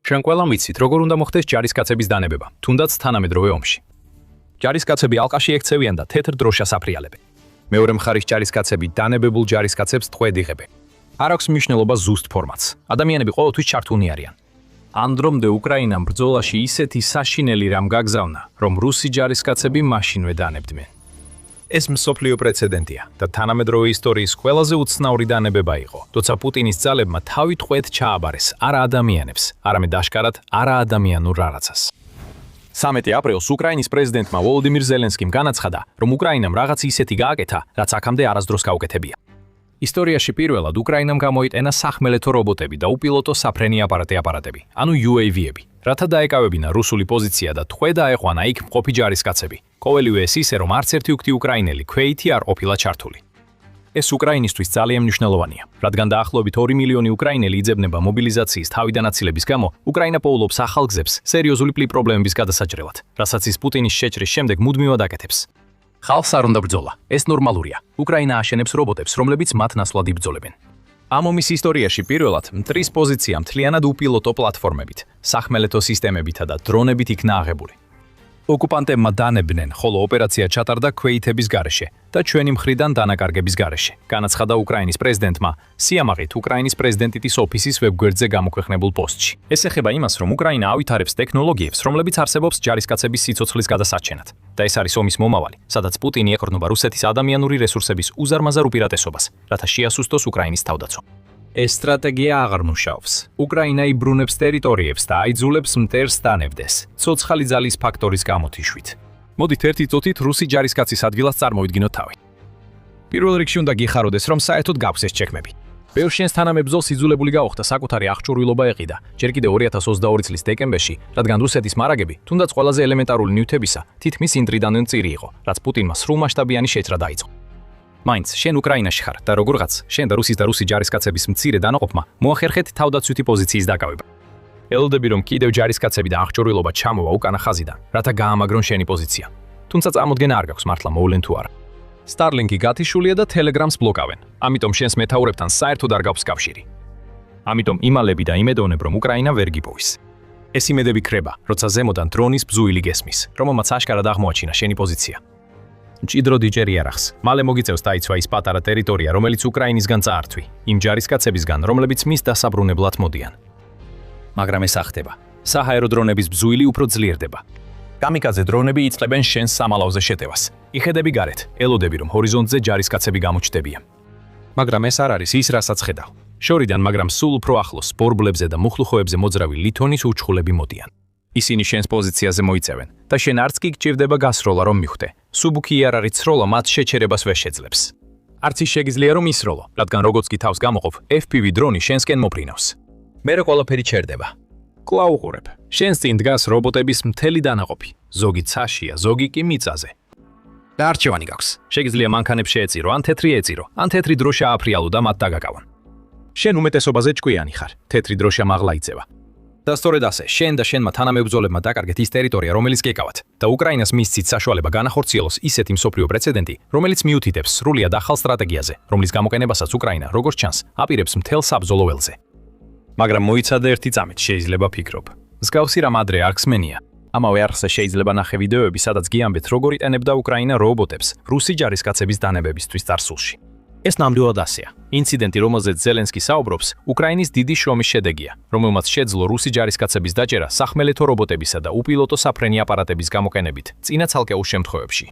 ჩვენ ყველამ ვიცით, როგორ უნდა მოხდეს ჯარისკაცების დანებება, თუნდაც თანამედროვე ომში. ჯარისკაცები ალყაში ექცევიან და თეთრ დროშას აფრიალებენ. მეორე მხარის ჯარისკაცები დანებებულ ჯარისკაცებს ტყვედ იღებენ. არ აქვს მნიშვნელობა ზუსტ ფორმატს. ადამიანები ყოველთვის ჩართულნი არიან. ამ დრომდე უკრაინამ ბრძოლაში ისეთი საშინელი რამ გაგზავნა, რომ რუსი ჯარისკაცები მაშინვე დანებდნენ. ეს მსოფლიო პრეცედენტია და თანამედროვე ისტორიის ყველაზე უცნაური დანებება იყო, როცა პუტინის ძალებმა თავი ტყვედ ჩააბარეს არა ადამიანებს, არამედ აშკარად არაადამიანურ რაღაცას. 13 აპრილს უკრაინის პრეზიდენტმა ვოლოდიმირ ზელენსკიმ განაცხადა, რომ უკრაინამ რაღაც ისეთი გააკეთა, რაც აქამდე არასდროს გაუკეთებია. ისტორიაში პირველად უკრაინამ გამოიტანა სახმელეთო რობოტები და უპილოტო საფრენი აპარატები, ანუ UAV-ები, რათა დაეკავებინა რუსული პოზიცია და ტყვედ აეყვანა იქ მყოფი ჯარისკაცები. ყოველივე ეს ისე, რომ არც ერთი უქთი უკრაინელი ქვეითი არ ყოფილა ჩართული. ეს უკრაინისთვის ძალიან მნიშვნელოვანია, რადგან დაახლოებით 2 მილიონი უკრაინელი იძებნება მობილიზაციის თავიდანაცილების გამო, უკრაინა პოულობს ახალ გზებს სერიოზული პრობლემების გადასაჭრელად, რასაც ის პუტინის შეჭრის შემდეგ მუდმივად აკეთებს. ხალხს არ უნდა ბრძოლა, ეს ნორმალურია. უკრაინა აშენებს რობოტებს, რომლებიც მათ ნასვლად იბრძოლებენ. ამ ომის ისტორიაში პირველად მტრის პოზიცია მთლიანად უპილოტო პლატფორმებით, სახმელეთო სისტემებითა და დრონებით იქნა აღებული. ოკუპანტებმა დანებდნენ, ხოლო ოპერაცია ჩატარდა ქვეითების გარეშე და ჩვენი მხრიდან დანაკარგების გარეშე, განაცხადა უკრაინის პრეზიდენტმა სიამაყით უკრაინის პრეზიდენტის ოფისის ვებგვერდზე გამოქვეყნებულ პოსტში. ეს ეხება იმას, რომ უკრაინა ავითარებს ტექნოლოგიებს, რომლებიც არსებობს ჯარისკაცების სიცოცხლის გადასარჩენად. და ეს არის ომის მომავალი, სადაც პუტინი ეყრდნობა რუსეთის ადამიანური რესურსების უზარმაზარ უპირატესობას, რათა შეასუსტოს უკრაინის თავდაცვა. ეს სტრატეგია აღარ მუშაობს. უკრაინა იბრუნებს ტერიტორიებს და აიძულებს მტერს დანებდეს, ცოცხალი ძალის ფაქტორის გამოთიშვით. მოდით ერთი წუთით რუსი ჯარისკაცის ადგილას წარმოვიდგინოთ თავი. პირველ რიგში უნდა გიხაროდეს, რომ საერთოდ გაქვს ეს ჩექმები. ბევრ შენს თანამებრძოლს იძულებული გაუხდა საკუთარი აღჭურვილობა ეყიდა, ჯერ კიდევ 2022 წლის დეკემბერში, რადგან რუსეთის მარაგები, თუნდაც ყველაზე ელემენტარული ნივთებისა, თითქმის ინტრიდანტ წირი იყო, რაც პუტინმა სრულმასშტაბიანი შეჭრა დაიწყო. მაინც შენ უკრაინაში ხარ და როგორღაც შენ და რუსი ჯარისკაცების მცირე დანაყოფმა მოახერხეთ თავდაცვითი პოზიციის დაკავება. ელოდები, რომ კიდევ ჯარისკაცები და აღჭურვილობა ჩამოვა უკანა ხაზიდან, რათა გაამაგრონ შენი პოზიცია. თუმცა წარმოდგენა არ გაქვს მართლა მოვლენ თუ არა. Starlink-ი გათიშულია და Telegram-ს ბლოკავენ. ამიტომ შენს მეთაურებთან საერთოდ არ გაქვს კავშირი. ამიტომ იმალები და იმედოვნებ, რომ უკრაინა ვერ გიპოვის. ეს იმედები ქრება, როცა ზემოდან დრონის ბზუილი გესმის, რომელმაც აშკარად აღმოაჩინა შენი პოზიცია. მჭიდრო დიჯერი არახს. მალე მოგიწევს დაიცვა ის პატარა ტერიტორია, რომელიც უკრაინისგან წაართვი, იმ ჯარისკაცებისგან, რომლებიც მის დასაბრუნებლად მოდიან. მაგრამ ეს ახდება. საჰაერო დრონების ბზუილი უფრო ძლიერდება. კამიკაძე დრონები იწყებენ შენს სამალავზე შეტევას. იხედები გარეთ, ელოდები, რომ ჰორიზონტზე ჯარისკაცები გამოჩნდებიან. მაგრამ ეს არ არის ის, რასაც ხედავ. შორიდან, მაგრამ სულ უფრო ახლოს, ბორბლებზე და მუხლუხოებზე მოძრავი ლითონის უჩხულები მოდიან. ისინი შენს პოზიციაზე მოიწევენ და შენ არც კი გჭირდება გასროლა, რომ მიხვდე. სუბუქი არ არის ცროლა, მათ შეჩერებას ვერ შეძლებს. არც ის შეგიძლია რომ ისროლო, რადგან როგორც კი თავს გამოყოფ, FPV დრონი შენსკენ მოფრინავს. მერე ყველაფერი ჩერდება. კვლავ უყურებ. შენს წინ დგას რობოტების მთელი დანაყოფი. ზოგი ცაშია, ზოგი კი მიწაზე. და არჩევანი გაქვს. შეგიძლია მანქანებს შეეწირო, ან თეთრი ეწირო, ან თეთრი დროშა აფრიალო და მათ დაგაკავონ. შენ უმეტესობაზე ჭკვიანი ხარ. თეთრი დროშა მაღლა იწევა. და სწორედ ასე, შენ და შენმა თანამებრძოლებმა დაკარგეთ ის ტერიტორია, რომელიც გეკავათ, და უკრაინას მისცით საშუალება განახორციელოს ისეთი მსოფლიო პრეცედენტი, რომელიც მიუთითებს სრულიად ახალ სტრატეგიაზე, რომლის გამოყენებასაც უკრაინა, როგორც ჩანს, აპირებს მთელ საბრძოლო ველზე. მაგრამ მოიცადე ერთი წამით, შეიძლება ფიქრობ. მსგავსი რამ ადრე არ ხსმენია. ამავე არხზე შეიძლება ნახე ვიდეოები, სადაც გიამბეთ, როგორ იტანებდა უკრაინა რობოტებს რუსი ჯარისკაცების დანებებისთვის წარსულში. ეს ნამდვილად ასეა. ინციდენტი, რომელზეც ზელენსკი საუბრობს, უკრაინის დიდი შრომის შედეგია, რომელმაც შეძლო რუსი ჯარისკაცების დაჭერა სახმელეთო რობოტებისა და უპილოტო საფრენი აპარატების გამოყენებით წინა ცალკეულ შემთხვევებში.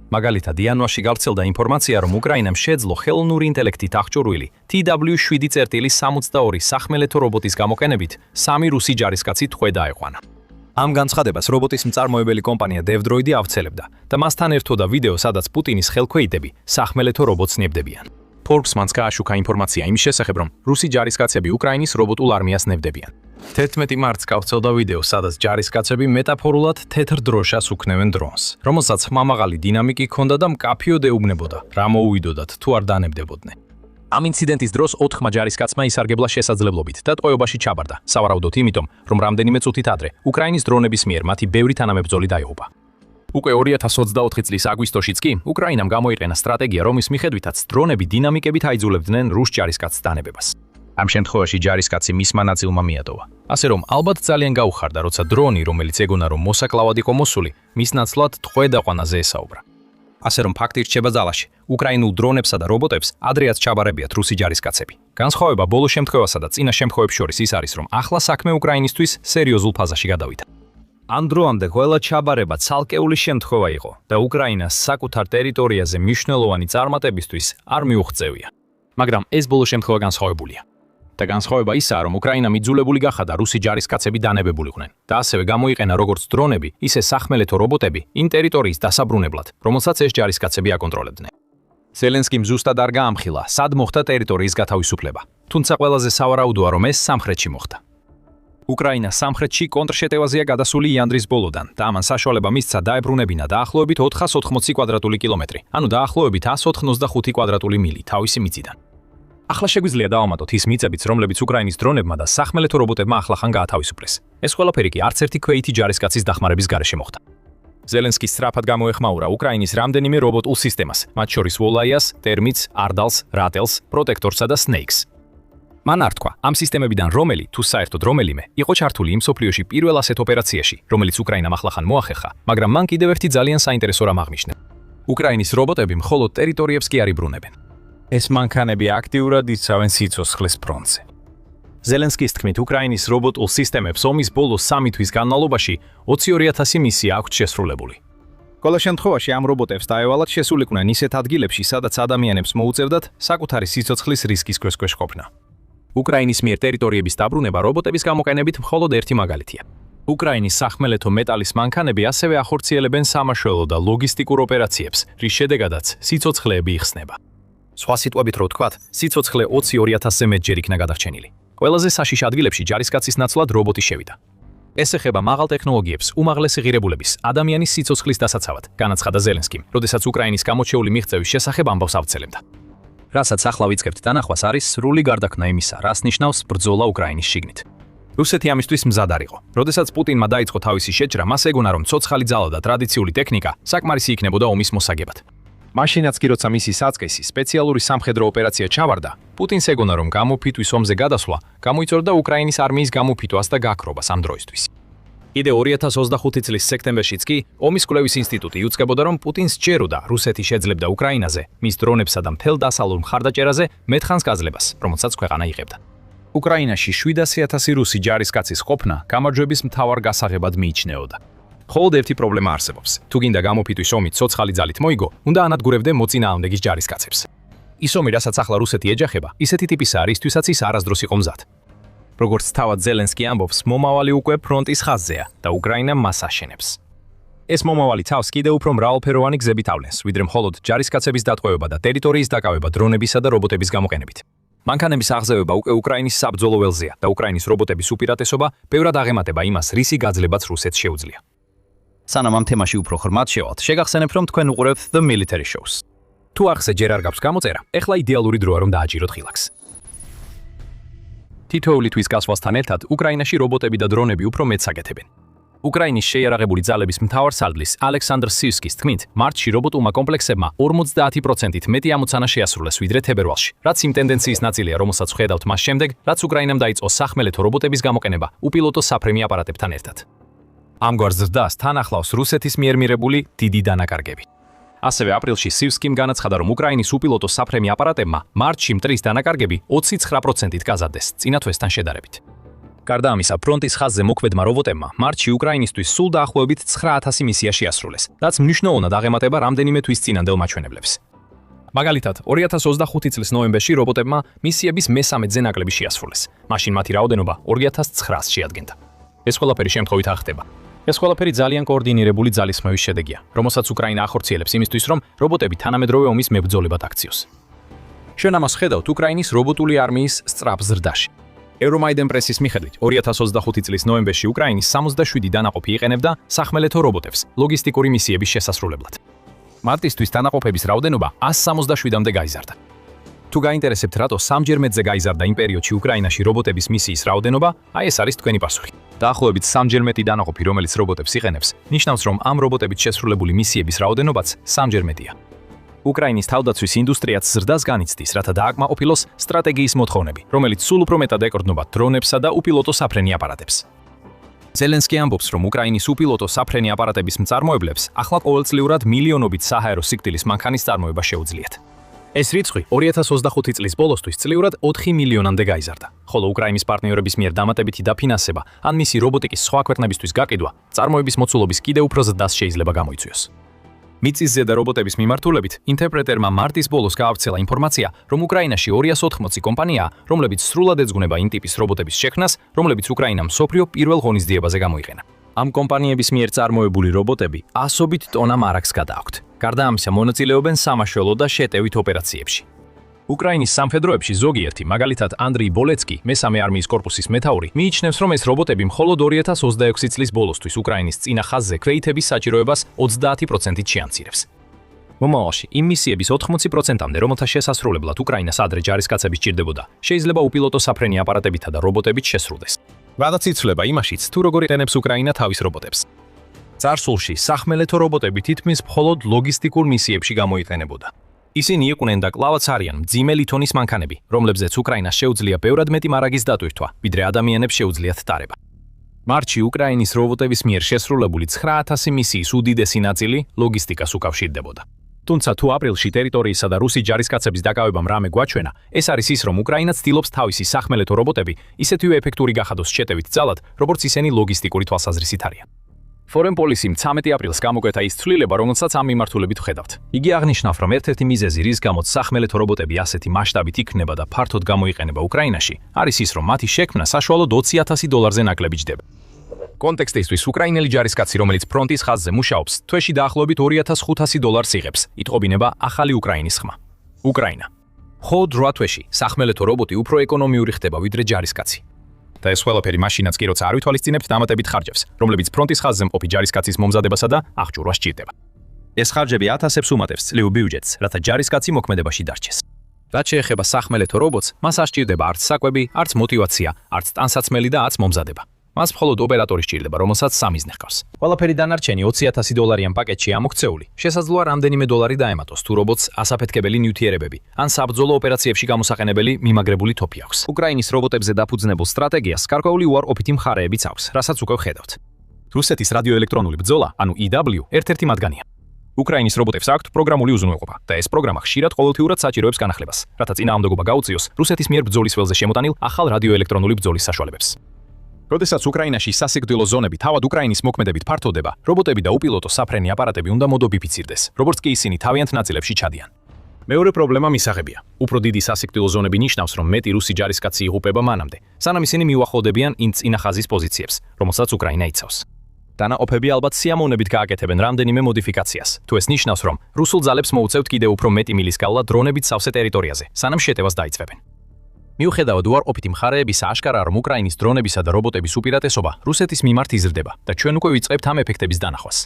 მაგალითად, იანვარში გავრცელდა ინფორმაცია, რომ უკრაინამ შეძლო ხელოვნური ინტელექტით აღჭურვილი TW7-62 სახმელეთო რობოტის გამოყენებით 3 რუსი ჯარისკაცი ტყვედ აეყვანა. ამ განცხადებას რობოტის მწარმოებელი კომპანია DevDroid ავრცელებდა და მასთან ერთოდა ვიდეო, სადაც პუტინის ხელქვეითები სახმელეთო რობოტს ნებდებიან. Forbes-მანს გააშუქა ინფორმაცია იმის შესახებ, რომ რუსი ჯარისკაცები უკრაინის რობოტულ არმიას ნებდებიან. 11 მარტს გავრცელდა ვიდეო, სადაც ჯარისკაცები მეტაფორულად თეთრ დროშას უქნევენ დრონს, რომელსაც ხმამაღალი დინამიკი ჰქონდა და მკაფიოდ ეუბნებოდა, რა მოუვიდოდათ თუ არ დანებდებოდნენ. ამ ინციდენტის დროს 4 ჯარისკაცმა ისარგებლა შესაძლებლობით და ტყვეობაში ჩაბარდა, სავარაუდოდ იმიტომ, რომ რამდენიმე წუთით ადრე უკრაინის დრონების მიერ მათი ბევრი თანამებრძოლი დაიღუპა. უკვე 2024 წლის აგვისტოშიც კი უკრაინამ გამოიყენა სტრატეგია, რომლის მიხედვითაც დრონები დინამიკებით აიძულებდნენ რუს ჯარისკაცს დანებებას. ამ შემთხვევაში ჯარისკაცი მისმა ნაწილმა მიატოვა. ასე რომ ალბათ ძალიან გაუხარდა, როცა დრონი, რომელიც ეგონა რომ მოსაკლავად იყო მოსული, მის ნაცვლად ტყვე-დაყვანაზე ესაუბრა. ასე რომ ფაქტი რჩება ძალაში. უკრაინულ დრონებსა და რობოტებს ადრეაც ჩაბარებიათ რუსი ჯარისკაცები. განსხვავება ბოლო შემთხვევასა და წინა შემთხვევებს შორის ის არის, რომ ახლა საქმე უკრაინისთვის სერიოზულ ფაზაში გადავიდა. ამ დროამდე ყველა ჩაბარება ცალკეული შემთხვევა იყო და უკრაინას საკუთარ ტერიტორიაზე მნიშვნელოვანი წარმატებისთვის არ მიუღწევია. მაგრამ ეს ბოლო შემთხვევა განსხვავებულია. და განსხვავება ისაა, რომ უკრაინა მიძულებული გახადა რუსი ჯარისკაცები დანებებულიყვნენ და ასევე გამოიყენა როგორც დრონები, ისე სახმელეთო რობოტები იმ ტერიტორიის დასაბრუნებლად, რომელსაც ეს ჯარისკაცები აკონტროლებდნენ. ზელენსკიმ ზუსტად არ გაამხილა, სად მოხდა ტერიტორიის გათავისუფლება, თუმცა ყველაზე სავარაუდოა, რომ ეს სამხრეთში მოხდა. უკრაინა სამხრეთში კონტრშეტევაზეა გადასული იანვრის ბოლოდან და ამან საშუალება მისცა დაებრუნებინა დაახლოებით 480 კვადრატული კილომეტრი, ანუ დაახლოებით 195 კვადრატული მილი თავისი მიწიდან. ახლა შეგვიძლია დავამატოთ ის მიწებიც, რომლებიც უკრაინის დრონებმა და სახმელეთო რობოტებმა ახლახან გაათავისუფლეს. ეს ყველაფერი კი არც ერთი ქვეითი ჯარისკაცის დახმარების გარეშე მოხდა. ზელენსკი სწრაფად გამოეხმაურა უკრაინის რამდენიმე რობოტულ სისტემას, მათ შორის ვოლაიას, ტერმიტს, არდალს, რატელს, პროტექტორსა და სნეიქს. მან არ თქვა, ამ სისტემებიდან რომელი, თუ საერთოდ რომელიმე, იყო ჩართული იმ მსოფლიოში პირველ ასეთ ოპერაციაში, რომელიც უკრაინამ ახლახან მოახერხა, მაგრამ მან კიდევ ერთი ძალიან საინტერესო რამ აღნიშნა. უკრაინის რობოტები მხოლოდ ტერიტორიებს კი არ იბრუნებენ. ეს მანქანები აქტიურად იცავენ სიცოცხლის ფრონტზე. ზელენსკის თქმით, უკრაინის რობოტულ სისტემებს ომის ბოლო 3 თვის განმავლობაში 22,000 მისია აქვთ შესრულებული. ყველა შემთხვევაში ამ რობოტებს დაევალათ შესულიყვნენ ისეთ ადგილებში, სადაც ადამიანებს მოუწევდათ საკუთარი სიცოცხლის რისკის ქვეშ ყოფნა. უკრაინის მიერ ტერიტორიების დაბრუნება რობოტების გამოყენებით მხოლოდ ერთი მაგალითია. უკრაინის სახმელეთო მეტალის მანქანები ასევე ახორციელებენ სამაშველო და ლოგისტიკურ ოპერაციებს, რის შედეგადაც სიცოცხლეები იხსნება. სხვა სიტყვებით რო ვთქვათ, სიცოცხლე 22,000-ზე მეტჯერ იქნა გადარჩენილი. ყველაზე საშიშ ადგილებში ჯარისკაცის ნაცვლად რობოტი შევიდა. ეს ეხება მაღალ ტექნოლოგიებს, უმაღლესი ღირებულების, ადამიანის სიცოცხლის დასაცავად, განაცხადა ზელენსკიმ, როდესაც უკრაინის გამოჩეული მიღწევის შესახებ ამბავს ავრცელებდა. რასაც ახლა ვიწყებთ დანახვას არის სრული გარდაქმნა იმისა, რას ნიშნავს ბრძოლა უკრაინის შიგნით. რუსეთი ამისთვის მზად არ იყო. როდესაც პუტინმა დაიწყო თავისი შეჭრა, მას ეგონა რომ ცოცხალი ძალა და ტრადიციული ტექნიკა საკმარისი იქნებოდა ომის მოსაგებად. მაშინაც კი როცა მისი საწყისი სპეციალური სამხედრო ოპერაცია ჩავარდა, პუტინს ეგონა რომ გამოფიტვის ომზე გადასვლა გამოიწორდა უკრაინის არმიის გამოფიტვას და გაქრობას ამ დროისთვის. კიდე 2025 წლის სექტემბერშიც კი ომის კვლევის ინსტიტუტი იუწყებოდა, რომ პუტინს სჯეროდა რუსეთი შეძლებდა უკრაინაზე, მის დრონებსა და მთელ დასავლურ მხარდაჭერაზე მეთხანს გაძლებას, რომელსაც ქვეყანა იღებდა. უკრაინაში 700,000 რუსი ჯარისკაცის ყოფნა გამარჯვების მთავარ გასაღებად მიიჩნეოდა. მხოლოდ ერთი პრობლემა არსებობს. თუ გინდა გამოფიტვის ომი ცოცხალი ძალით მოიგო, უნდა ანადგურებდე მოწინააღმდეგის ჯარისკაცებს. ის ომი, რასაც ახლა რუსეთი ეჯახება, ისეთი ტიპისაა, რისთვისაც ის არასდროს იყო მზად. როგორც თავად ზელენსკი ამბობს, მომავალი უკვე ფრონტის ხაზზეა და უკრაინა მას აშენებს. ეს მომავალი თავს კიდევ უფრო მრავალფეროვანი გზებით ავლენს, ვიდრე მხოლოდ ჯარისკაცების დატყვევება და ტერიტორიის დაკავება დრონებისა და რობოტების გამოყენებით. მანქანების აღზევება უკვე უკრაინის საბრძოლო ველზეა და უკრაინის რობოტების უპირატესობა ბევრად აღემატება იმას, რისი გაძლებაც რუსეთს შეუძლია. სანამ ამ თემაში უფრო ხმად შევალთ, შეგახსენებ, რომ თქვენ უყურებთ The Military Shows. თუ ახსე ჯერ არ გაქვს გამოწერა, ეხლა იდეალური დროა რომ დააჯიროთ ხილაკს. თითოეული თვის გასვლასთან ერთად უკრაინაში რობოტები და დრონები უფრო მეტს აკეთებენ. უკრაინის შეიარაღებული ძალების მთავარსარდლის ალექსანდრ სივსკის თქმით, მარტში რობოტულმა კომპლექსებმა 50%-ით მეტი ამოცანა შეასრულეს ვიდრე თებერვალში, რაც იმ ტენდენციის ნაწილია, რომელსაც ვხედავთ მას შემდეგ, რაც უკრაინამ დაიწყო სახმელეთო რობოტების გამოყენება უპილოტო საფრენი აპარატებთან ერთად. ამგვარ ზრდას თან ახლავს რუსეთის მიერ მიღებული დიდი დანაკარგები. ასევე აპრილში სივსკიმ განაცხადა, რომ უკრაინის უპილოტო საფრენი აპარატებმა მარტში მტრის დანაკარგები 29%-ით გაზარდეს წინა თვესთან შედარებით. გარდა ამისა, ფრონტის ხაზზე მოქმედმა რობოტებმა მარტში უკრაინისთვის სულ დაახლოებით 9,000 მისია შეასრულეს, რაც მნიშვნელოვნად აღემატება რამდენიმე თვის წინანდელ მაჩვენებლებს. მაგალითად, 2025 წლის ნოემბერში რობოტებმა მისიების მესამედზე ნაკლები შეასრულეს. მაშინ მათი რაოდენობა 2,900-ს შეადგენდა. ეს ყველაფერი შემთხვევით არ ხდება. ეს ყველაფერი ძალიან კოორდინირებული ძალისხმევის შედეგია, რომელსაც უკრაინა ახორციელებს იმისთვის, რომ რობოტები თანამედროვე ომის მებრძოლებად აქციოს. ჩვენ ამას ხედავთ უკრაინის რობოტული არმიის სწრაფ ზრდაში. Euromaidan პრესის მიხედვით, 2025 წლის ნოემბერში უკრაინის 67 დანაყოფი იყენებდა სახმელეთო რობოტებს ლოგისტიკური მისიების შესასრულებლად. მარტისთვის დანაყოფების რაოდენობა 167-მდე გაიზარდა. თუ გაინტერესებთ, რატო 3-ჯერ მეტზე გაიზარდა იმ პერიოდში უკრაინაში რობოტების მისიის რაოდენობა, აი ეს არის თქვენი პასუხი. დაახლოებით 3-ჯერ მეტი დანაყოფი, რომელიც რობოტებს იყენებს, ნიშნავს, რომ ამ რობოტებით შესრულებული მისიების რაოდენობაც 3-ჯერ მეტია. უკრაინის თავდაცვის ინდუსტრიაც ზრდას განიცდის, რათა დააკმაყოფილოს სტრატეგიის მოთხოვნები, რომელიც სულ უფრო მეტად ეკორდნობა დრონებსა და უპილოტო საფრენი აპარატებს. ზელენსკი ამბობს, რომ უკრაინის უპილოტო საფრენი აპარატების მწარმოებლებს ახლა ყოველწლიურად მილიონობით საჰაერო სიკვდილის მანქანის წარმოება შეუძლიათ. ეს რიცხვი 2025 წლის ბოლოსთვის წლიურად 4 მილიონამდე გაიზარდა, ხოლო უკრაინის პარტნიორების მიერ დამატებითი დაფინანსება ან მისი რობოტიკის სხვა ქვეყნებისთვის გაყიდვა წარმოების მოცულობის კიდევ უფრო ზრდას შეიძლება გამოიწვიოს. მიწისზედა და რობოტების მიმართულებით ინტერპრეტერმა მარტის ბოლოს გაავრცელა ინფორმაცია, რომ უკრაინაში 280 კომპანიაა, რომლებიც სრულად ეძგუნება იმ ტიპის რობოტების შექმნას, რომლებიც უკრაინამ მსოფლიო პირველ ღონისძიებაზე გამოიყენა. ამ კომპანიების მიერ წარმოებული რობოტები ასობით ტონა მარაგს გადააქვთ. გარდა ამისა, მონაწილეობენ სამაშველო და შეტევით ოპერაციებში. უკრაინის სამხედროებში ზოგიერთი, მაგალითად ანდრეი ბოლეცკი, მესამე არმიის კორპუსის მეთაური, მიიჩნევს, რომ ეს რობოტები მხოლოდ 2026 წლის ბოლოსთვის უკრაინის წინა ხაზზე კრეითების საჭიროებას 30%-ით შეამცირებს. მომავალში იმ მისიების 80%-მდე, რომელთა შესასრულებლად უკრაინას ადრე ჯარისკაცები სჭირდებოდა, შეიძლება უპილოტო საფრენი აპარატებითა და რობოტებით შესრულდეს. გადაც იცვლება იმაშიც, თუ როგორ იყენებს უკრაინა თავის რობოტებს. წარსულში სახმელეთო რობოტები თითქმის მხოლოდ ლოგისტიკურ მისიებში გამოიყენებოდა. ისინი იყვნენ და კლავაც არიან მძიმე ლითონის მანქანები, რომლებზეც უკრაინას შეუძლია ბევრად მეტი მარაგის დატვირთვა, ვიდრე ადამიანებს შეუძლიათ ტარება. მარტში უკრაინის რობოტების მიერ შესრულებული 9000 მისიის უდიდესი ნაწილი ლოგისტიკას უკავშირდებოდა. თუმცა თუ აპრილში ტერიტორიისა და რუსი ჯარისკაცების დაკავებამ რამე გვაჩვენა, ეს არის ის, რომ უკრაინა ცდილობს თავისი სახმელეთო რობოტები ისეთივე ეფექტური გახადოს შეტევით ძალად, როგორც ისინი ლოგისტიკური თვალსაზრისით არიან. Foreign Policy 13 აპრილს გამოკვეთა ის ცვლილება, რომელსაც ამ მიმართულებით ვხედავთ. იგი აღნიშნავს, რომ ერთ-ერთი მიზეზი, რის გამოც სახმელეთო რობოტები ასეთი მასშტაბით იქნება და ფართოდ გამოიყენება უკრაინაში, არის ის, რომ მათი შექმნა საშუალოდ $20,000-ზე ნაკლები ჯდება. კონტექსტისთვის, უკრაინელი ჯარისკაცი, რომელიც ფრონტის ხაზზე მუშაობს, თვეში დაახლოებით $2,500 იღებს, იტყობინება ახალი უკრაინის ხმა. უკრაინა. მხოლოდ 8 თვეში სახმელეთო რობოტი უფრო ეკონომიური ხდება, ვიდრე ჯარისკაცი. და ეს ყველაფერი მაშინაც კი როცა არ ვითვალისწინებთ დამატებით ხარჯებს, რომლებიც ფრონტის ხაზზე მყოფი ჯარისკაცის მომზადებასა და აღჭურვას სჭირდება. ეს ხარჯები ათასებს უმატებს წლიურ ბიუჯეტს, რათა ჯარისკაცი მოქმედებაში დარჩეს. რაც შეეხება სახმელეთო რობოტს, მას არ სჭირდება არც საკვები, არც мотиваცია, არც ტანსაცმელი და არც მომზადება. მას მხოლოდ ოპერატორი სჭირდება, რომელსაც სამიზნე ჰყავს. ყველაფერი დანარჩენი $20,000 პაკეტში ამოქცეული, შესაძლოა რამდენიმე $1 დაემატოს, თუ რობოტს ასაფეთქებელი ნივთიერებები ან საბრძოლო ოპერაციებში გამოსაყენებელი მიმაგრებული თოფი აქვს. უკრაინის რობოტებზე დაფუძნებულ სტრატეგიას გარკვეული უარყოფითი მხარეებიც აქვს, რასაც უკვე ვხედავთ. რუსეთის რადიოელექტრონული ბრძოლა, ანუ EW, ერთ-ერთი მათგანია. უკრაინის რობოტებს აქვთ პროგრამული უზრუნველყოფა და ეს პროგრამა ხშირად ყოველთვიურად საჭიროებს განახლებას, რათა წინააღმდეგობა გაუწიოს რუსეთის მიერ ბრძოლის ველზე შემოტანილ ახალ რადიოელექტრონული ბრძოლის საშუალებებს. როდესაც უკრაინაში სასიკვდილო ზონები თავად უკრაინის მოქმედებით ფართოვდება, რობოტები და უპილოტო საფრენი აპარატები უნდა მოდოფიფიცირდეს, როგორც კი ისინი თავიანთ ნაწილებში ჩადიან. მეორე პრობლემა მისაღებია. უფრო დიდი სასიკვდილო ზონები ნიშნავს, რომ მეტი რუსი ჯარისკაცი იღუპება მანამდე, სანამ ისინი მიუახლოვდებიან იმ წინა ხაზის პოზიციებს, რომელსაც უკრაინა იცავს. დანაყოფები ალბათ სიამოვნებით გააკეთებენ რამდენიმე მოდიფიკაციას. თუ ეს ნიშნავს, რომ რუსულ ძალებს მოუწევთ კიდევ უფრო მეტი მილის გავლა დრონებით სავსე ტერიტორიაზე, სანამ შეტევას დაიწყებენ. მიუხედავად უარყოფითი მხარეებისა, აშკარაა, რომ უკრაინის დრონებისა და რობოტების უპირატესობა რუსეთის მიმართ იზრდება და ჩვენ უკვე ვიწყებთ ამ ეფექტების დანახვას.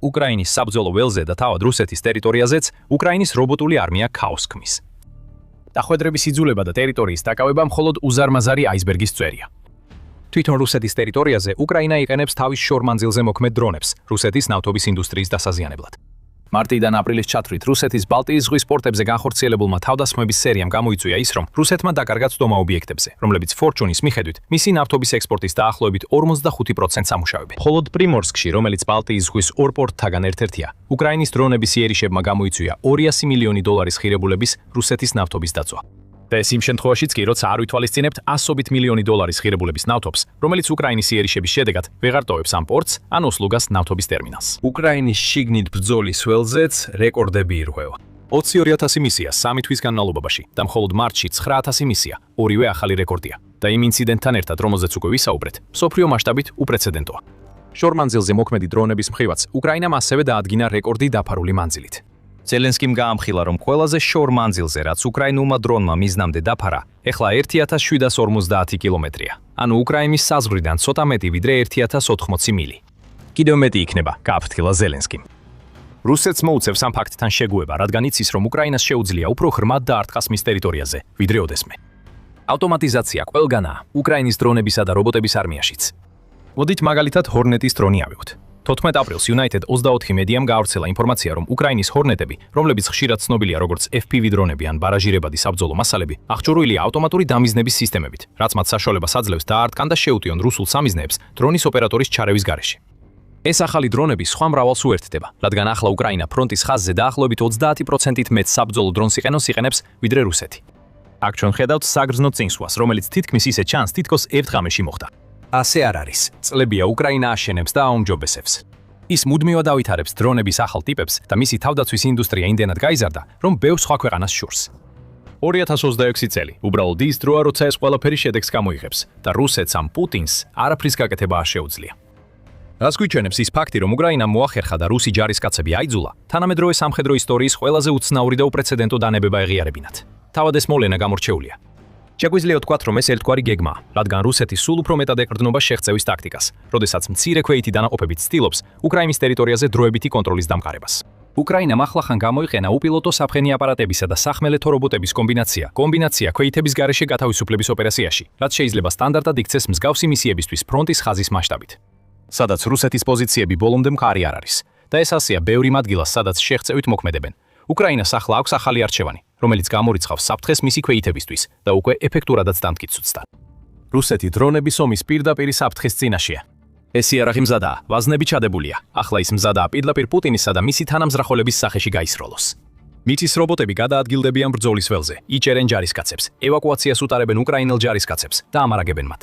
უკრაინის საბრძოლო ველზე და თავად რუსეთის ტერიტორიაზეც უკრაინის რობოტული არმია ქაოსს ქმნის. დახვედრების იძულება და ტერიტორიის დაკავება მხოლოდ უზარმაზარი აისბერგის წვერია. თვითონ რუსეთის ტერიტორიაზე უკრაინა იყენებს თავის შორმანძილზე მოქმედ დრონებს რუსეთის ნავთობის ინდუსტრიის დასაზიანებლად. მარტიდან აპრილის ჩათვლით რუსეთის ბალტიის ზღვის პორტებზე განხორციელებულმა თავდასხმების სერიამ გამოიწვია ის, რომ რუსეთმა დაკარგა წვდომა ობიექტებზე, რომლებიც Fortune-ის მიხედვით მისი ნავთობის ექსპორტის დაახლოებით 45%-ს ამუშავებენ. მხოლოდ პრიმორსკში, რომელიც ბალტიის ზღვის ორ პორტთაგან ერთ-ერთია, უკრაინის დრონების იერიშებმა გამოიწვია $200 მილიონი ღირებულების რუსეთის ნავთობის დაწვა. და ეს იმ შემთხვევაშიც კი, როცა არ ვითვალისწინებთ $100 მილიონი ღირებულების ნავთობს, რომელიც უკრაინის იერიშების შედეგად ვეღარ ტოვებს ამ პორტს ან ოსლუგას ნავთობის ტერმინალს. უკრაინის შიგნით ბრძოლის ველზეც რეკორდები ირღვევა. 22,000 მისია 3 თვის განმავლობაში და მხოლოდ მარტში 9,000 მისია, ორივე ახალი რეკორდია. და იმ ინციდენტთან ერთად, რომელზეც უკვე ვისაუბრეთ, მსოფლიო მასშტაბით უპრეცედენტოა. შორმანძილზე მოქმედი დრონების მხრივაც, უკრაინამ ასევე დაადგინა რეკორდი დაფარული მანძილით. ზელენსკიმ გაამხილა, რომ ყველაზე შორ მანძილზე, რაც უკრაინულმა დრონმა მიზნამდე დაფარა, ეხლა 1750 კილომეტრია. ანუ უკრაინის საზღვრიდან ცოტა მეტი ვიდრე 1080 მილი. კიდევ მეტი იქნება, გააფრთხილა ზელენსკიმ. რუსეთს მოუწევს ამ ფაქტთან შეგუება, რადგან იცის, რომ უკრაინას შეუძლია უფრო ღრმად დაარტყას მის ტერიტორიაზე, ვიდრე ოდესმე. ავტომატიზაცია ყველგანაა, უკრაინის დრონებისა და რობოტების არმიაშიც. მოდით მაგალითად ჰორნეტის დრონი ავიღოთ. 14 აპრილს United 24 მედიამ გაავრცელა ინფორმაცია, რომ უკრაინის ჰორნეტები, რომლებიც ხშირად ცნობილია როგორც FPV დრონები ან ბარაჟირებადი საბრძოლო მასალები, აღჭურვილია ავტომატური დამიზნების სისტემებით, რაც მათ საშუალებას აძლევს დაარტყან და შეუტიონ რუსულ სამიზნეებს დრონის ოპერატორის ჩარევის გარეშე. ეს ახალი დრონები სხვა მრავალს უერთდება, რადგან ახლა უკრაინა ფრონტის ხაზზე დაახლოებით 30%-ით მეტ საბრძოლო დრონს იყენებს, ვიდრე რუსეთი. აქ ჩვენ ხედავთ საგრძნო წინსვლას, რომელიც თითქმის ისე ჩანს, თითქოს ერთ ღამეში მოხდა. ასე არ არის. წლებია უკრაინა აშენებს და აუმჯობესებს. ის მუდმივად ავითარებს დრონების ახალ ტიპებს და მისი თავდაცვის ინდუსტრია იმდენად გაიზარდა, რომ ბევრ სხვა ქვეყანას შურს. 2026 წელი უბრალოდ ის დროა, როცა ეს ყველაფერი შედეგს გამოიღებს და რუსეთს ამ პუტინს არაფრის გაკეთება არ შეუძლია. რას გვიჩვენებს ის ფაქტი, რომ უკრაინამ მოახერხა და რუსი ჯარისკაცები აიძულა, თანამედროვე სამხედრო ისტორიის ყველაზე უცნაური და უპრეცედენტო დანებება ეღიარებინათ. თავად ეს მოვლენა გამორჩეულია. შეგვიძლია ვთქვათ, რომ ეს ერთგვარი გეგმაა, რადგან რუსეთი სულ უფრო მეტად ეყრდნობა შეღწევის ტაქტიკას, როდესაც მცირე ქვეითი დანაყოფებით ცდილობს უკრაინის ტერიტორიაზე დროებითი კონტროლის დამყარებას. უკრაინამ ახლახან გამოიყენა უპილოტო საფრენი აპარატებისა და სახმელეთო რობოტების კომბინაცია ქვეითების გარეშე გათავისუფლების ოპერაციაში, რაც შეიძლება სტანდარტად იქცეს მსგავსი მისიებისთვის ფრონტის ხაზის მასშტაბით. სადაც რუსეთის პოზიციები ბოლომდე მყარი არ არის და ეს ასეა ბევრი ადგილას, სადაც შეღწევით მოქმედებენ. უკრაინას ახლა აქვს ახალი არჩევანი, რომელიც გამორიცხავს საფრთხეს მისი ქვეითებისთვის და უკვე ეფექტურადაც დამტკიცუცდა. რუსეთი დრონების ომის პირდაპირ საფრთხის წინაშეა. ეს იარაღი მზადაა, ვაზნები ჩადებულია. ახლა ის მზადაა პირდაპირ პუტინისა და მისი თანამზრახოლების სახეში გაისროლოს. მიწის რობოტები გადაადგილდებიან ბრძოლის ველზე, იჭერენ ჯარისკაცებს, ევაკუაციას უტარებენ უკრაინელ ჯარისკაცებს და ამარაგებენ მათ.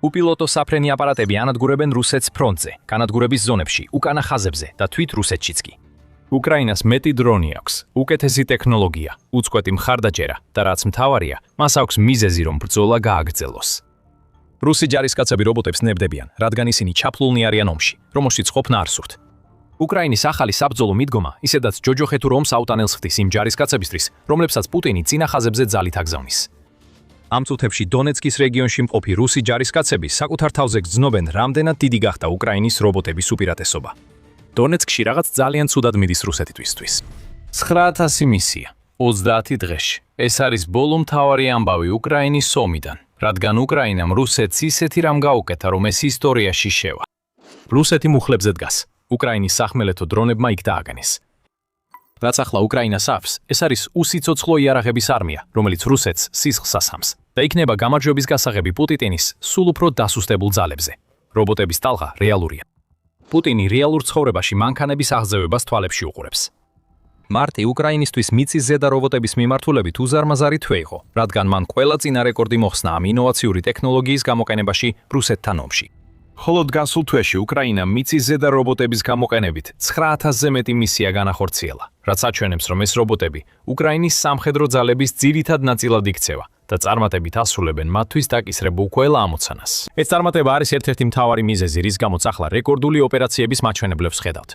უპილოტო საფრენი აპარატები ანადგურებენ რუსეთს ფრონტზე, განადგურების ზონებში, უკანა ხაზებზე და თვით რუსეთშიც კი. უკრაინას მეტი დრონი აქვს, უკეთესი ტექნოლოგია, უწყვეტი მხარდაჭერა და რაც მთავარია, მას აქვს მიზეზი, რომ ბრძოლა გააგრძელოს. რუსი ჯარისკაცები რობოტებს ნებდებიან, რადგან ისინი ჩაფლულნი არიან ომში, რომელშიც ყოფნა არ სურთ. უკრაინის ახალი საბრძოლო მიდგომა ისედაც ჯოჯოხეთურ ომს აუტანელს ხდის იმ ჯარისკაცებისთვის, რომლებსაც პუტინი წინა ხაზებზე ძალით აგზავნის. ამ წუთებში დონეცკის რეგიონში მყოფი რუსი ჯარისკაცები საკუთარ თავზე გრძნობენ, რამდენად დიდი გახდა უკრაინის რობოტების უპირატესობა. დონეცკში რაღაც ძალიან ცუდად მიდის რუსეთისთვის. 9000 მისია 30 დღეში. ეს არის ბოლო მთავარი ამბავი უკრაინის ომიდან, რადგან უკრაინამ რუსეთს ისეთი რამ გაუკეთა, რომ ეს ისტორიაში შევა. რუსეთი მუხლებზე დგას. უკრაინის სახმელეთო დრონებმა იქ დააგანეს. რაც ახლა უკრაინას აქვს, ეს არის უსიცოცხლო იარაღების არმია, რომელიც რუსეთს სისხლს ასამს და იქნება გამარჯვების გასაღები პუტინის სულ უფრო დასუსტებულ ძალებზე. რობოტების ტალღა რეალურია. პუტინი რეალურ ცხოვრებაში მანქანების აღზევებას თვალებში უყურებს. მარტი უკრაინისთვის მიწის ზედა რობოტების მიმართულებით უზარმაზარი თვე იყო, რადგან მან ყველა წინა რეკორდი მოხსნა ამ ინოვაციური ტექნოლოგიის გამოყენებაში რუსეთთან ომში. ხოლო გასულ თვეში უკრაინამ მიწის ზედა რობოტების გამოყენებით 9000-ზე მეტი მისია განახორციელა, რაც აჩვენებს, რომ ეს რობოტები უკრაინის სამხედრო ძალების ძირითად ნაწილად იქცევა და წარმატებით ასრულებენ მათთვის დაკისრებულ ყველა ამოცანას. ეს წარმატება არის ერთ-ერთი მთავარი მიზეზი, რის გამოც ახლა რეკორდული ოპერაციების მაჩვენებლებს ხედავთ.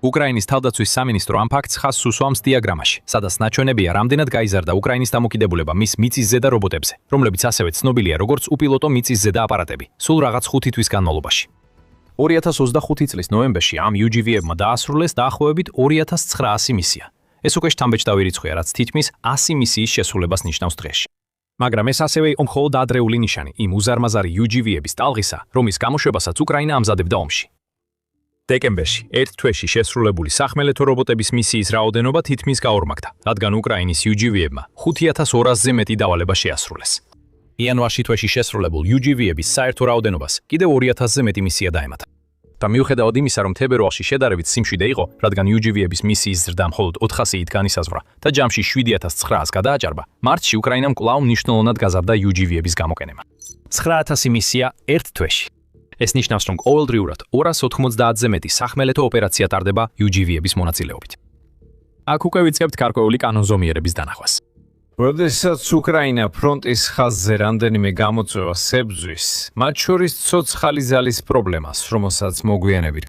უკრაინის თავდაცვის სამინისტრო ამ ფაქტს ხაზს უსვამს დიაგრამაში, სადაც ნაჩვენებია, რამდენად გაიზარდა უკრაინის დამოკიდებულება მის მიწისზედა რობოტებზე, რომლებიც ასევე ცნობილია როგორც უპილოტო მიწისზედა აპარატები, სულ რაღაც 5 თვის განმავლობაში. 2025 წლის ნოემბერში ამ UGV-ებმა დაასრულეს დაახლოებით 2900 მისია. ეს უკვე შთამბეჭდავი რიცხვია, რაც თითქმის 100 მისიის შესრულებას ნიშნავს დღეში. მაგრამ ეს ასევე იყო მხოლოდ ადრეული ნიშანი იმ უზარმაზარი UGV-ების ტალღისა, რომის გამოშვებასაც უკრაინა ამზადებდა ომში. დეკემბერში ერთ თვეში შესრულებული სახმელეთო რობოტების მისიის რაოდენობა თითქმის გაორმაგდა, რადგან უკრაინის UGV-ებმა 5200-ზე მეტი დავალება შეასრულეს. იანვარში თვეში შესრულებულ UGV-ების საერთო რაოდენობას კიდევ 2000-ზე მეტი მისია დაემატა. და მიუხედავად იმისა, რომ თებერვალში შედარებით სიმშვიდე იყო, რადგან UGV-ების მისიის ზრდა მხოლოდ 400-ით განისაზღვრა და ჯამში 7900 გადააჭარბა, მარტში უკრაინამ კვლავ მნიშვნელოვნად გაზარდა UGV-ების გამოყენება. 9000 მისია ერთ თვეში. ეს ნიშნავს, რომ ყოველდღიურად 290-ზე მეტი სახმელეთო ოპერაცია ტარდება UGV-ების მონაწილეობით. აქ უკვე ვიწყებთ გარკვეული კანონზომიერების დანახვას. როდესაც უკრაინა ფრონტის ხაზზე რამდენიმე გამოწვევას ებრძვის, მათ შორის ცოცხალი ძალის პრობლემას, რომელსაც მოგვიანებით.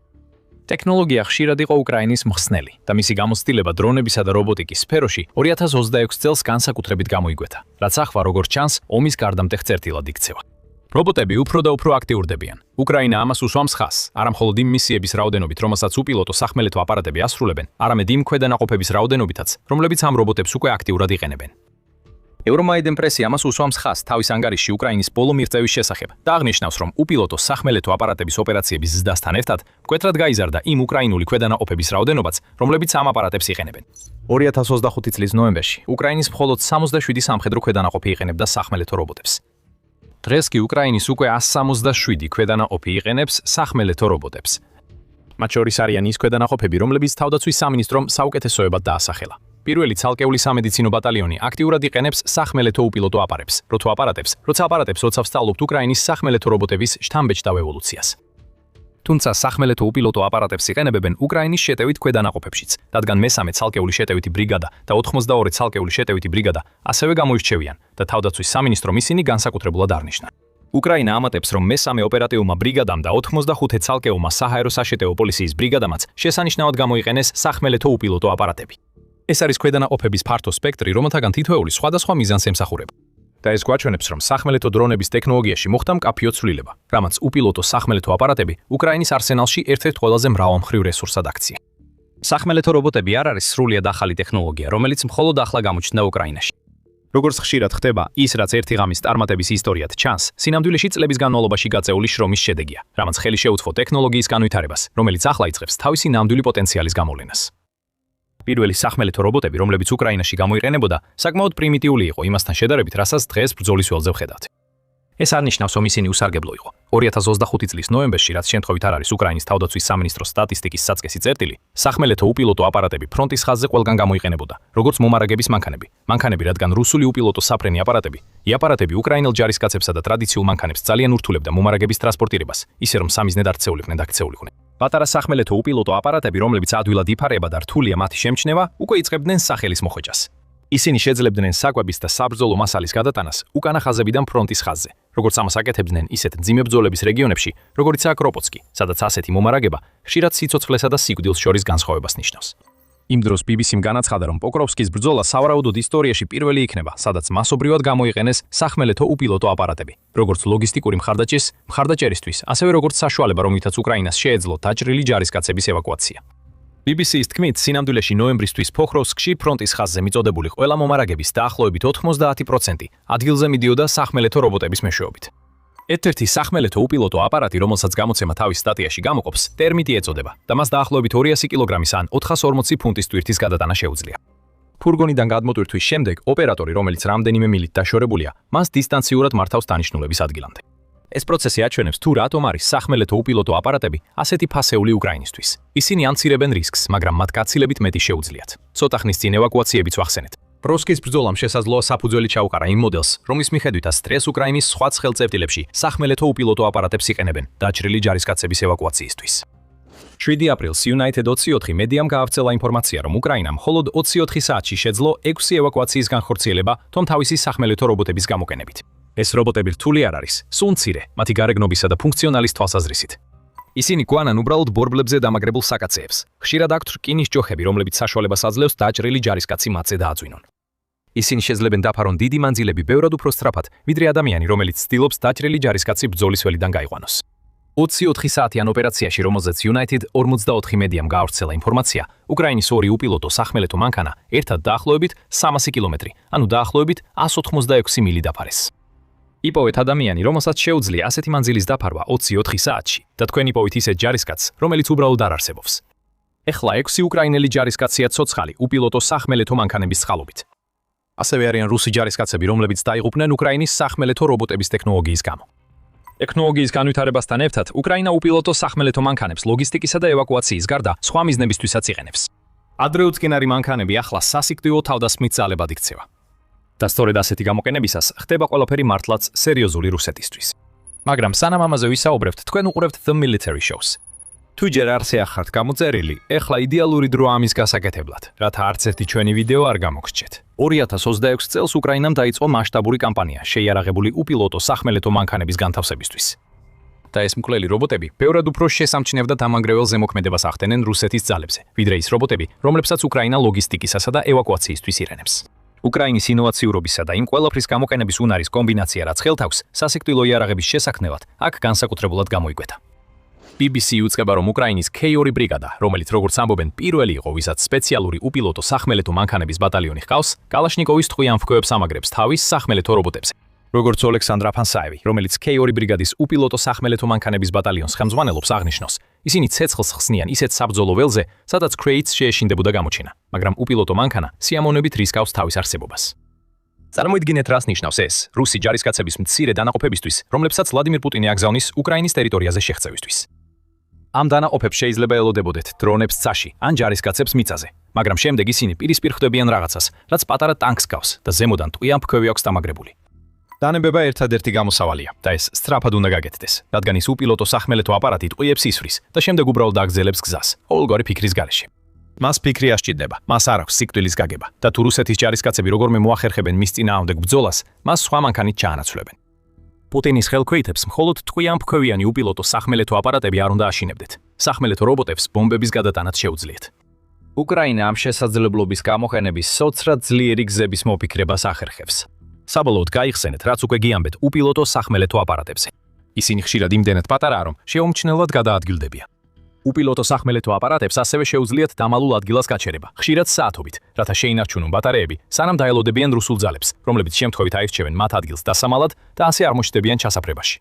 ტექნოლოგია ხშირად იყო უკრაინის მხსნელი და მისი გამოცდილება დრონებისა და რობოტიკის სფეროში 2026 წელს განსაკუთრებით გამოიკვეთა, რაც ახლა როგორც ჩანს, ომის გარდამტეხ წერტილად იქცევა. რობოტები უფრო და უფრო აქტიურდებიან. უკრაინა ამას უსვამს ხაზს, არა მხოლოდ იმ მისიების რაოდენობით, რომელსაც უპილოტო სახმელეთო აპარატები ასრულებენ, არამედ იმ ქვედანაყოფების რაოდენობითაც, რომლებიც ამ რობოტებს უკვე აქტიურად იყენებენ. ევრომაიდენ პრესი ამას უსვამს ხაზს თავის ანგარიშში უკრაინის ბოლო მიღწევის შესახებ და აღნიშნავს, რომ უპილოტო სახმელეთო აპარატების ოპერაციების ზრდასთან ერთად მკვეთრად გაიზარდა იმ უკრაინული ქვედანაყოფების რაოდენობაც, რომლებიც ამ აპარატებს იყენებენ. 2025 წლის ნოემბერში უკრაინის მხოლოდ 67 სამხედრო ქვედანაყოფი იყენებდა სახმელეთო რობოტებს. დღეს კი უკრაინის უკვე 167 ქვედანაყოფი იყენებს სახმელეთო რობოტებს. მათ შორის არიან ის ქვედანაყოფები, რომლებიც თავდაცვის სამინისტრომ საუკეთესოებად დაასახელა. პირველი ცალკეული სამედიცინო ბატალიონი აქტიურად იყენებს სახმელეთო უპილოტო აპარატებს, როცა ვსწავლობთ უკრაინის სახმელეთო რობოტების შთამბეჭდავ ევოლუციას. თუმცა სახმელეთო უპილოტო აპარატებს იყენებენ უკრაინის შეტევით ქვედანაყოფებშიც, რადგან მესამე ცალკეული შეტევითი ბრიგადა და 82 ცალკეული შეტევითი ბრიგადა ასევე გამოირჩევიან და თავდაცვის სამინისტრომ ისინი განსაკუთრებულად არნიშნა. უკრაინა ამატებს, რომ მესამე ოპერატიულმა ბრიგადამ და 85 ცალკეულმა საჰაერო საშეტევო პოლიციის ბრიგადამაც შესანიშნავად გამოიყენეს სახმელეთო უპილოტო აპარატები. ეს არის ქვედანაყოფების ფართო სპექტრი, რომელთაგან თითოეული სხვადასხვა მიზანს ემსახურება. და ეს გვაჩვენებს, რომ სახმელეთო დრონების ტექნოლოგიაში მოხდა მკაფიო ცვლილება, რამაც უპილოტო სახმელეთო აპარატები უკრაინის არსენალში ერთ-ერთ ყველაზე მრავალმხრივ რესურსად აქცია. სახმელეთო რობოტები არ არის სრულიად ახალი ტექნოლოგია, რომელიც მხოლოდ ახლა გამოჩნდა უკრაინაში. როგორც ხშირად ხდება, ის რაც ერთი ღამის წარმატების ისტორიად ჩანს, სინამდვილეში წლების განმავლობაში გაწეული შრომის შედეგია, რამაც ხელი შეუწყო ტექნოლოგიის განვითარებას, რომელიც ახლა იწყებს თავისი ნამდვილი პოტენციალის გამოვლენას. პირველი სახმელეთო რობოტები, რომლებიც უკრაინაში გამოიყენებოდა, საკმაოდ პრიმიტიული იყო იმასთან შედარებით, რასაც დღეს ბრძოლის ველზე ვხედავთ. ეს არნიშნავს, რომ ისინი უსარგებლო იყო. 2025 წლის ნოემბერში, რაც შემთხვევით არ არის უკრაინის თავდაცვის სამინისტროს სტატისტიკის საწესკი წერტილი, სახმელეთო უპილოტო აპარატები ფრონტის ხაზზე ყველგან გამოიყენებოდა, როგორც მომარაგების მანქანები, რადგან რუსული უპილოტო საფრენი აპარატები, აპარატები უკრაინელ ჯარისკაცებსა და ტრადიციულ მანქანებს ძალიან ურთულებდა მომარაგების ტრანსპორტირებას, ისე რომ სამიზნედ არ ცეულიყვნენ დაქცეულიყვნენ. პატარა სახმელეთო უპილოტო აპარატები, რომლებიც ადვილად იფარება და რთულია მათი შემჩნევა, უკვე იწყებდნენ სახელის მოხვეჭას. ისინი შეძლებდნენ საკვების და საბრძოლო მასალის გადატანას უკანა ხაზებიდან ფრონტის ხაზზე, როგორც ამას აკეთებდნენ ისეთ მძიმე ბრძოლების რეგიონებში, როგორიცაა კროპოტსკი, სადაც ასეთი მომარაგება ხშირად სიცოცხლესა და სიკვდილს შორის განსხვავებას ნიშნავს. იმ დროს BBC-მ განაცხადა, რომ პოკროვსკის ბრძოლა სავარაუდოდ ისტორიაში პირველი იქნება, სადაც მასობრივად გამოიყენეს სახმელეთო უპილოტო აპარატები, როგორც ლოგისტიკური მხარდაჭერისთვის, ასევე როგორც საშუალება, რომლითაც უკრაინას შეეძლო დაჭრილი ჯარისკაცების ევაკუაცია. BBC-ის თქმით, სინამდვილეში ნოემბრისთვის პოკროვსკში ფრონტის ხაზზე მიწოდებული ყველა მომარაგების დაახლოებით 90% ადგილზე მიდიოდა სახმელეთო რობოტების მეშვეობით. ერთ-ერთი სახმელეთო უპილოტო აპარატი, რომელსაც გამოცემა თავის სტატიაში გამოყოფს, ტერმიტი ეწოდება და მას დაახლოებით 200 კილოგრამის ან 440 ფუნტის ტვირთის გადატანა შეუძლია. ფურგონიდან გადმოტვირთვის შემდეგ ოპერატორი, რომელიც რამდენიმე მილით დაშორებულია, მას დისტანციურად მართავს დანიშნულების ადგილამდე. ეს პროცესი აჩვენებს, თუ რატომ არის სახმელეთო უპილოტო აპარატები ასეთი ფასეული უკრაინისთვის. ისინი ამცირებენ რისკს, მაგრამ მათ გაცილებით მეტი შეუძლიათ. ცოტა ხნის წინ ევაკუაციებიც ვახსენეთ. პროსკის ბრძოლამ შესაძლოა საფუძველი ჩაუყარა იმ მოდელს, რომლის მიხედვითაც დღეს უკრაინის სხვა ცხელ წერტილებში სახმელეთო უპილოტო აპარატებს იყენებენ დაჭრილი ჯარისკაცების ევაკუაციისთვის. 7 აპრილს United 24 მედიამ გაავრცელა ინფორმაცია, რომ უკრაინამ მხოლოდ 24 საათში შეძლო 6 ევაკუაციის განხორციელება თომ თავისი სახმელეთო რობოტების გამოყენებით. ეს რობოტები რთული არ არის, სულ მცირე, მათი გარეგნობისა და ფუნქციონალის თვალსაზრისით. ისინი გვანან უბრალოდ ბორბლებზე დამაგრებულ საკაცეებს. ხშირად აქვთ რკინის ჯოხები, რომლებიც საშუალებას აძლევს დაჭრილი ჯარისკაცი მათზე დააწვინონ. ისინი შეძლებენ დაფარონ დიდი მანძილები ბევრად უფრო სწრაფად, ვიდრე ადამიანი, რომელიც ცდილობს დაჭრილი ჯარისკაცი ბრძოლის ველიდან გაიყვანოს. 24 საათიან ოპერაციაში, რომელზეც United 44 მედიამ გაავრცელა ინფორმაცია, უკრაინის ორი უპილოტო სახმელეთო მანქანა ერთად დაახლოებით 300 კილომეტრი, ანუ დაახლოებით 186 მილი დაფარეს. იპოვეთ ადამიანი, რომელსაც შეუძლია ასეთი მანძილის დაფარვა 24 საათში და თქვენ იპოვით ისეთ ჯარისკაცს, რომელიც უბრალოდ არ არსებობს. ეხლა 6 უკრაინელი ჯარისკაცია ცოცხალი უპილოტო სახმელეთო მანქანების წყალობით. ასევე არიან რუსი ჯარისკაცები, რომლებიც დაიღუპნენ უკრაინის სახმელეთო რობოტების ტექნოლოგიის გამო. ტექნოლოგიის განვითარებასთან ერთად, უკრაინა უპილოტო სახმელეთო მანქანებს ლოგისტიკისა და ევაკუაციის გარდა სხვა მიზნებისთვისაც იყენებს. ადრეუწყინარი მანქანები ახლა სასიკვდილო თავდასხმით ძალებად იქცევა. და სწორედ ასეთი გამოყენებისას ხდება ყველაფერი მართლაც სერიოზული რუსეთისთვის. მაგრამ სანამ ამაზე ვისაუბრებთ, თქვენ უყურებთ The Military Shows. თუ ჯერ არ შეახართ გამოწერილი, ეხლა იდეალური დროა ამის გასაკეთებლად, რათა არც ერთი ჩვენი ვიდეო არ გამოგსჭეთ. 2026 წელს უკრაინამ დაიწყო მასშტაბური კამპანია შეიარაღებული უპილოტო სახმელეთო მანქანების განთავსებისთვის. და ეს მკვლელი რობოტები ბევრად უფრო შესამჩნევ და დამანგრეველ ზემოქმედებას ახდენენ რუსეთის ძალებზე, ვიდრე ის რობოტები, რომლებსაც უკრაინა ლოგისტიკისასა და ევაკუაციისთვის ირენებს. უკრაინის ინოვაციურობისა და იმ ყველაფრის გამოყენების უნარის კომბინაცია, რაც ხელთავს სასიკვდილო იარაღების შესაქმნელად, აქ განსაკუთრებულად გამოიკვეთა. BBC უწყება, რომ უკრაინის K2 ბრიგადა, რომელიც როგორც ამბობენ, პირველი იყო, ვისაც სპეციალური უპილოტო სახმელეთო მანქანების ბატალიონი ჰყავს, კალაშნიკოვის ტყვიან მფქვევებს ამაგრებს თავის სახმელეთო რობოტებზე. როგორც ოლექსანდრ აფანსაევი, რომელიც K2 ბრიგადის უპილოტო სახმელეთო მანქანების ბატალიონს ხელმძღვანელობს, აღნიშნავს, ისინი ცეცხლს ხსნიან ისეთ საბრძოლო ველზე, სადაც კრეიტს შეეშინდებოდა გამოჩენა, მაგრამ უპილოტო მანქანა სიამოვნებით რისკავს თავის არსებობას. წარმოიდგინეთ, რას ნიშნავს ეს რუსი ჯარისკაცების მცირე დანაყოფებისთვის, რომლებსაც ვლადიმირ პუტინი აგზავნის უკრაინის ტერიტორიაზე შეღწევისთვის. ამ დანაყოფებს შეიძლება ელოდებოდეთ დრონებს ცაში ან ჯარისკაცებს მიწაზე, მაგრამ შემდეგ ისინი პირისპირ ხვდებიან რაღაცას, რაც პატარა ტანკს გავს და ზემოდან ტყვია მფქვევი აქვს დამაგრებული. დანებება ერთადერთი გამოსავალია და ეს სწრაფად უნდა გაკეთდეს, რადგან ის უპილოტო სახმელეთო აპარატი ტყვიებს ისვრის და შემდეგ უბრალოდ აგზელებს გზას, ყოველგვარი ფიქრის გარეშე. მას ფიქრი არ სჭირდება, მას არ აქვს სიკვდილის გაგება და თუ რუსეთის ჯარისკაცები როგორმე მოახერხებენ მის წინააღმდეგ ბრძოლას, მას სხვა მანქანით ჩაანაცვლებენ. პუტინის ხელქვეითებს მხოლოდ ტყვიან მფქვევიანი უპილოტო სახმელეთო აპარატები არ უნდა აშინებდეთ. სახმელეთო რობოტებს ბომბების გადატანაც შეუძლიათ. უკრაინა ამ შესაძლებლობის გამოყენების სოცრად ძლიერი გზების მოფიქრებას ახერხებს. საბოლოოდ გაიხსენეთ, რაც უკვე გიამბეთ უპილოტო სახმელეთო აპარატებზე. ისინი ხშირად იმდენად პატარაა, რომ შეუმჩნევლად გადაადგილდებიან. უპილოტო სახმელეთო აპარატებს ასევე შეუძლიათ დამალულ ადგილას გაჩერება, ხშირად საათობით, რათა შეინარჩუნონ ბატარეები, სანამ დაელოდებიან რუსულ ძალებს, რომლებიც შემთხვევით აირჩევენ მათ ადგილს დასამალად და ასე არ მოშდებიან ჩასაფრებაში.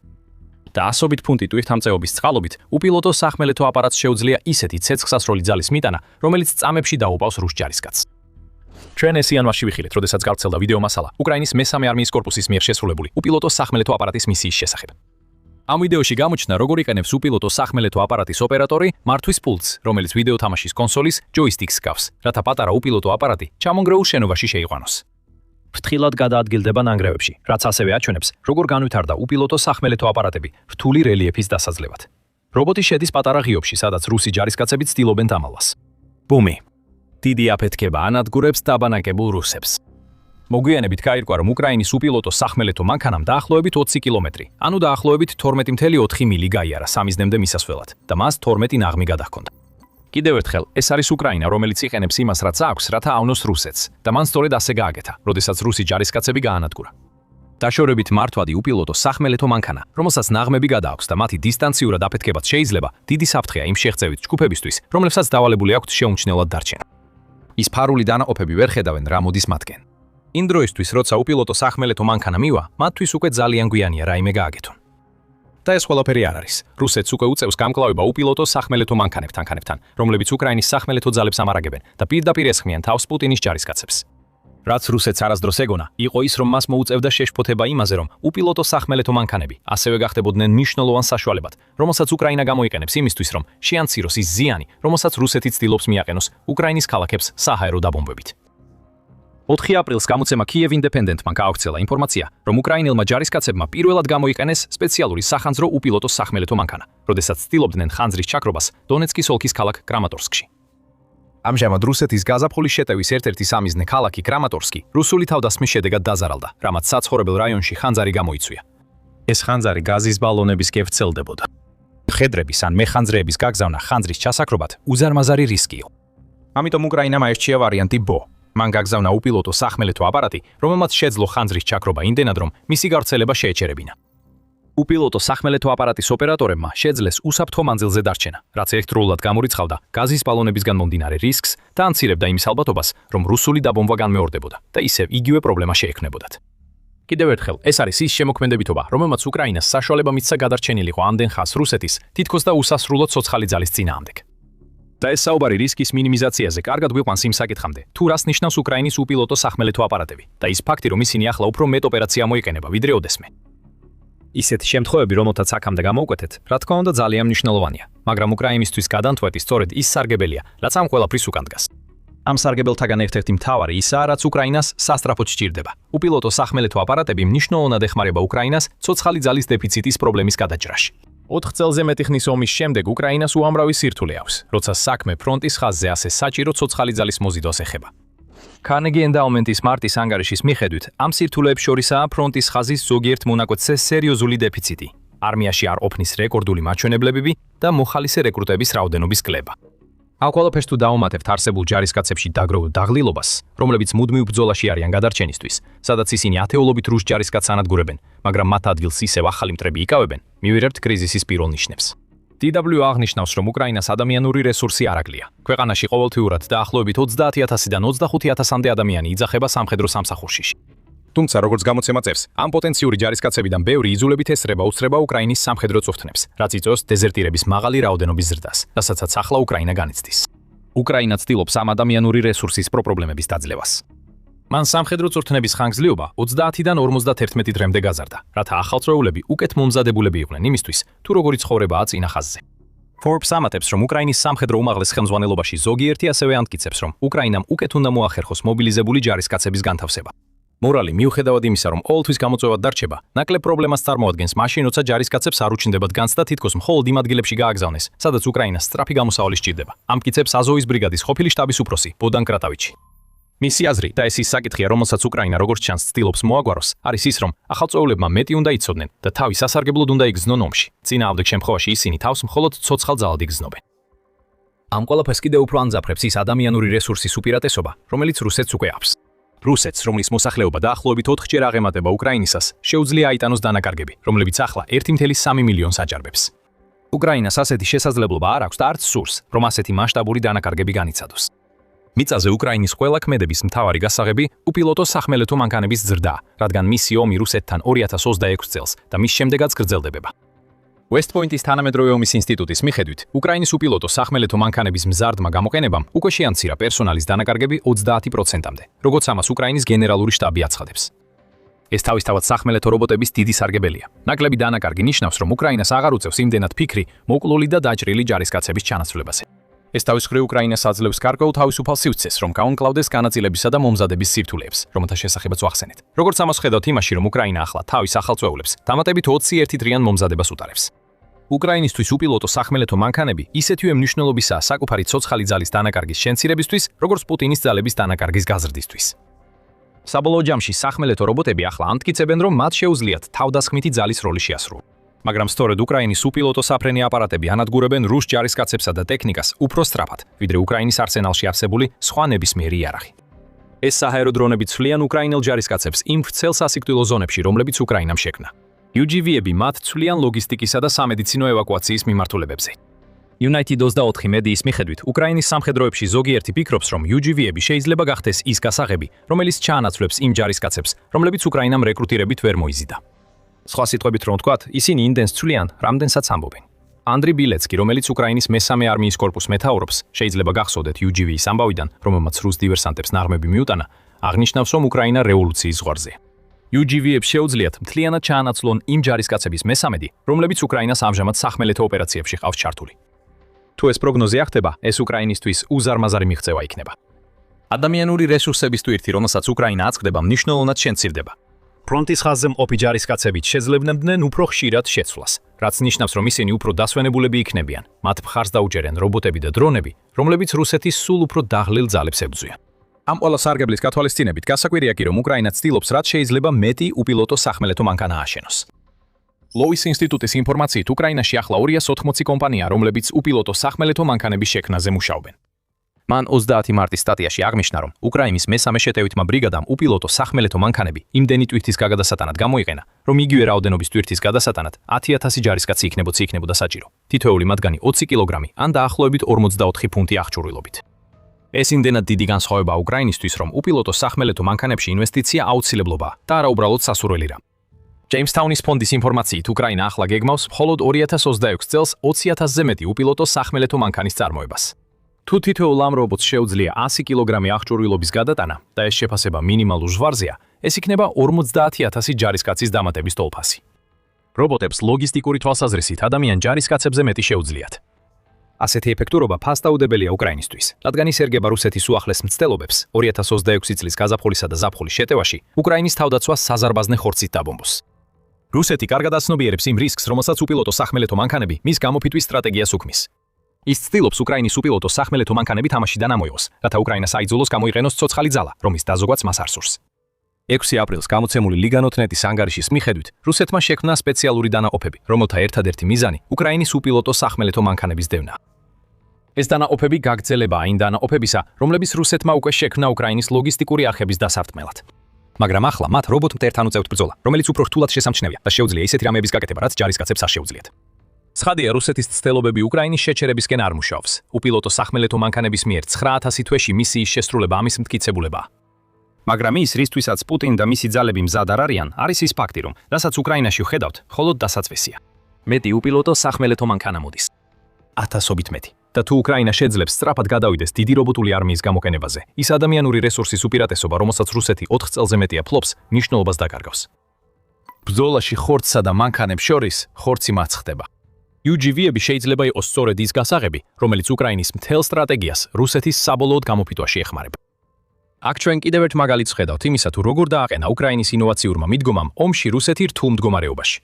და ასობით ფუნტი ტვირთამწეობის წყალობით უპილოტო სახმელეთო აპარატს შეუძლია ისეთი ცეცხლსასროლი ძალის მიტანა, რომელიც წამებში დაუპავს რუს ჯარისკაცს. ჩვენ ეს იანვარში ვიხილეთ, როდესაც გავრცელდა ვიდეო მასალა უკრაინის მესამე არმიის კორპუსის მიერ შესრულებული უპილოტო სახმელეთო აპარატის მისიის შესახებ. ამ ვიდეოში გამოჩნდა, როგორ იყენებს უპილოტო სახმელეთო აპარატის ოპერატორი მართვის პულტს, რომელიც ვიდეო თამაშის კონსოლის ჯოისტიკს გავს, რათა პატარა უპილოტო აპარატი ჩამონგრეულ შენობაში შეიყვანოს. ფრთხილად გადაადგილდება ნანგრევებში, რაც ასევე აჩვენებს, როგორ განვითარდა უპილოტო სახმელეთო აპარატები რთული რელიეფის დასაძლევად. რობოტი შედის პატარა ღიობში, სადაც რუსი ჯარისკაცები ცდილობენ დამალვას. ბუმი. დიდი აფეთქება ანადგურებს დაბანაკებულ რუსებს. მოგვიანებით გაირკვა, რომ უკრაინის უპილოტო სახმელეთო მანქანამ დაახლოებით 20 კილომეტრი, ანუ დაახლოებით 12.4 მილი გაიარა სამიზნემდე მისასვლელად და მას 12 ნაღმი გადაჰქონდა. კიდევ ერთხელ, ეს არის უკრაინა, რომელიც იყენებს იმას, რაც აქვს, რათა ავნოს რუსეთს და მან სწორედ ასე გააკეთა, როდესაც რუსი ჯარისკაცები გაანადგურა. დაშორებით მართვადი უპილოტო სახმელეთო მანქანა, რომელსაც ნაღმები გადააქვს და მათი დისტანციურად აფეთქებაც შეიძლება, დიდი საფრთხეა იმ შეღწევით ჯგუფებისთვის, რომლებსაც დავალებული აქვთ შეუმჩნევლად დარჩენა. ის ფარული დანაყოფები ვერ ხედავენ რა მოდის მათგან. იმ დროისთვის, როცა უპილოტო სახმელეთო მანქანა მივა, მათთვის უკვე ძალიან გვიანია რაიმე გააკეთონ. და ეს ყველაფერი არ არის. რუსეთს უკვე უწევს გამკლავება უპილოტო სახმელეთო მანქანებთან, რომლებიც უკრაინის სახმელეთო ძალებს ამარაგებენ და პირდაპირ ესხმიან თავს პუტინის ჯარისკაცებს. რაც რუსეთს არასდროს ეგონა, იყო ის, რომ მას მოუწევდა შეშფოთება იმაზე, რომ უპილოტო სახმელეთო მანქანები ასევე გახდებოდნენ მნიშვნელოვან საშუალებად, რომელსაც უკრაინა გამოიყენებს იმისთვის, რომ შეანციროს ის ზიანი, რომელსაც რუსეთი ცდილობს მიაყენოს უკრაინის ქალაქებს საჰაერო დაბომბებით. 4 აპრილს გამოცემა Kyiv Independent-მან გაავრცელა ინფორმაცია, რომ უკრაინელმა ჯარისკაცებმა პირველად გამოიყენეს სპეციალური სახანძრო უპილოტო სახმელეთო მანქანა, როდესაც ცდილობდნენ ხანძრის ჩაქრობას დონეცკის ოლქის ქალაქ კრამატორსკში. ამჟამად რუსეთის გაზაფხულის შეტევის ერთ-ერთი სამიზნე ქალაქი კრამატორსკი რუსული თავდასხმის შედეგად დაზარალდა, რამაც საცხოვრებელ რაიონში ხანძარი გამოიწვია. ეს ხანძარი გაზის ბალონების გევრცელდებოდა. ხედრების ან მეხანძრეების გაგზავნა ხანძრის ჩასაქრობად უზარმაზარი რისკია. ამიტომ უკრაინამ აირჩია ვარიანტი ბო. მან გაგზავნა უპილოტო სახმელეთო აპარატი, რომელმაც შეძლო ხანძრის ჩაქრობა იმდენად, რომ მისი გავრცელება შეეჩერებინა. უპილოტო სახმელეთო აპარატის ოპერატორებმა შეძლეს უსაფრთხო მანძილზე დარჩენა, რაც ერთდროულად გამორიცხავდა გაზის ბალონებისგან მომდინარე რისკს და ამცირებდა იმის ალბათობას, რომ რუსული დაბომბვა განმეორდებოდა და ისევ იგივე პრობლემა შეექმნებოდათ. კიდევ ერთხელ, ეს არის ის შემოქმედებითობა, რომელმაც უკრაინას საშუალება მისცა გადარჩენილიყო ამდენ ხანს რუსეთის თითქოს და უსასრულოდ ცოცხალი ძალის წინააღმდეგ. და ეს საუბარი რისკის მინიმიზაციაზე კარგად გვიყვანს იმ საკითხამდე, თუ რას ნიშნავს უკრაინის უპილოტო სახმელეთო აპარატები და ის ფაქტი, რომ ისინი ახლა უფრო მეტ ოპერაცია მოიყენება, ვიდრე ოდესმე. ისეთი შემთხვევები, რომელთაც აქამდე გამოვკვეთეთ, რა თქმა უნდა ძალიან მნიშვნელოვანია, მაგრამ უკრაინისთვის გადანთვეთი სწორედ ის სარგებელია, რაც ამ ყველაფრის უკან დგას. ამ სარგებელთაგან ერთ-ერთი მთავარი ისაა, რაც უკრაინას სასწრაფოდ სჭირდება. უპილოტო სახმელეთო აპარატები მნიშვნელოვნად ეხმარება უკრაინას ცოცხალი ძალის დეფიციტის პრობლემის გადაჭრაში. 4 წელზე მეტი ხნის ომის შემდეგ უკრაინას უამრავი სირთულე აქვს, როცა საქმე ფრონტის ხაზზე ასე საჭირო ცოცხალი ძალის მოზიდვას ეხება. Carnegie Endowment-ის მარტის ანგარიშის მიხედვით, ამ სირთულეებს შორისაა ფრონტის ხაზის ზოგიერთ მონაკვეთზე სერიოზული დეფიციტი, არმიაში არ ყოფნის რეკორდული მაჩვენებლებები და მოხალისე რეკრუტების რაოდენობის კლება. ამ ყველაფერს თუ დავუმატებთ არსებულ ჯარისკაცებში დაგროვილ დაღლილობას, რომლებიც მუდმივ ბრძოლაში არიან გადარჩენისთვის, სადაც ისინი ათეულობით რუს ჯარისკაცს ანადგურებენ, მაგრამ მათ ადგილს ისევ ახალი მტრები იკავებენ, მივიღებთ კრიზისის პირველ ნიშნებს. DW აღნიშნავს, რომ უკრაინას ადამიანური რესურსი არ აკლია. ქვეყანაში ყოველთვიურად დაახლოებით 30,000-დან 25,000-მდე ადამიანი იძახება სამხედრო სამსახურში. თუმცა, როგორც გამოცემა წერს, ამ პოტენციური ჯარისკაცებიდან ბევრი იძულებით ესწრება უსწრება უკრაინის სამხედრო წვრთნებს, რაც იწვევს დეზერტირების მაღალი რაოდენობის ზრდას, რასაც ახლა უკრაინა განიცდის. უკრაინა ცდილობს ამ ადამიანური რესურსის პრობლემების დაძლევას. მან სამხედრო წვრთნების ხანგრძლივობა 30-დან 51 დღემდე გაზარდა, რათა ახალწეულები უკეთ მომზადებულები იყვნენ იმისთვის, თუ როგორი ცხოვრებაა წინა ხაზზე. Forbes ამატებს, რომ უკრაინის სამხედრო უმაღლეს ხელმძღვანელობაში ზოგიერთი ასევე ამტკიცებს, რომ უკრაინამ უკეთ უნდა მოახერხოს მობილიზებული ჯარისკაცების განთავსება. მორალი მიუხედავად იმისა, რომ ყოველთვის გამოწვევად დარჩება, ნაკლებ პრობლემას წარმოადგენს მაშინ, როცა ჯარისკაცებს არ უჩნდებათ განცდა თითქოს მხოლოდ იმ ადგილებში გააგზავნეს, სადაც უკრაინას სწრაფი გამოსავალი სჭირდება. ამტკიცებს აზოვის ბრიგადის ყოფილი შტაბის უფროსი ბოდან კრატავიჩი. მისი აზრი და ეს ის საკითხია, რომელსაც უკრაინა როგორც ჩანს ცდილობს მოაგვაროს, არის ის, რომ ახალწეულებმა მეტი უნდა იცოდნენ და თავი სასარგებლოდ უნდა იგრძნონ ომში. წინააღმდეგ შემთხვევაში ისინი თავს მხოლოდ ცოცხალ ძალად იგრძნობენ. ამ ყველაფერს კიდევ უფრო ანძაფრებს ის ადამიანური რესურსის უპირატესობა, რომელიც რუსეთს უკვე აქვს. რუსეთს, რომლის მოსახლეობა დაახლოებით 4-ჯერ აღემატება უკრაინისას, შეუძლია აიტანოს დანაკარგები, რომლებიც ახლა 1.3 მილიონს აჭარბებს. უკრაინას ასეთი შესაძლებლობა არ აქვს და არც სურს, რომ ასეთი მასშტაბური დანაკარგები განიცადოს. მიწაზე უკრაინის ყველა ქმედების მთავარი გასაღები უპილოტო სახმელეთო მანქანების ზრდაა, რადგან მისი ომი რუსეთთან 2026 წელს და მის შემდეგაც გრძელდება. West Point-ის თანამედროვე ომის ინსტიტუტის მიხედვით, უკრაინის უპილოტო სახმელეთო მანქანების მზარდმა გამოყენებამ უკვე შეამცირა პერსონალის დანაკარგები 30%-მდე, როგორც ამას უკრაინის გენერალური შტაბი აცხადებს. ეს თავისთავად სახმელეთო რობოტების დიდი სარგებელია. ნაკლები დანაკარგი ნიშნავს, რომ უკრაინას აღარ უწევს იმდენად ფიქრი, მოკლული და დაჭრილი ჯარისკაცების ჩანაცვლებაზე. ეს თავის მხრივ უკრაინას აძლევს გარკვეულ თავისუფალ სივრცეს, რომ გაუნკლავდეს განაწილებისა და მომზადების სირთულეებს, რომელთა შესახებაც ვახსენეთ. როგორც ამას ხედავთ იმაში, რომ უკრაინა ახლა თავის ახალწეულებს დამატებით 21 დღიან მომზადებას უტარებს. უკრაინისთვის უპილოტო სახმელეთო მანქანები ისეთივე მნიშვნელობისაა საკუთარი ცოცხალი ძალის დანაკარგის შემცირებისთვის, როგორც პუტინის ძალების დანაკარგის გაზრდისთვის. საბოლოო ჯამში სახმელეთო რობოტები ახლა ამტკიცებენ, რომ მათ შეუძლიათ თავდასხმითი ძალის როლი შეასრულონ. მაგრამ სწორედ უკრაინის უპილოტო საფრენი აპარატები ანადგურებენ რუს ჯარისკაცებსა და ტექნიკას უფრო სწრაფად, ვიდრე უკრაინის არსენალში არსებული სხვა ნებისმიერი იარაღი. ეს საჰაერო დრონები ცვლიან უკრაინელ ჯარისკაცებს იმ ვრცელ სასიკვდილო ზონებში, რომლებიც უკრაინამ შექმნა. UGV-ები მათ ცვლიან ლოგისტიკისა და სამედიცინო ევაკუაციის მიმართულებებზე. United 24 მედიის მიხედვით, უკრაინის სამხედროებში ზოგიერთი ფიქრობს, რომ UGV-ები შეიძლება გახდეს ის გასაღები, რომელიც ჩაანაცვლებს იმ ჯარისკაცებს, რომლებიც უკრაინამ რეკრუტირებით ვერ მოიზიდა. სხვა სიტყვებით რომ ვთქვათ, ისინი იმდენს ცვლიან, რამდენსაც ამბობენ. ანდრი ბილეცკი, რომელიც უკრაინის მესამე არმიის კორპუსს მეთაურობს, შეიძლება გახსოვდეთ UGV-ის ამბავიდან, რომელმაც რუს დივერსანტებს ნაღმები მიუტანა, აღნიშნავს, რომ უკრაინა რევოლუციის ზღვარზეა. UGV-ებს შეუძლიათ მთლიანად ჩაანაცვლონ იმ ჯარისკაცების მესამედი, რომლებიც უკრაინას ამჟამად სახმელეთო ოპერაციებში ყავს ჩართული. თუ ეს პროგნოზი ახტება, ეს უკრაინისთვის უზარმაზარი მიღწევა იქნება. ადამიანური რესურსების ტვირთი, რომელსაც უკრაინა აწყდება, მნიშვნელოვნად შემცირდება. ფრონტის ხაზზე მყოფი ჯარისკაცებით შეძლებნებდნენ უფრო ხშირად შეცვლას, რაც ნიშნავს, რომ ისინი უფრო დასვენებულები იქნებიან. მათ მხარს დაუჭერენ რობოტები და დრონები, რომლებიც რუსეთის სულ უფრო დაღლილ ძალებს ებრძვიან. ამ ყველა სარგებლის გათვალისწინებით გასაკვირია კი, რომ უკრაინა ცდილობს რაც შეიძლება მეტი უპილოტო სახმელეთო მანქანა ააშენოს. ლოვის ინსტიტუტის ინფორმაციით, უკრაინაში ახლა 280 კომპანია, რომლებიც უპილოტო სახმელეთო მანქანების შექმნაზე მუშაობენ. მან 30 მარტის სტატიაში აღნიშნა, რომ უკრაინის მესამე შეტევითმა ბრიგადამ უპილოტო სახმელეთო მანქანები იმდენი ტვირთის გადასატანად გამოიყენა, რომ იგივე რაოდენობის ტვირთის გადასატანად 10,000 ჯარისკაცი იქნებოდა საჭირო. თითოეული მათგანი 20 კილოგრამი ან დაახლოებით 44 ფუნტი აღჭურვილობით. ეს იმდენად დიდი განსხვავება უკრაინისთვის, რომ უპილოტო სახმელეთო მანქანებში ინვესტიცია აუცილებლობაა და არა უბრალოდ სასურველი რამ. ჯეიმსთაუნის ფონდის ინფორმაციით, უკრაინა ახლა გეგმავს მხოლოდ 2026 წელს 20,000-ზე მეტი უპილოტო სახმელეთო მანქანის წარმოებას. თუ თითოეულ ამ რობოტს შეუძლია 100 კილოგრამი აღჭურვილობის გადატანა და ეს შეფასება მინიმალურ ზღვარზეა, ეს იქნება 50,000 ჯარისკაცის დამატების თვალსაზრისი. რობოტებს ლოგისტიკური თვალსაზრისით ადამიან ჯარისკაცებზე მეტი შეუძლიათ. ასეთი ეფექტურობა ფასდაუდებელია უკრაინისთვის, რადგან ის ერგება რუსეთის უახლეს მცდელობებს 2026 წლის გაზაფხულისა და ზაფხულის შეტევაში უკრაინის თავდაცვას საზარბაზნე ხორცით დაბომბოს. რუსეთი კარგად აცნობიერებს იმ რისკს, რომელსაც უპილოტო სახმელეთო მანქანები მის გამოფიტვის სტრატეგიას უქმნის. ის ცდილობს უკრაინის უპილოტო სახმელეთო მანქანები თამაშიდან ამოიღოს, რათა უკრაინას აიძულოს გამოიყენოს ცოცხალი ძალა, რომლის დაზოგვაც მას არ სურს. 6 აპრილს გამოცემული ლიგანოთნეტის ანგარიშის მიხედვით, რუსეთმა შექმნა სპეციალური დანაყოფები, რომელთა ერთადერთი მიზანი უკრაინის უპილოტო სახმელეთო მანქანების დევნა. ეს დანაყოფები გაგრძელებაა იმ დანაყოფებისა, რომლებიც რუსეთმა უკვე შექმნა უკრაინის ლოგისტიკური არხების დასარტყმელად. მაგრამ ახლა მათ რობოტ მტერთან უწევთ ბრძოლა, რომელიც უფრო რთულად შესამჩნევია და შეუძლია ისეთი რამეების გაკეთება, რაც ჯარისკაცებს არ შეუძლიათ. ცხადია, რუსეთის ცდილობები უკრაინის შეჩერებისკენ არ მუშაობს. უპილოტო სახმელეთო მანქანების მიერ 9,000 თვეში მისიის შესრულება ამის მტკიცებულებაა. მაგრამ ის, რისთვისაც პუტინი და მისი ძალები მზად არ არიან, არის ის ფაქტი, რომ რასაც უკრაინაში ვხედავთ, მხოლოდ დასაწყისია. მეტი უპილოტო სახმელეთო მანქანა მოდის. 1000-ობით მეტი. და თუ უკრაინა შეძლებს სწრაფად გადავიდეს დიდი რობოტული არმიის გამოყენებაზე, ის ადამიანური რესურსის უპირატესობა, რომელსაც რუსეთი 4 წელზე მეტია ფლობს, მნიშვნელობას დაკარგავს. ბრძოლაში ხორცსა და მანქანებს შორის ხორცი მათ ხდება. UGV-ები შეიძლება იყოს სწორედ ის გასაღები, რომელიც უკრაინის მთელ სტრატეგიას რუსეთის საბოლოოდ გამოფიტვაში ეხმარება. აქ ჩვენ კიდევ ერთ მაგალითს ხედავთ იმისა, თუ როგორ დააყენა უკრაინის ინოვაციურმა მიდგომამ ომში რუსეთი რთულ მდგომარეობაში.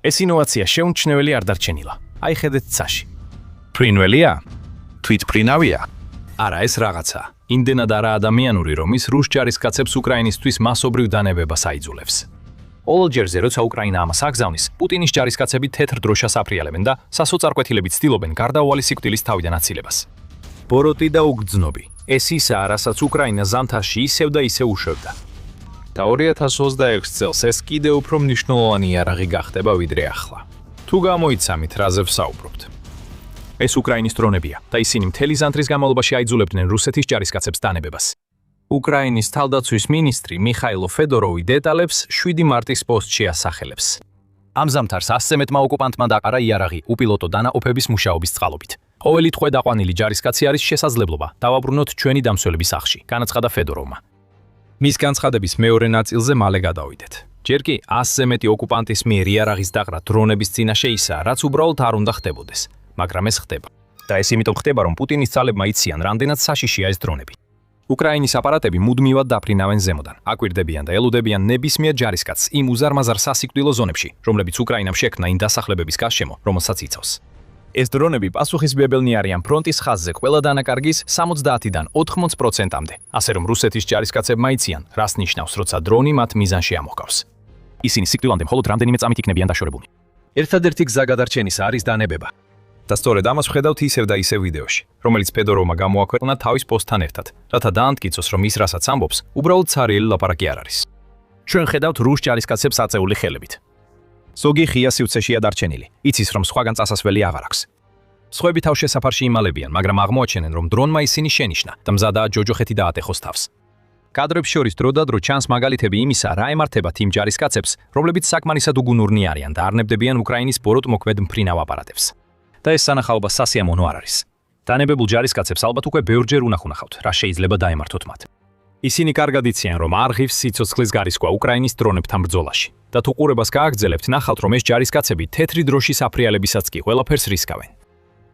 ეს ინოვაცია შეუმჩნეველი არ დარჩენილა. აი ხედეთ ცაში. ფრინველია? თვითფრინავია? არა, ეს რაღაცა. იმდენად არა ადამიანური, რომ ის რუს ჯარისკაცებს უკრაინისთვის მასობრივ დანებებას აიძულებს. ყოველ ჯერზე, როცა უკრაინა ამას აგზავნის, პუტინის ჯარისკაცები თეთრ დროშას აფრიალებენ და სასოწარკვეთილებით ცდილობენ გარდაუვალი სიკვდილის თავიდან აცილებას. ბოროტი და უგრძნობი. ეს ისაა, რასაც უკრაინა ზამთარში ისევ და ისევ უშვებდა. და 2026 წელს ეს კიდევ უფრო მნიშვნელოვანი იარაღი გახდება ვიდრე ახლა. თუ გამოიცამით, რაზე ვსაუბრობთ. ეს უკრაინის დრონებია და ისინი მთელი ზამთრის განმავლობაში აიძულებდნენ რუსეთის ჯარისკაცებს დანებებას. უკრაინის თავდაცვის მინისტრი მიხაილო ფედოროვი დეტალებს 7 მარტის პოსტში ასახელებს. ამ ზამთარს 100-ზე მეტმა ოკუპანტმა დაყარა იარაღი უპილოტო დანაყოფების მუშაობის წყალობით. ყოველი თვე დაყვანილი ჯარისკაცი არის შესაძლებლობა დავაბრუნოთ ჩვენი დამცველების სახლში, განაცხადა ფედოროვმა. მის განცხადების მეორე ნაწილზე მალე გადავიდეთ. ჯერ კი 100-ზე მეტი ოკუპანტის მიერ იარაღის დაყრა დრონების წინაშე ისაა, რაც უბრალოდ არ უნდა ხდებოდეს, მაგრამ ეს ხდება. და ეს იმიტომ ხდება, რომ პუტინის ძალებმა იციან, რამდენად საშიშია ეს დრონები. უკრაინის აპარატები მუდმივად დაფრინავენ ზემოდან, აკვირდებიან და ელოდებიან ნებისმიერ ჯარისკაცს იმ უზარმაზარ სასიკვდილო ზონებში, რომლებიც უკრაინამ შექმნა იმ დასახლებების გარშემო, რომელსაც იცავს. ეს დრონები პასუხისმგებელნი არიან ფრონტის ხაზზე ყველა დანაკარგის 70-დან 80%-მდე, ასე რომ რუსეთის ჯარისკაცებმა იციან, რას ნიშნავს, როცა დრონი მათ მიზანში ამოჰკავს. ისინი სიკვდილამდე მხოლოდ რამდენიმე წამით იქნებიან დაშორებულნი. ერთადერთი გზა გადარჩენისა არის დანებება. და სწორედ ამას ვხედავთ ისევ და ისევ ვიდეოში, რომელიც ფედოროვმა გამოაქვეყნა თავის პოსტთან ერთად, რათა დაამტკიცოს, რომ ის რასაც ამბობს, უბრალოდ ცარიელი ლაპარაკი არ არის. ჩვენ ხედავთ რუს ჯარისკაცებს აწეული ხელებით. ზოგი ღია სივრცეშია დარჩენილი, იცის, რომ სხვაგან წასასვლელი აღარ აქვს. სხვები თავშესაფარში იმალებიან, მაგრამ აღმოაჩენენ, რომ დრონმა ისინი შენიშნა და მზადაა ჯოჯოხეთი დაატეხოს თავს. კადრებს შორის დრო და დრო ჩანს მაგალითები იმისა, რა ემართებათ იმ ჯარისკაცებს, რომლებიც საკმარისად უგუნურნი არიან და არნებდებიან უკრაინის ბოროტ-მოქმედ მფრინავ აპარატებს. და ეს სანახაობა სასიამოვნო არ არის. დანებებულ ჯარისკაცებს ალბათ უკვე ბევრჯერ უნახავთ, რა შეიძლება დაემართოთ მათ. ისინი კარგად იციან, რომ არ ღირს სიცოცხლის გარისკვა უკრაინის დრონებთან ბრძოლაში. და თუ ყურებას გააგრძელებთ, ნახავთ, რომ ეს ჯარისკაცები თეთრი დროშის აფრიალებისაც კი ყველაფერს რისკავენ.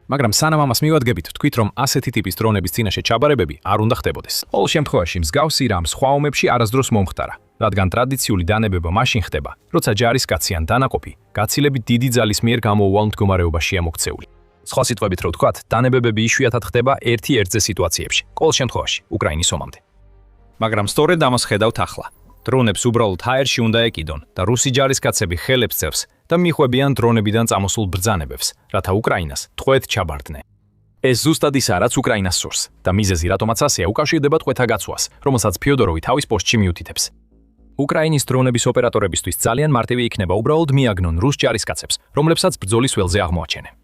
მაგრამ სანამ ამას მივადგებით, თქვით, რომ ასეთი ტიპის დრონების წინაშე ჩაბარებები არ უნდა ხდებოდეს. ყოველ შემთხვევაში მსგავსი რამ სხვა ომებში არასდროს მომხდარა, რადგან ტრადიციული დანებება მაშინ ხდება, როცა ჯარისკაცი ან დანაყოფი გაცილებით დიდი ძალის მიერ გამოუვალ მდგომარეობაშია მოქცეული. სხვა სიტყვებით რო ვთქვათ, დანებებები იშვიათად ხდება ერთი-ერთზე სიტუაციებში, ყოველ შემთხვევაში უკრაინის ომამდე. მაგრამ სწორედ ამას ხედავთ ახლა. დრონებს უბრალოდ ჰაერში უნდა ეკიდონ და რუსი ჯარისკაცები ხელებს წევს და მიხვებიან დრონებიდან წამოსულ ბრძანებებს, რათა უკრაინას თყვეთ ჩაბარდნენ. ეს ზუსტად ისაა, რაც უკრაინას სურს და მიზეზი, რატომაც ასეა, უკავშირდება ტყვეთა გაცვას, რომელსაც ფიოდოროვი თავის პოსტში მიუთითებს. უკრაინის დრონების ოპერატორებისთვის ძალიან მარტივი იქნება უბრალოდ მიაგნონ რუს ჯარისკაცებს, რომლებსაც ბრძოლის ველზე აღმოაჩენენ.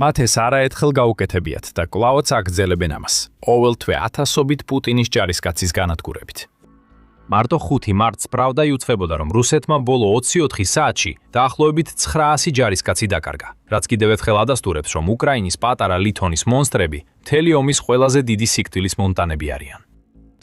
მათ ეს არაერთხელ გაუკეთებიათ და კვლავაც აგრძელებენ ამას, ყოველ თვე 1000-ობით პუტინის ჯარისკაცის განადგურებით. მარტო 5 მარტს პრავდა იუწებოდა, რომ რუსეთმა ბოლო 24 საათში დაახლოებით 900 ჯარისკაცი დაკარგა, რაც კიდევ ერთხელ ადასტურებს, რომ უკრაინის პატარა ლითონის მონსტრები მთელი ომის ყველაზე დიდი სიკვდილის მონტანები არიან.